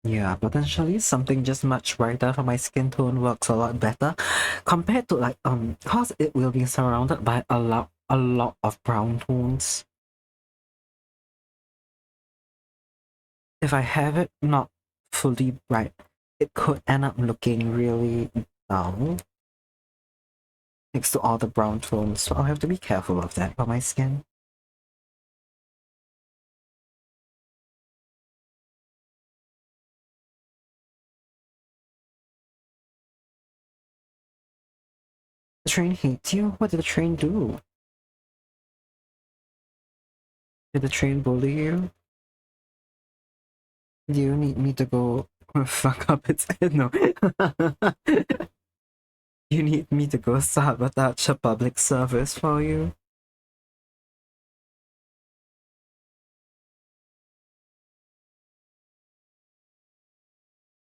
Yeah, potentially something just much brighter for my skin tone works a lot better compared to like cause it will be surrounded by a lot of brown tones. If I have it not fully bright, it could end up looking really dull next to all the brown tones, so I'll have to be careful of that for my skin. The train hates you? What did the train do? Did the train bully you? Do you need me to go fuck up its head? No. You need me to go sabotage a public service for you?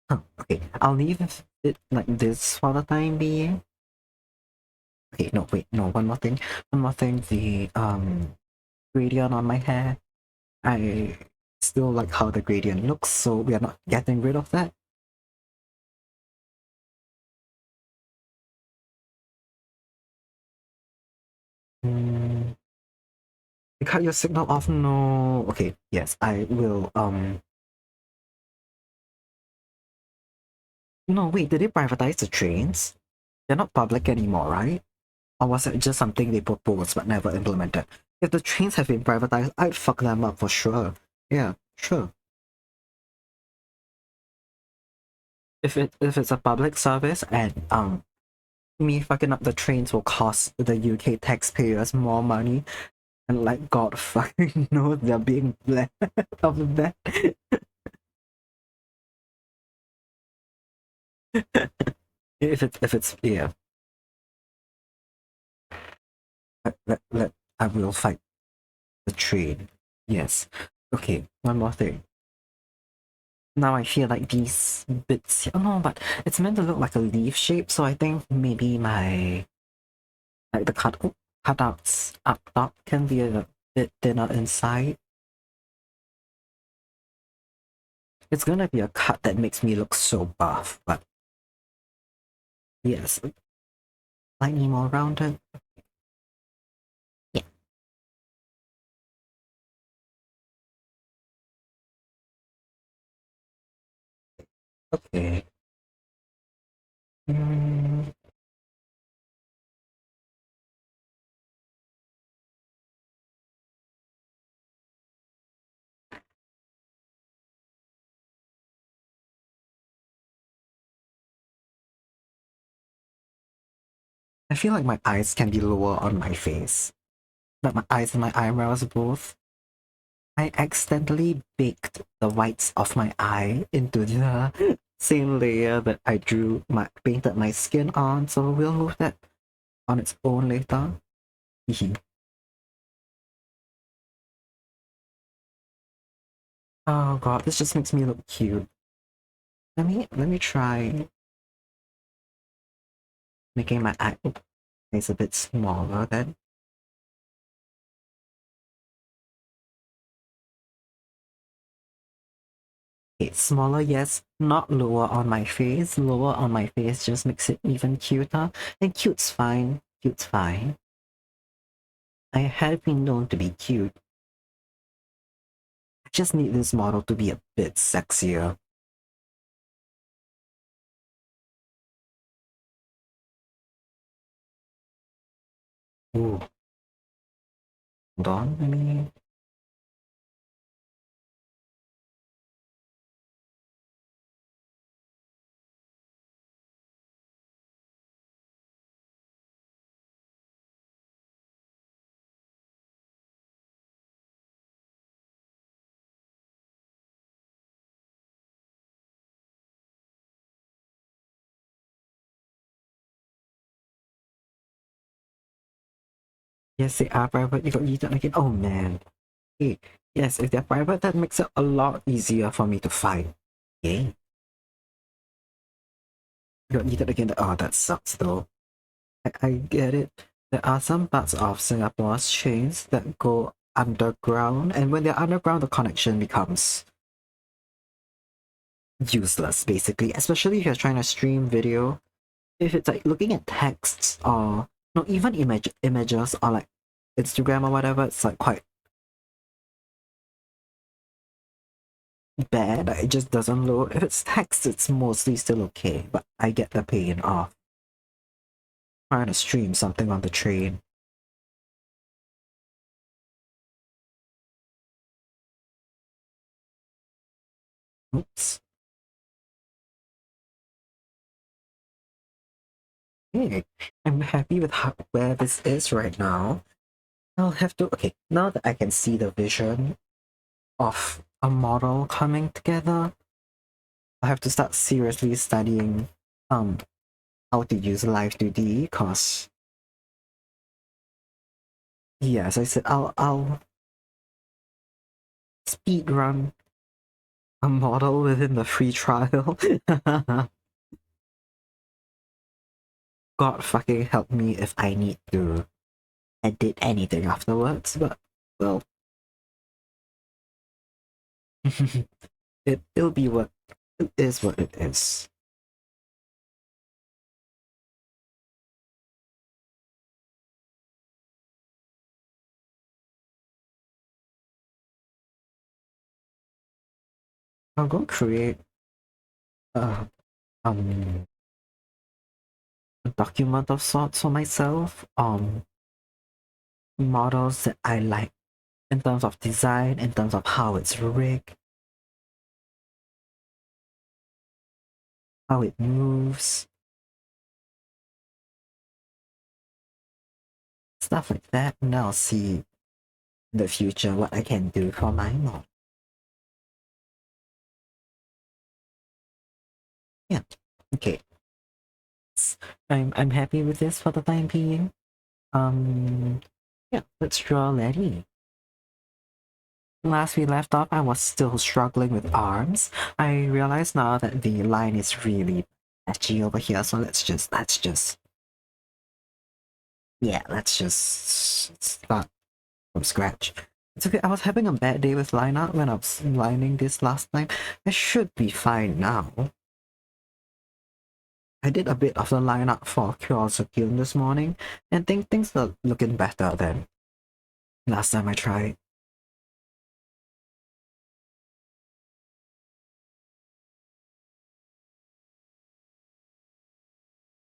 Huh, okay, I'll leave it like this for the time being. Okay, no, wait, no, one more thing. One more thing, the gradient on my hair. I still like how the gradient looks, so we are not getting rid of that. Mm, you cut your signal off? No. Okay, yes, I will no, wait, did they privatize the trains? They're not public anymore, right? Or was it just something they proposed but never implemented? If the trains have been privatized, I'd fuck them up for sure. Yeah, sure. If it's a public service and me fucking up the trains will cost the UK taxpayers more money, and like God fucking knows they're being blessed of that. If it's yeah, I will fight the train. Yes. Okay, one more thing. Now I feel like these bits. Oh no, but it's meant to look like a leaf shape, so I think maybe my like the cutouts up top can be a bit thinner inside. It's gonna be a cut that makes me look so buff, but yes, slightly more rounded. Yeah. Okay. Mm, I feel like my eyes can be lower on my face. Like my eyes and my eyebrows both. I accidentally baked the whites of my eye into the same layer that I painted my skin on, so we'll move that on its own later. Oh god, this just makes me look cute. Let me try making my eyes a bit smaller then. Okay, smaller, yes, not lower on my face. Lower on my face just makes it even cuter. And cute's fine. Cute's fine. I have been known to be cute. I just need this model to be a bit sexier. Ooh, hold on, let me... Yes, they are private. You got eaten again. Oh man. Hey, yes, if they're private, that makes it a lot easier for me to fight. Yay. You got eaten again. Oh, that sucks though. I get it. There are some parts of Singapore's trains that go underground, and when they're underground, the connection becomes useless basically, especially if you're trying to stream video. If it's like looking at texts or not even images or like Instagram or whatever, it's like quite bad. Like, it just doesn't load. If it's text, it's mostly still okay, but I get the pain of trying to stream something on the train. Oops. Hey, I'm happy with where this is right now. I'll have to, okay, now that I can see the vision of a model coming together, I have to start seriously studying how to use Live 2D because yeah, as I said, I'll speed run a model within the free trial. God fucking help me if I need to edit anything afterwards, but well, it'll be what it is what it is. I'll go create uh, um a document of sorts for myself. Models that I like in terms of design, in terms of how it's rigged, how it moves, stuff like that, and I'll see in the future what I can do for my mod. Yeah. Okay. I'm happy with this for the time being. Yeah, let's draw Letty. Last we left off, I was still struggling with arms. I realize now that the line is really patchy over here, so let's just start from scratch. It's okay, I was having a bad day with line art when I was lining this last time. I should be fine now. I did a bit of the line art for Curiosity this morning, and think things are looking better than last time I tried.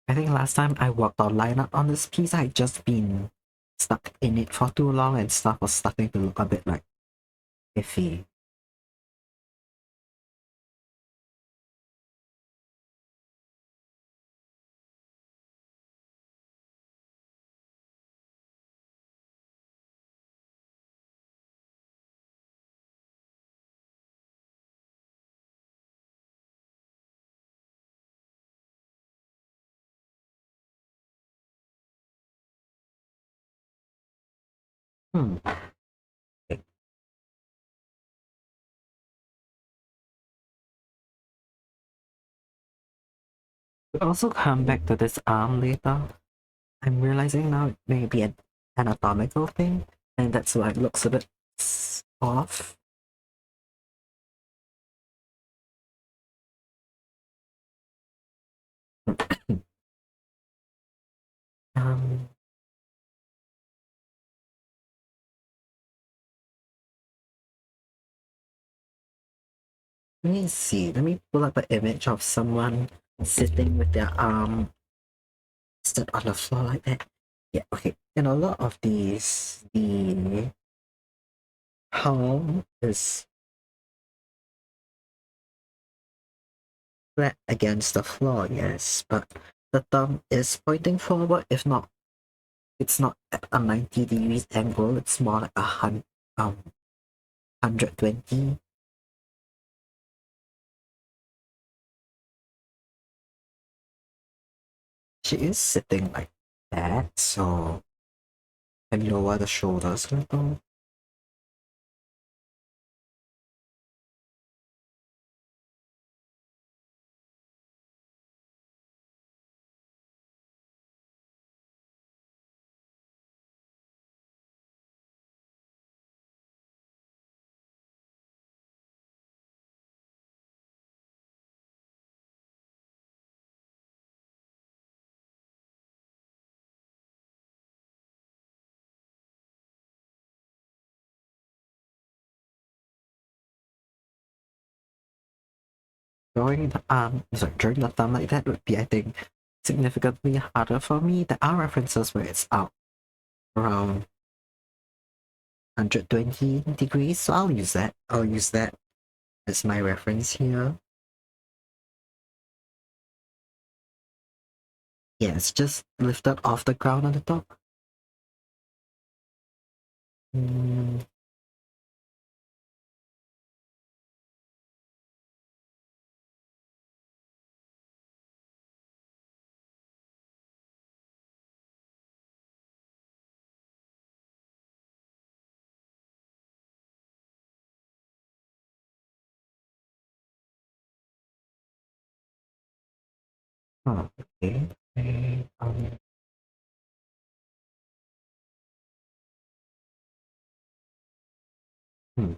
I think last time I worked on line art on this piece, I'd just been stuck in it for too long and stuff was starting to look a bit like iffy. Hmm. We'll also come back to this arm later. I'm realizing now it may be an anatomical thing, and that's why it looks a bit off. um, Let me see. Let me pull up an image of someone sitting with their arm stood on the floor like that. Yeah, okay. In a lot of these, the palm is flat against the floor, yes, but the thumb is pointing forward. If not, it's not at a 90 degrees angle, it's more like 120. She is sitting like that, so I lower the shoulders a little. drawing the thumb like that would be, I think, significantly harder for me. There are references where it's out around 120 degrees, so I'll use that. I'll use that as my reference here. Yeah, it's just lifted off the ground on the top. Mm. Oh, okay. Okay, hmm.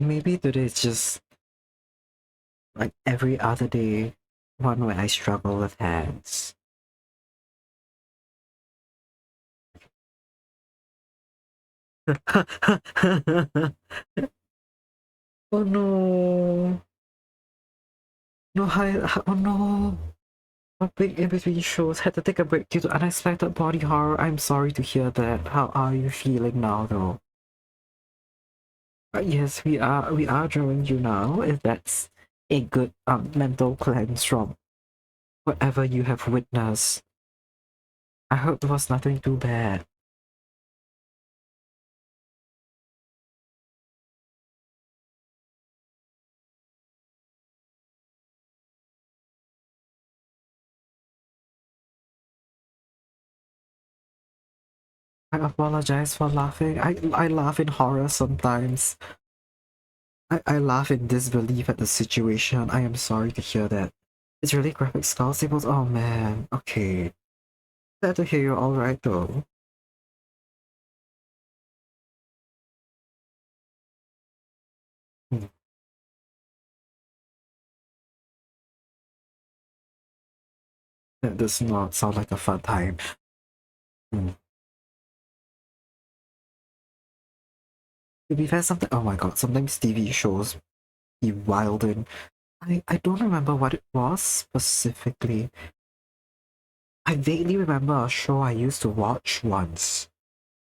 Maybe today is just like every other day, one where I struggle with hands. Oh no. No, oh no. A big in between shows had to take a break due to unexpected body horror. I'm sorry to hear that. How are you feeling now though? Yes, we are drawing you now, if that's a good mental cleanse from whatever you have witnessed. I hope it was nothing too bad. I apologize for laughing. I laugh in horror sometimes. I laugh in disbelief at the situation. I am sorry to hear that. It's really graphic skull symbols. Oh man. Okay. Glad to hear you're alright though. Hmm. That does not sound like a fun time. Hmm. To be fair, oh my god, sometimes TV shows be wild and I don't remember what it was specifically. I vaguely remember a show I used to watch once.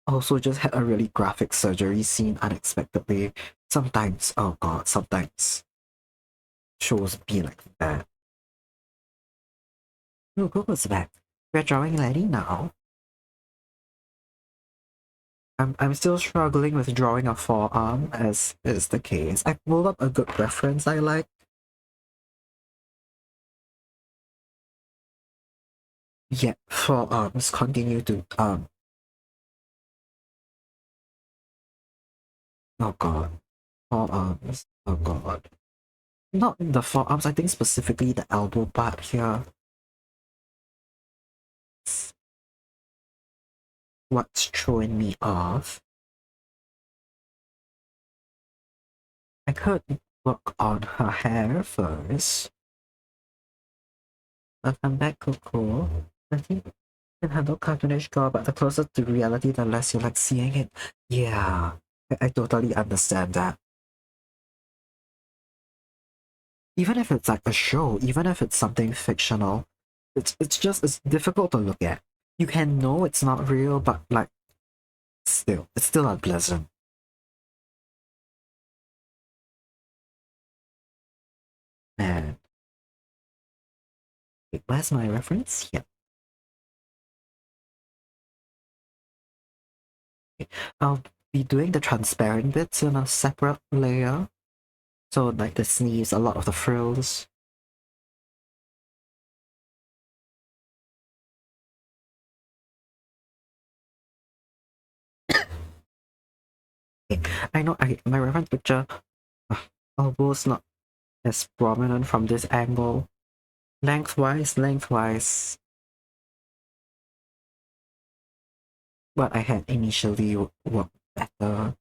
Also just had a really graphic surgery scene unexpectedly. Sometimes, oh god, sometimes shows be like that. Oh, Google's back. We're drawing Letty now. I'm still struggling with drawing a forearm, as is the case. I pulled up a good reference I like. Yet forearms continue to oh god. Forearms. Oh god. Not the forearms, I think specifically the elbow part here. It's what's throwing me off. I could work on her hair first. Welcome back, Coco. I think you can handle cartoonish girl, but the closer to reality, the less you like seeing it. Yeah, I totally understand that. Even if it's like a show, even if it's something fictional, it's difficult to look at. You can know it's not real, but like still, it's still unpleasant. Man, wait, where's my reference? Yeah. I'll be doing the transparent bits in a separate layer. So like the sleeves, a lot of the frills. Okay, I know my reference picture elbow's not as prominent from this angle. Lengthwise, what I had initially worked better.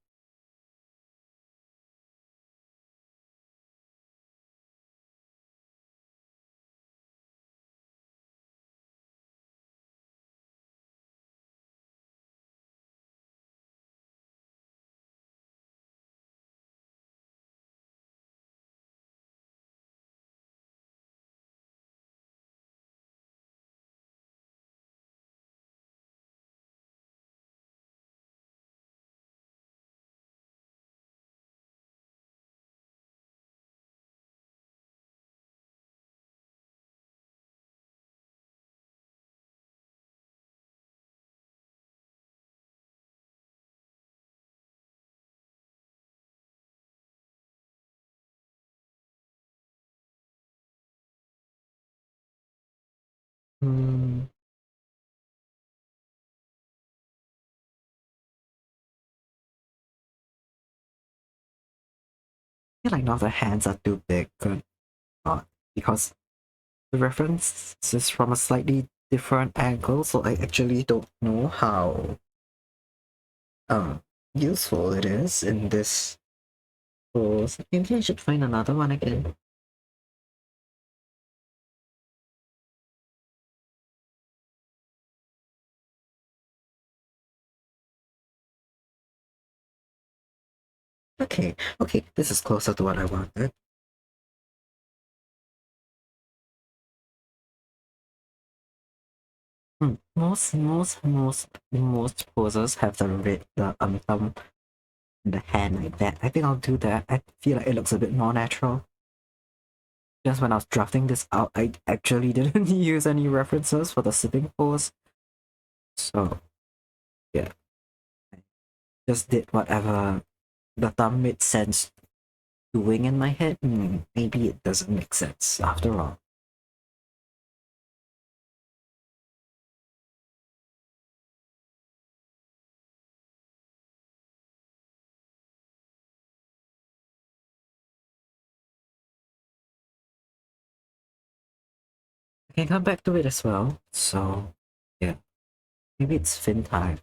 Hmm. I feel like now the hands are too big, because the reference is from a slightly different angle, so I actually don't know how um useful it is in this pose. Maybe I should find another one again. Okay, this is closer to what I wanted. Most poses have the thumb in the hand like that. I think I'll do that. I feel like it looks a bit more natural. Just when I was drafting this out, I actually didn't use any references for the sitting pose. So yeah, I just did whatever the thumb made sense doing in my head. Maybe it doesn't make sense after all. I can come back to it as well. So yeah, maybe it's fin time.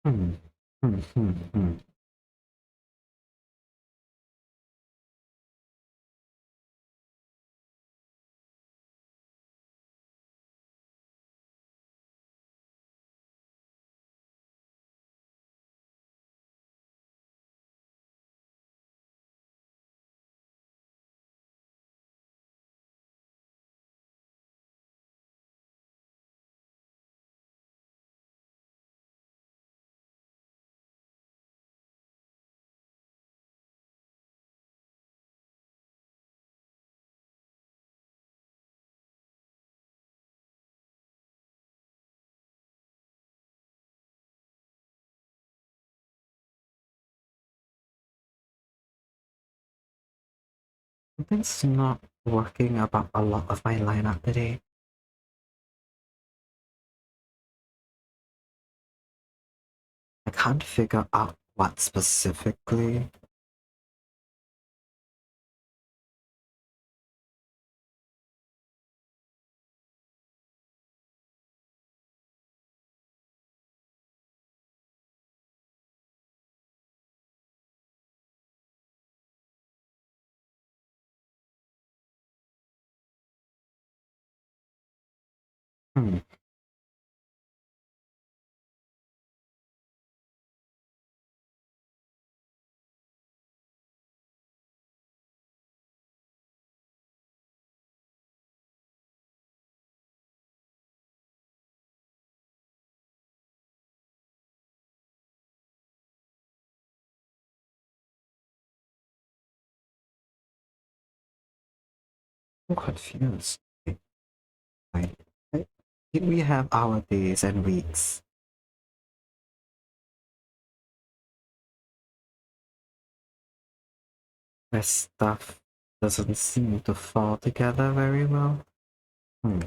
Hmm. Hmm. Something's not working about a lot of my lineup today. I can't figure out what specifically. Hmm. I'm confused. I, I think we have our days and weeks. Where stuff doesn't seem to fall together very well. Hmm.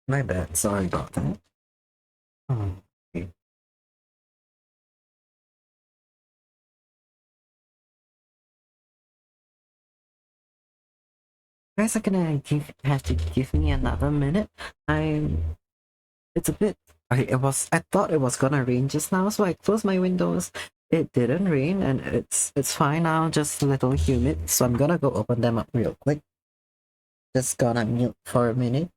My bad. Sorry about that. Hmm. Okay. Guys, are gonna have to give me another minute. I'm. It's a bit. I thought it was gonna rain just now, so I closed my windows. It didn't rain, and it's fine now. Just a little humid, so I'm gonna go open them up real quick. Just gonna mute for a minute.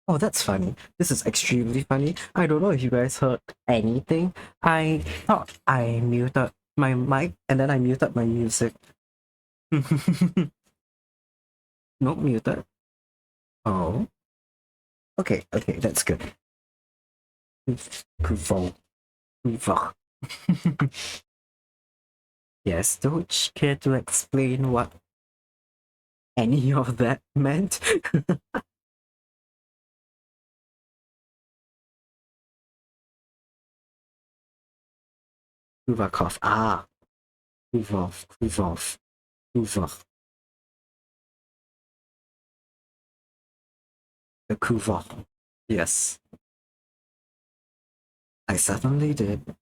Oh, that's funny. This is extremely funny. I don't know if you guys heard anything. I thought I muted my mic and then I muted my music. Not muted. Oh. Okay, okay, that's good. Cool. Yes, don't you care to explain what any of that meant? Kuvakov. Ah, Kuvov. The Kuvov. Yes, I certainly did.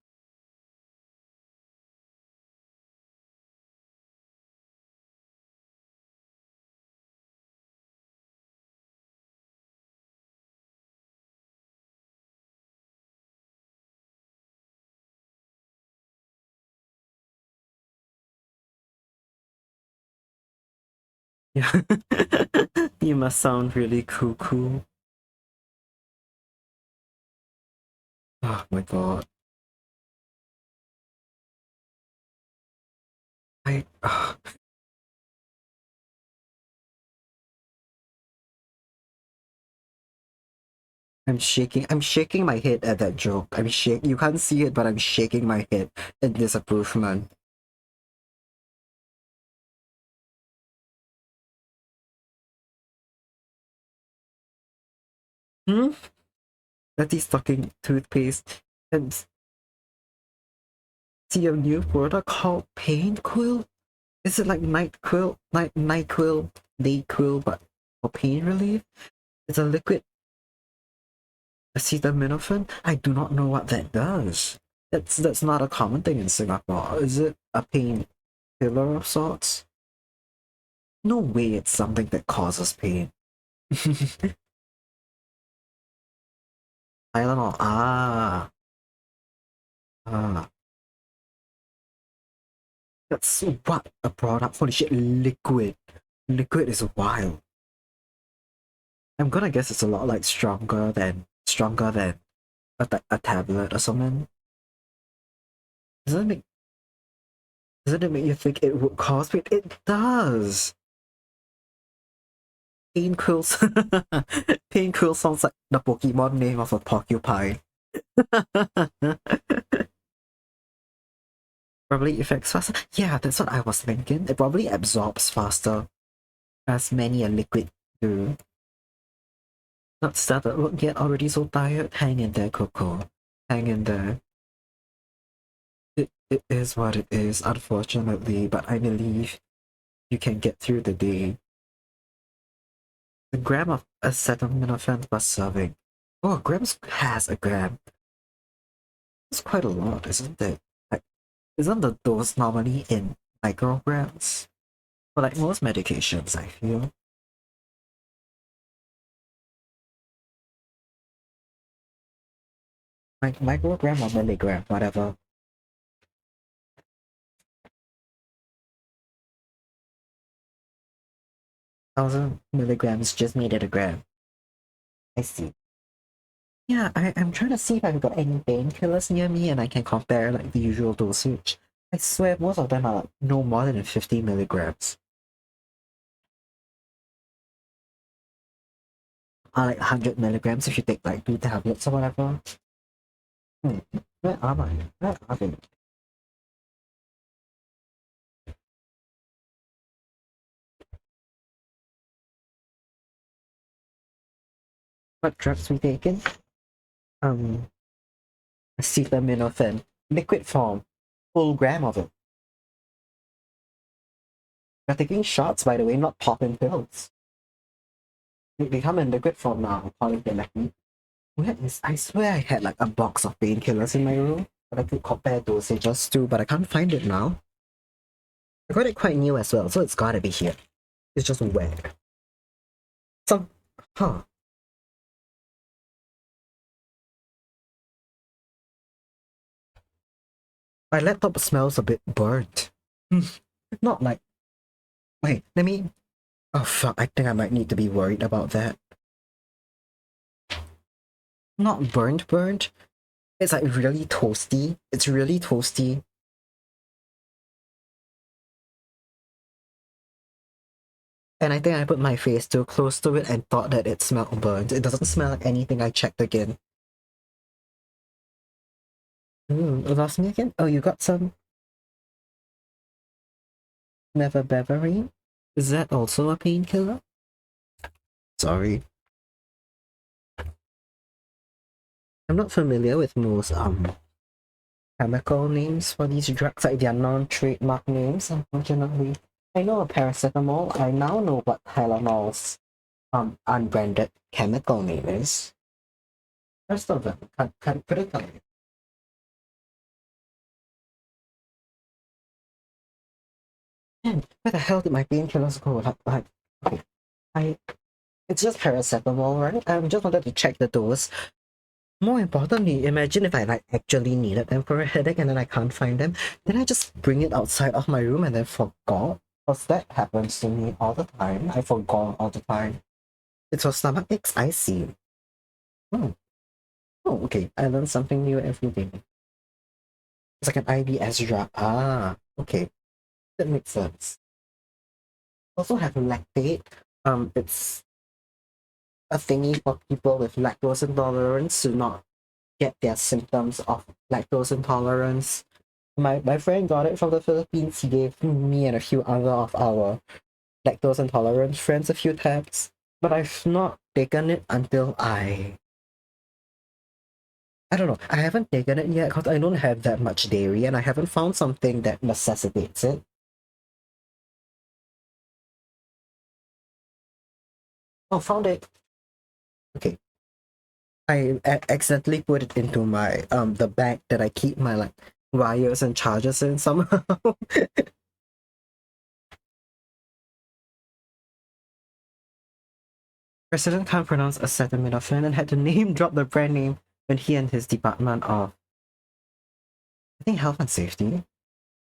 Yeah. You must sound really cool. Oh my god. I. I'm shaking. I'm shaking my head at that joke. I'm shake. You can't see it, but I'm shaking my head in disapproval. Hmm? That he's talking toothpaste and see a new product called Pain Quill. Is it like night quill, day quill, but for pain relief? It's a liquid acetaminophen. I do not know what that does. That's not a common thing in Singapore. Is it a pain killer of sorts? No way it's something that causes pain. Tylenol. Ah. Ah. That's what a product. Holy shit, liquid. Liquid is wild. I'm gonna guess it's a lot like stronger than a tablet or something. Doesn't it make doesn't it make you think it would cause it? It does. Pain Quill. Pain Quill sounds like the Pokemon name of a porcupine. Probably affects faster. Yeah, that's what I was thinking. It probably absorbs faster, as many a liquid do. Not started work yet, already so tired. Hang in there, Coco. Hang in there. It is what it is, unfortunately, but I believe you can get through the day. A gram of acetaminophen per serving. Oh, grams has a gram. It's quite a lot, isn't it? Like, isn't the dose normally in micrograms? For like most medications, I feel. Like microgram or milligram, whatever. 1,000 milligrams just made it a gram. I see. Yeah, I'm trying to see if I've got any painkillers near me and I can compare like the usual dosage. I swear most of them are like no more than 50 milligrams. Or like 100 milligrams if you take like 2 tablets or whatever. Hmm. Where am I? Where are they? What drugs we taking? Um, acetaminophen. Liquid form. Full gram of it. We're taking shots, by the way, not popping pills. They come in liquid form now, according to Lucky. Where is? I swear I had like a box of painkillers in my room that I could compare dosages to, but I can't find it now. I got it quite new as well, so it's gotta be here. It's just where. Some, huh? My laptop smells a bit burnt. Not like. Wait, let me. Oh fuck! I think I might need to be worried about that. Not burnt, burnt. It's like really toasty. It's really toasty. And I think I put my face too close to it and thought that it smelled burnt. It doesn't smell like anything I checked again. Lost me again? Oh, you got some neverbeverine? Is that also a painkiller? Sorry. I'm not familiar with most chemical names for these drugs, like their non-trademark names, unfortunately. I know a paracetamol. I now know what Tylenol's unbranded chemical name is. Rest of them couldn't tell you. Man, where the hell did my painkillers go? Okay, I it's just paracetamol, right? I just wanted to check the dose. More importantly, imagine if I like actually needed them for a headache and then I can't find them. Then I just bring it outside of my room and then forgot. Because that happens to me all the time. I forgot all the time. It's for stomach aches, I see. Oh. Oh, okay. I learn something new every day. It's like an IBS drug. Ah, okay. That makes sense. Also have lactate. It's a thingy for people with lactose intolerance to not get their symptoms of lactose intolerance. My friend got it from the Philippines. He gave me and a few other of our lactose intolerant friends a few tabs, but I've not taken it until I don't know. I haven't taken it yet because I don't have that much dairy and I haven't found something that necessitates it. Oh, found it. Okay. I accidentally put it into my the bag that I keep my like wires and chargers in somehow. President can't pronounce acetaminophen and had to name drop the brand name when he and his department of, I think, health and safety,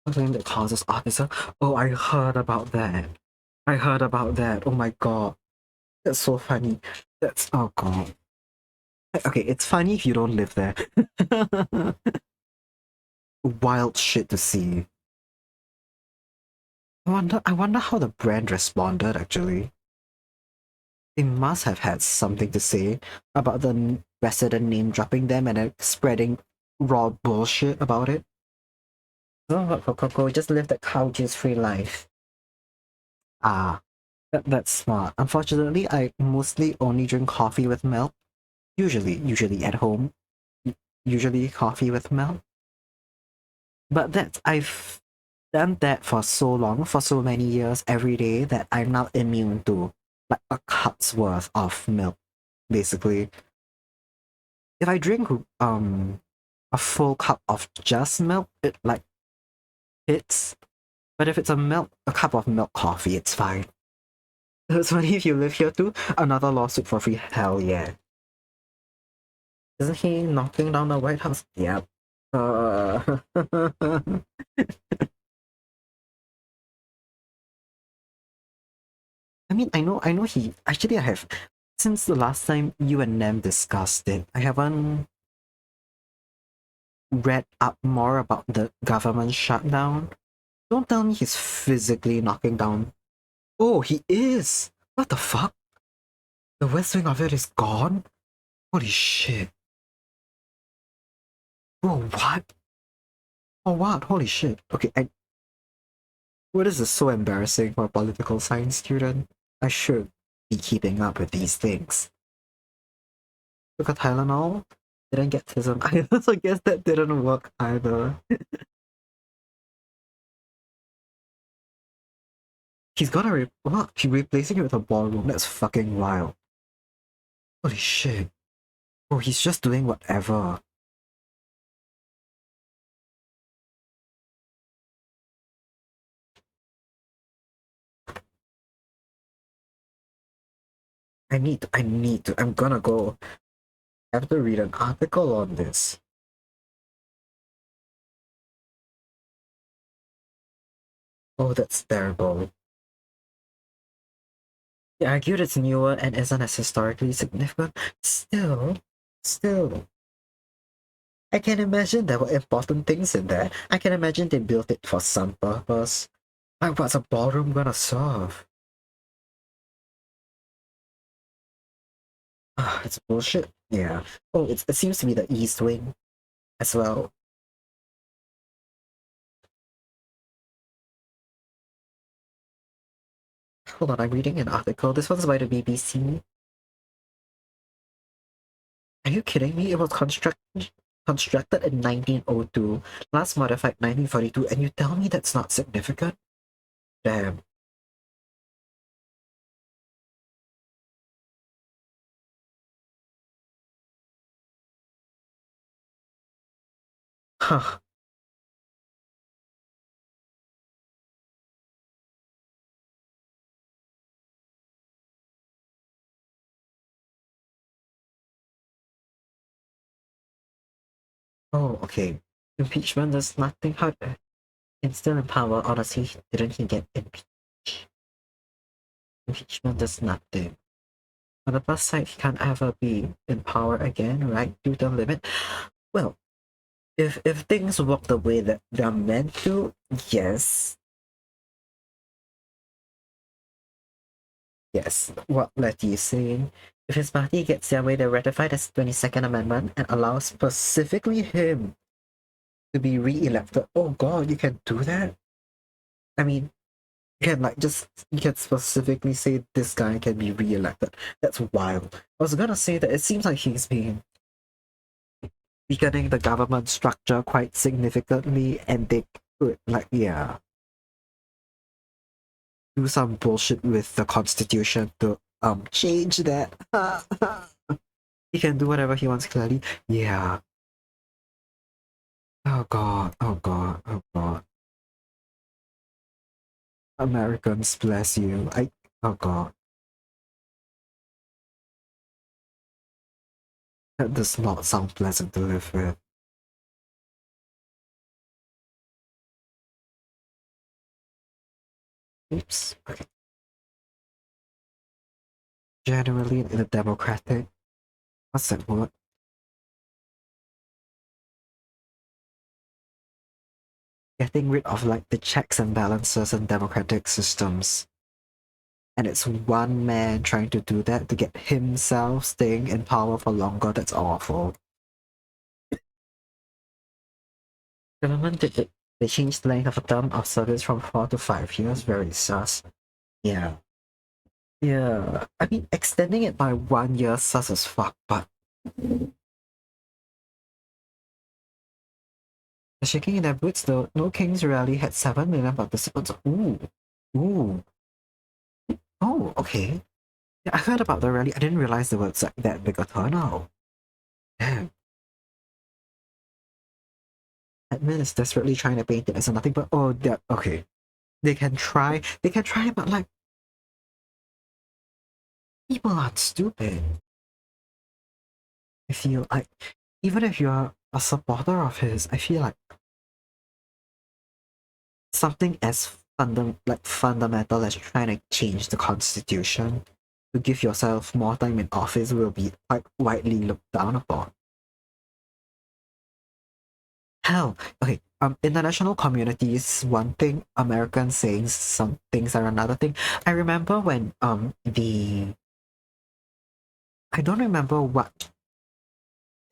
something that causes officer. Oh, I heard about that. I heard about that. Oh my god. That's so funny. That's, oh god. Okay, it's funny if you don't live there. Wild shit to see. I wonder how the brand responded actually. They must have had something to say about the resident name dropping them and then spreading raw bullshit about it. Oh, what for Coco? Just live that cow juice free life. Ah, that's smart. Unfortunately, I mostly only drink coffee with milk. Usually at home. Usually coffee with milk. But I've done that for so long, for so many years, every day, that I'm now immune to like a cup's worth of milk, basically. If I drink a full cup of just milk, it like hits. But if it's a cup of milk coffee, it's fine. It's funny if you live here too. Another lawsuit for free. Hell yeah. Isn't he knocking down the White House? Yep. I mean, I know he actually. I have, since the last time you and Nem discussed it, I haven't read up more about the government shutdown. Don't tell me he's physically knocking down. Oh, he is. What the fuck? The West Wing of it is gone. Holy shit. Bro, what? Oh, what? Holy shit. Okay, what is this so embarrassing for a political science student? I should be keeping up with these things. Took a Tylenol, didn't get tism. I also guess that didn't work either. He's gonna what? She's replacing it with a ballroom. That's fucking wild. Holy shit. Oh, he's just doing whatever. I'm gonna go. I have to read an article on this. Oh, that's terrible. They argued it's newer and isn't as historically significant. Still. I can imagine there were important things in there. I can imagine they built it for some purpose. Like, what's a ballroom gonna serve? Ah, it's bullshit. Yeah. Oh, it seems to be the East Wing as well. Hold on, I'm reading an article. This one's by the BBC. Are you kidding me? It was constructed in 1902, last modified 1942, and you tell me that's not significant? Damn. Huh. Oh, okay. Impeachment does nothing. How and still in power, honestly, didn't he get impeached? Impeachment does nothing. On the plus side, he can't ever be in power again, right? Due to the limit. Well, if things work the way that they're meant to, yes. Yes, what Letty is saying. If his party gets their way, they ratify the 22nd Amendment and allow specifically him to be re-elected. Oh god, you can do that? I mean, you can specifically say this guy can be re-elected. That's wild. I was gonna say that it seems like he's been weakening the government structure quite significantly, and they could, like, yeah, do some bullshit with the constitution to change that. He can do whatever he wants, clearly. Yeah. Oh god, oh god, oh god. Americans, bless you. Oh god. That does not sound pleasant to live with. Oops. Okay. Generally in a democratic, what's that word? Getting rid of like the checks and balances in democratic systems. And it's one man trying to do that to get himself staying in power for longer. That's awful. Government did it. They changed the length of a term of service from 4 to 5 years. Very sus. Yeah. Yeah. I mean, extending it by 1 year sus as fuck, but they're shaking in their boots though. No Kings rally had 7 million participants. Ooh. Ooh. Oh, okay. Yeah, I heard about the rally. I didn't realize there was like that big a turnout. Damn. Admin is desperately trying to paint it as nothing but oh, that okay. They can try, but like people aren't stupid. I feel like even if you're a supporter of his, I feel like something as fundamental as trying to change the constitution to give yourself more time in office will be quite widely looked down upon. Hell, okay, international communities one thing, Americans saying some things are another thing. I remember when I don't remember what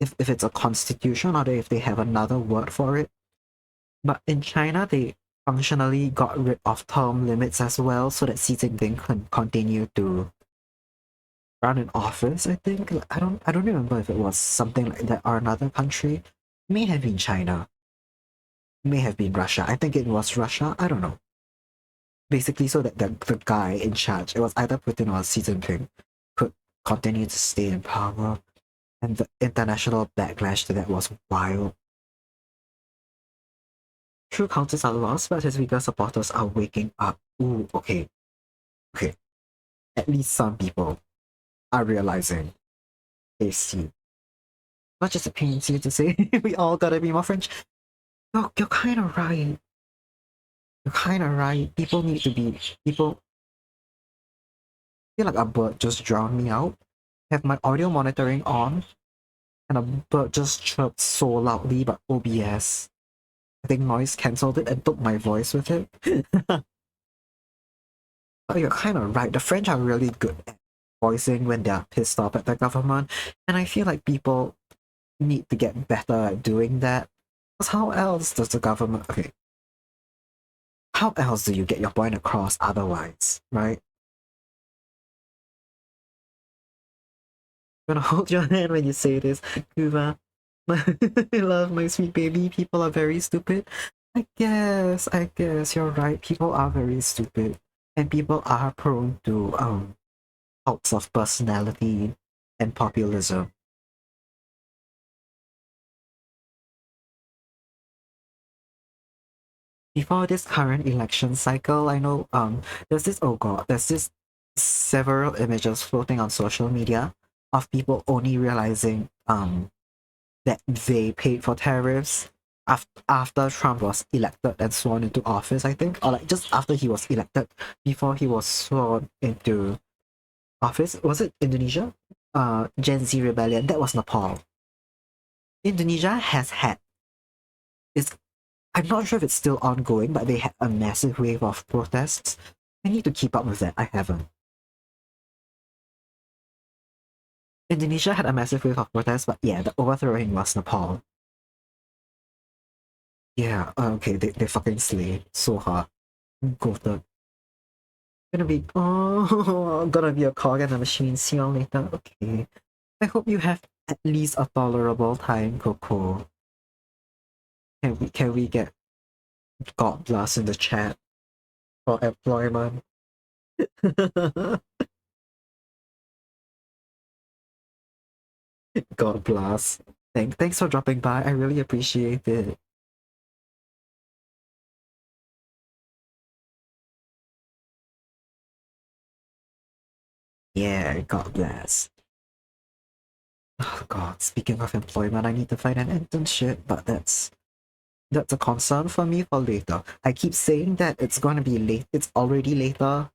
if it's a constitution or if they have another word for it. But in China, they functionally got rid of term limits as well, so that Xi Jinping can continue to run in office. I think I don't remember if it was something like that or another country. It may have been China, it may have been Russia. I think it was Russia. I don't know. Basically, so that the guy in charge, it was either Putin or Xi Jinping, could continue to stay in power. And the international backlash to that was wild. True counters are lost, but his bigger supporters are waking up. Ooh, okay, okay. At least some people are realizing they see. Not just a pains you to say, we all gotta be more French. You're kind of right. You're kind of right. People need to be. People feel like a bird just drowned me out. Have my audio monitoring on, and a bird just chirped so loudly, but OBS, I think noise cancelled it and took my voice with it. But you're kind of right. The French are really good at voicing when they're pissed off at the government, and I feel like people need to get better at doing that. Because how else does the government? Okay, how else do you get your point across otherwise, right? I'm gonna hold your hand when you say this, Kuva. I love my sweet baby. People are very stupid. I guess you're right. People are very stupid, and people are prone to cults of personality and populism. Before this current election cycle, I know there's this several images floating on social media of people only realizing that they paid for tariffs after Trump was elected and sworn into office, I think, or like just after he was elected, before he was sworn into office. Was it Indonesia? Gen Z rebellion. That was Nepal. Indonesia has had it's I'm not sure if it's still ongoing, but they had a massive wave of protests. I need to keep up with that. I haven't. Indonesia had a massive wave of protests, but yeah, the overthrowing was Nepal. Yeah, okay, they fucking slay so hard. Goated. Gonna be gonna be a cog in the machine. See you later. Okay. I hope you have at least a tolerable time, Coco. Can we get God bless in the chat for employment? God bless. Thanks for dropping by. I really appreciate it. Yeah, God bless. god, speaking of employment, I need to find an internship, but that's a concern for me for later. I keep saying that it's gonna be late. It's already later.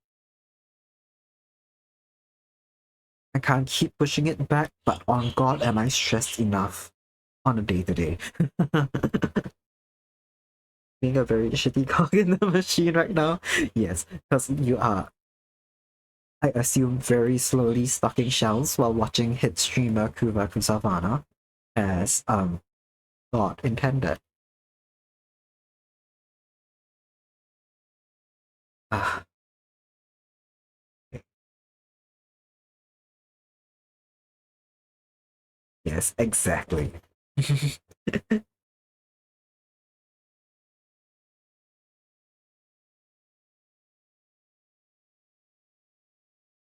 I can't keep pushing it back, but on God, am I stressed enough on a day-to-day. Being a very shitty cog in the machine right now. Yes, because you are, I assume, very slowly stocking shelves while watching hit streamer Kuva Kusavana as God intended. Ah, yes, exactly.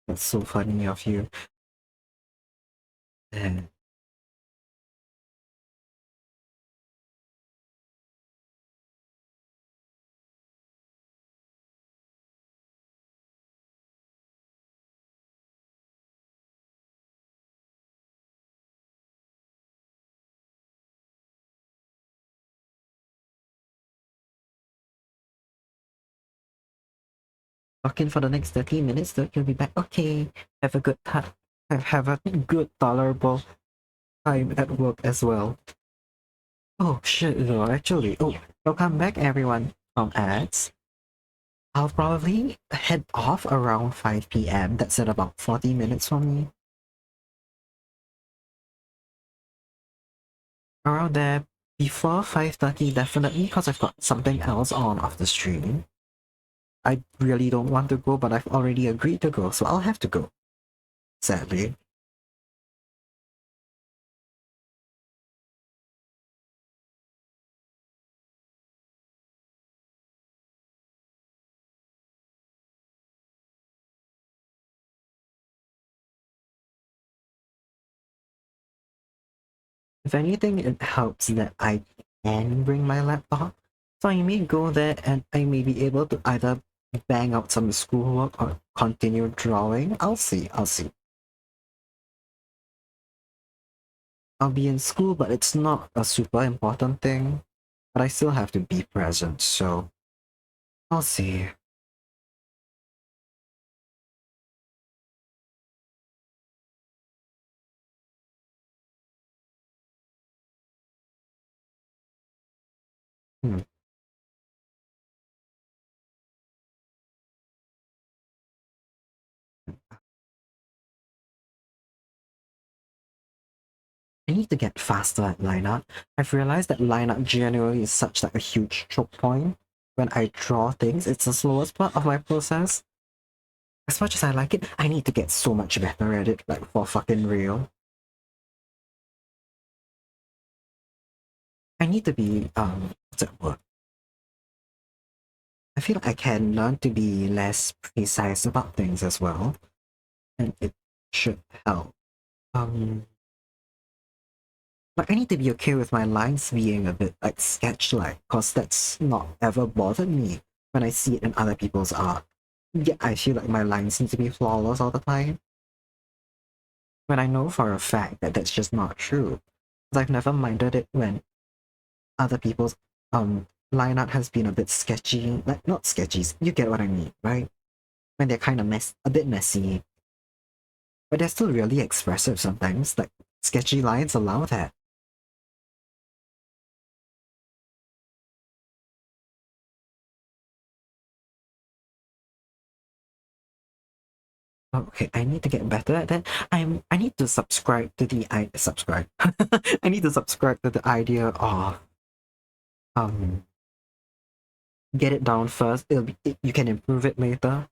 That's so funny of you. And lock in for the next 30 minutes, so you'll be back. Okay, have a good time. Have a good, tolerable time at work as well. Oh shit, no, actually. Oh, welcome back everyone from ads. I'll probably head off around 5 p.m. That's in about 40 minutes for me. Around there, before 5:30 definitely, because I've got something else on after stream. I really don't want to go, but I've already agreed to go, so I'll have to go. Sadly. If anything, it helps that I can bring my laptop. So I may go there and I may be able to either bang out some schoolwork or continue drawing. I'll see, I'll see. I'll be in school, but it's not a super important thing. But I still have to be present, so I'll see. Hmm. I need to get faster at lineup. I've realized that lineup generally is such like a huge choke point. When I draw things, it's the slowest part of my process. As much as I like it, I need to get so much better at it, like for fucking real. I need to be what's that word? I feel like I can learn to be less precise about things as well. And it should help. Like I need to be okay with my lines being a bit like sketch-like, cause that's not ever bothered me when I see it in other people's art. Yeah, I feel like my lines need to be flawless all the time. When I know for a fact that that's just not true. Cause I've never minded it when other people's line art has been a bit sketchy, like not sketchy, you get what I mean, right? When they're kind of a bit messy, but they're still really expressive sometimes. Like sketchy lines allow that. Okay, I need to get better at that. I need to subscribe to the I subscribe. I need to subscribe to the idea of um get it down first. You can improve it later.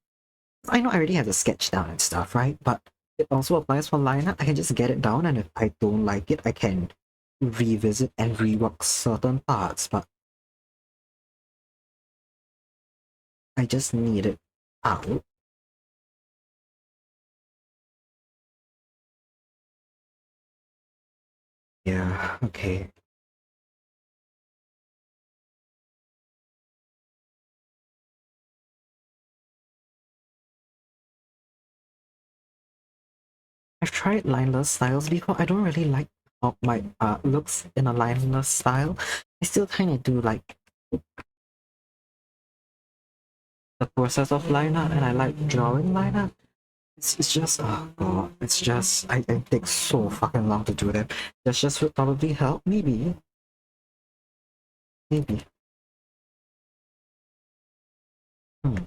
I know I already have the sketch down and stuff, right? But it also applies for lineup. I can just get it down, and if I don't like it, I can revisit and rework certain parts. But I just need it out. Yeah. Okay. I've tried lineless styles before. I don't really like of my looks in a lineless style, I still kind of do like the process of line art, and I like drawing line art. It's just, oh god, it's just, I take so fucking long to do them. Gestures would probably help, maybe. Maybe. Hmm.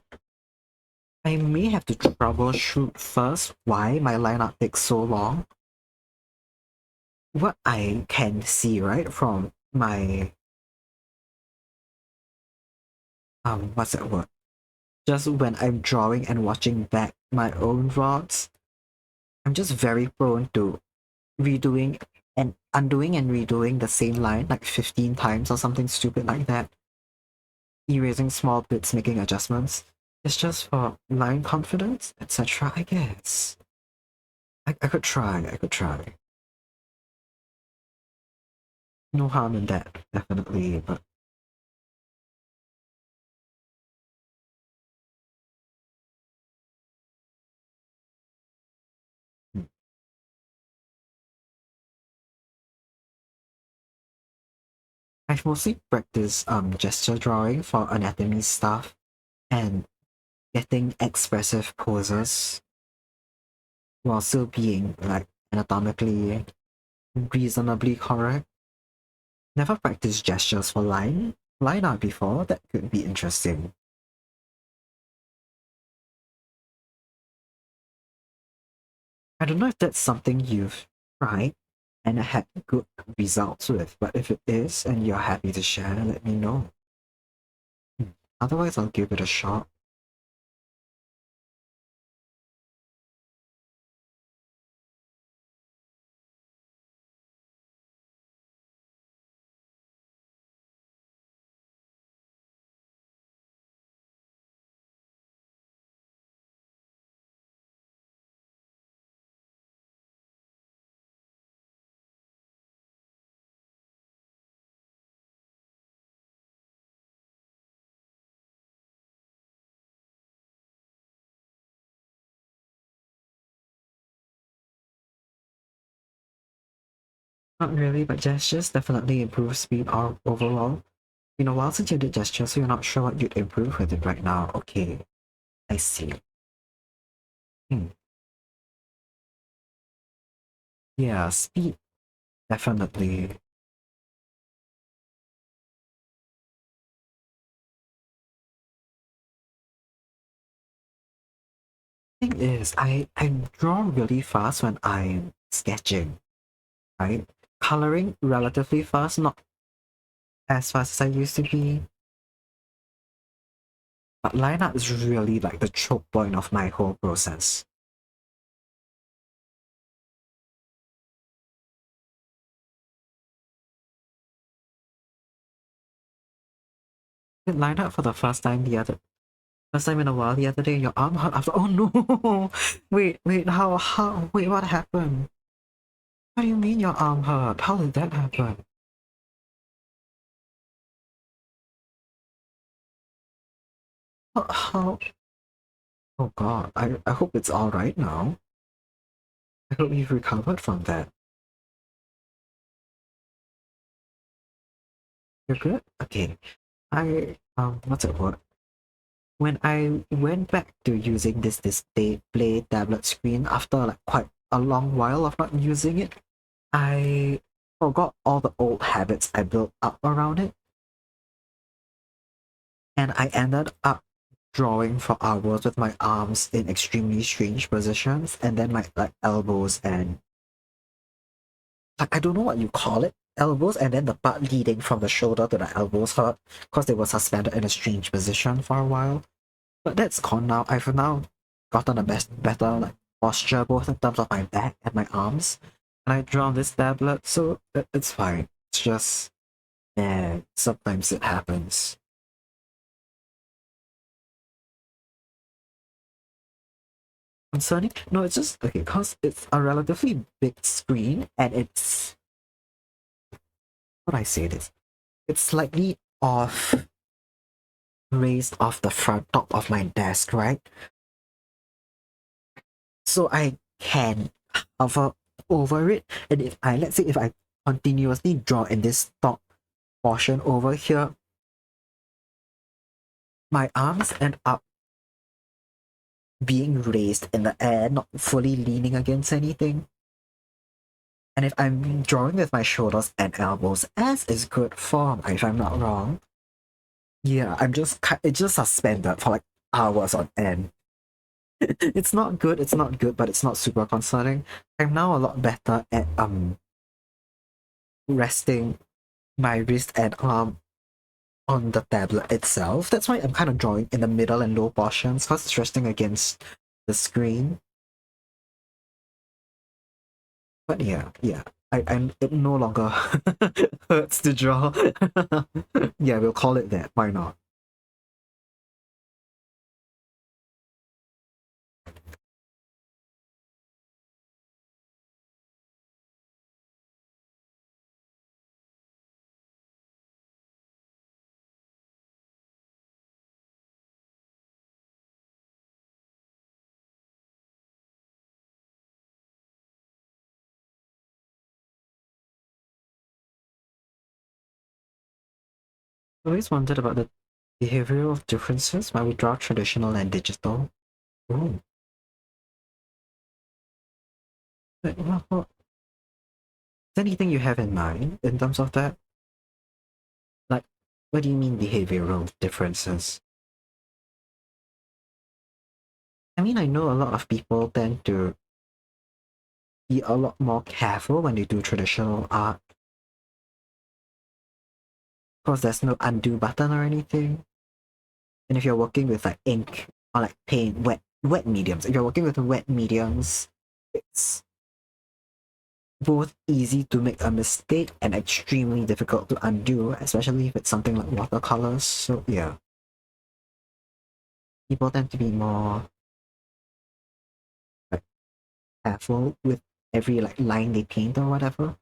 I may have to troubleshoot first why my line art takes so long. What I can see, right, from my, what's that word? Just when I'm drawing and watching back my own vlogs, I'm just very prone to redoing and undoing and redoing the same line like 15 times or something stupid like that. Erasing small bits, making adjustments. It's just for line confidence, etc. I guess. I could try, I could try. No harm in that, definitely, but hmm. I've mostly practiced gesture drawing for anatomy stuff and getting expressive poses while still being like anatomically reasonably correct. Never practiced gestures for line art before. That could be interesting. I don't know if that's something you've tried and had good results with, but if it is and you're happy to share, let me know. Hmm. Otherwise, I'll give it a shot. Not really, but gestures definitely improve speed overall. Been a while since you did gestures, so you're not sure what you'd improve with it right now. Okay, I see. Hmm. Yeah, speed definitely. Thing is, I draw really fast when I'm sketching, right? Coloring relatively fast, not as fast as I used to be. But line art is really like the choke point of my whole process. I did line art for the first time in a while the other day. Your arm hurt after. Oh no! Wait, wait, what happened? What do you mean your arm hurt? How did that happen? How? Oh god, I hope it's alright now. I hope you've recovered from that. You're good? Okay. What's it called? When I went back to using this display tablet screen after like quite a long while of not using it, I forgot all the old habits I built up around it, and I ended up drawing for hours with my arms in extremely strange positions, and then my like elbows and like I don't know what you call it, elbows, and then the part leading from the shoulder to the elbows hurt because they were suspended in a strange position for a while. But that's gone now. I've now gotten a better like posture both in terms of my back and my arms. And I draw on this tablet, so it's fine. It's just yeah, sometimes it happens. Concerning? No, it's just okay, cause it's a relatively big screen and it's how do I say this? It's slightly off raised off the front top of my desk, right? So I can hover over it, and if I let's say if I continuously draw in this top portion over here, my arms end up being raised in the air, not fully leaning against anything. And if I'm drawing with my shoulders and elbows, as is good form, if I'm not wrong, yeah, it's just suspended for like hours on end. It's not good, but it's not super concerning. I'm now a lot better at resting my wrist and arm on the tablet itself. That's why I'm kind of drawing in the middle and low portions, because it's resting against the screen. But yeah. It no longer hurts to draw. Yeah, we'll call it that. Why not? I always wondered about the behavioral differences when we draw traditional and digital. Ooh. Is there anything you have in mind in terms of that? Like, what do you mean behavioral differences? I mean, I know a lot of people tend to be a lot more careful when they do traditional art. Of course, there's no undo button or anything. And if you're working with like ink or like paint, wet mediums, if you're working with wet mediums, it's both easy to make a mistake and extremely difficult to undo, especially if it's something like watercolors. So yeah, people tend to be more like careful with every like line they paint or whatever.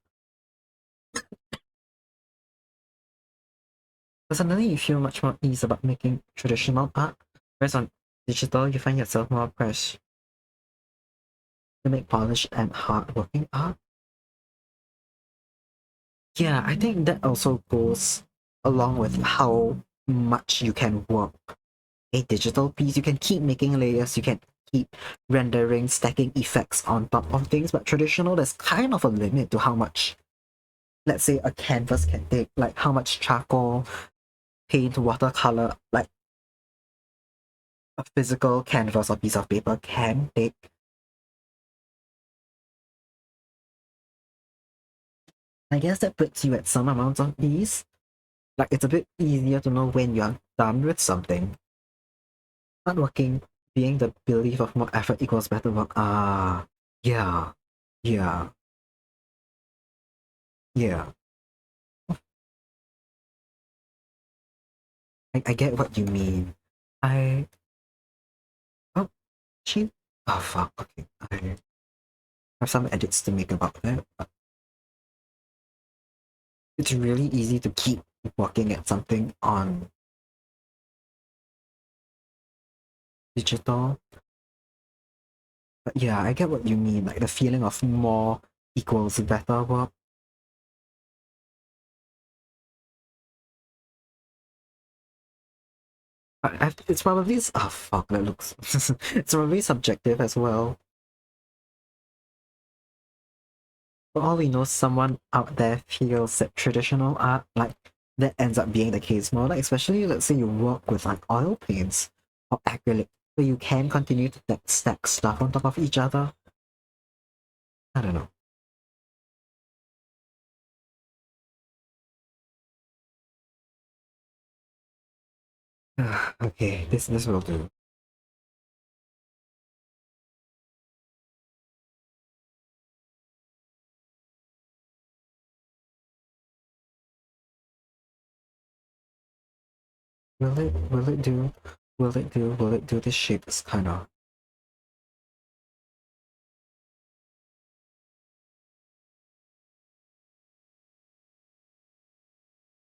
But suddenly you feel much more ease about making traditional art. Whereas on digital, you find yourself more pressed to make polished and hard-working art. Yeah, I think that also goes along with how much you can work a digital piece. You can keep making layers, you can keep rendering, stacking effects on top of things, but traditional, there's kind of a limit to how much, let's say, a canvas can take, like how much charcoal, paint, watercolor, like a physical canvas or piece of paper can take. I guess that puts you at some amount of ease. Like it's a bit easier to know when you're done with something. Hardworking being the belief of more effort equals better work. Ah, yeah, yeah, yeah. I get what you mean. I oh she oh fuck. Okay, I have some edits to make about that. But it's really easy to keep working at something on digital. But yeah, I get what you mean. Like the feeling of more equals better work. It's probably oh fuck that looks it's probably subjective as well. For all we know, someone out there feels that traditional art, like that ends up being the case more. Like especially let's say you work with like oil paints or acrylic, where you can continue to stack stuff on top of each other. I don't know. Okay, this will do. Will it? Will it do? Will it do? Will it do? This shape is kind of.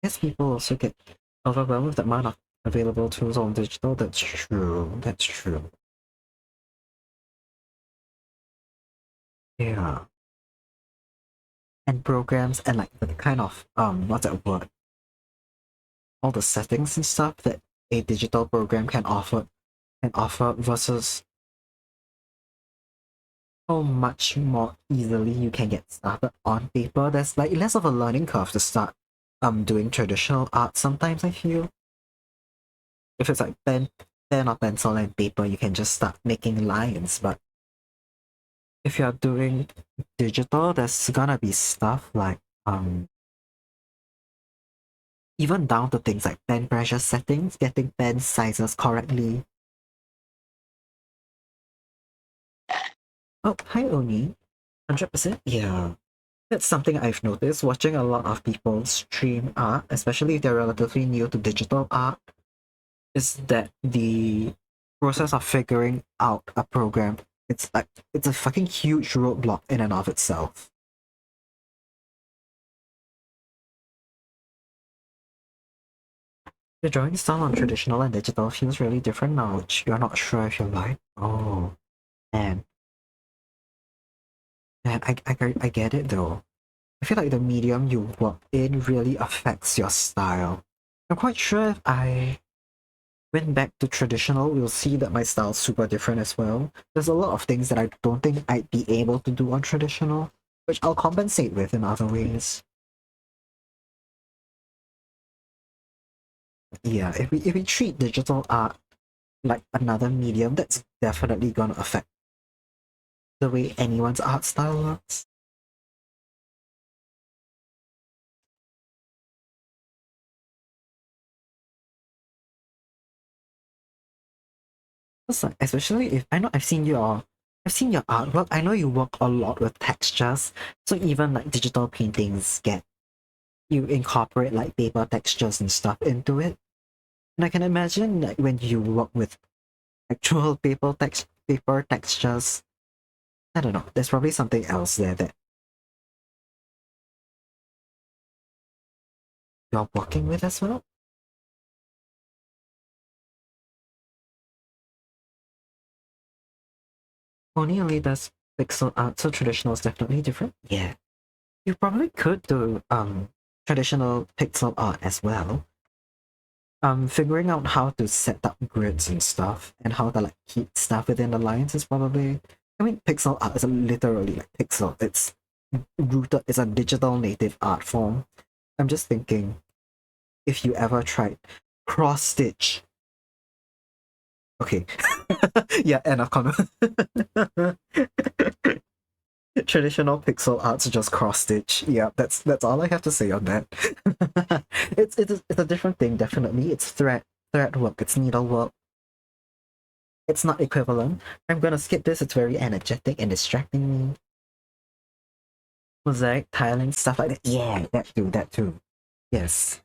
I guess people also get overwhelmed with the amount of available tools on digital. That's true. That's true. Yeah. and programs and like the kind of what's that word? All the settings and stuff that a digital program can offer versus how much more easily you can get started on paper. There's like less of a learning curve to start doing traditional art sometimes, I feel. If it's like pen or pencil and paper, you can just start making lines. But if you're doing digital, there's gonna be stuff like even down to things like pen pressure settings, getting pen sizes correctly. Oh, hi Oni. 100%? Yeah. That's something I've noticed watching a lot of people stream art, especially if they're relatively new to digital art, is that the process of figuring out a program, it's a fucking huge roadblock in and of itself. The drawing style on traditional and digital feels really different now, which you're not sure if you like. Oh, man. Man, I get it though. I feel like the medium you work in really affects your style. I'm quite sure if I went back to traditional, you'll see that my style's super different as well. There's a lot of things that I don't think I'd be able to do on traditional, which I'll compensate with in other ways. Yeah, if we treat digital art like another medium, that's definitely gonna affect the way anyone's art style looks. It's like, especially if I know I've seen your artwork. I know you work a lot with textures, so even like digital paintings get you incorporate like paper textures and stuff into it. And I can imagine like when you work with actual paper textures, I don't know. There's probably something else there that you're working with as well. Only does pixel art, so traditional is definitely different. Yeah, you probably could do traditional pixel art as well. Figuring out how to set up grids and stuff and how to like keep stuff within the lines is probably. I mean, pixel art is literally like pixel. It's rooted. It's a digital native art form. I'm just thinking if you ever tried cross stitch. Okay. Yeah, end of comment. Traditional pixel art's just cross stitch. Yeah, that's all I have to say on that. It's a different thing, definitely. It's thread work, it's needle work. It's not equivalent. I'm gonna skip this, it's very energetic and distracting me. Mosaic tiling, stuff like that. Yeah, that too. Yes.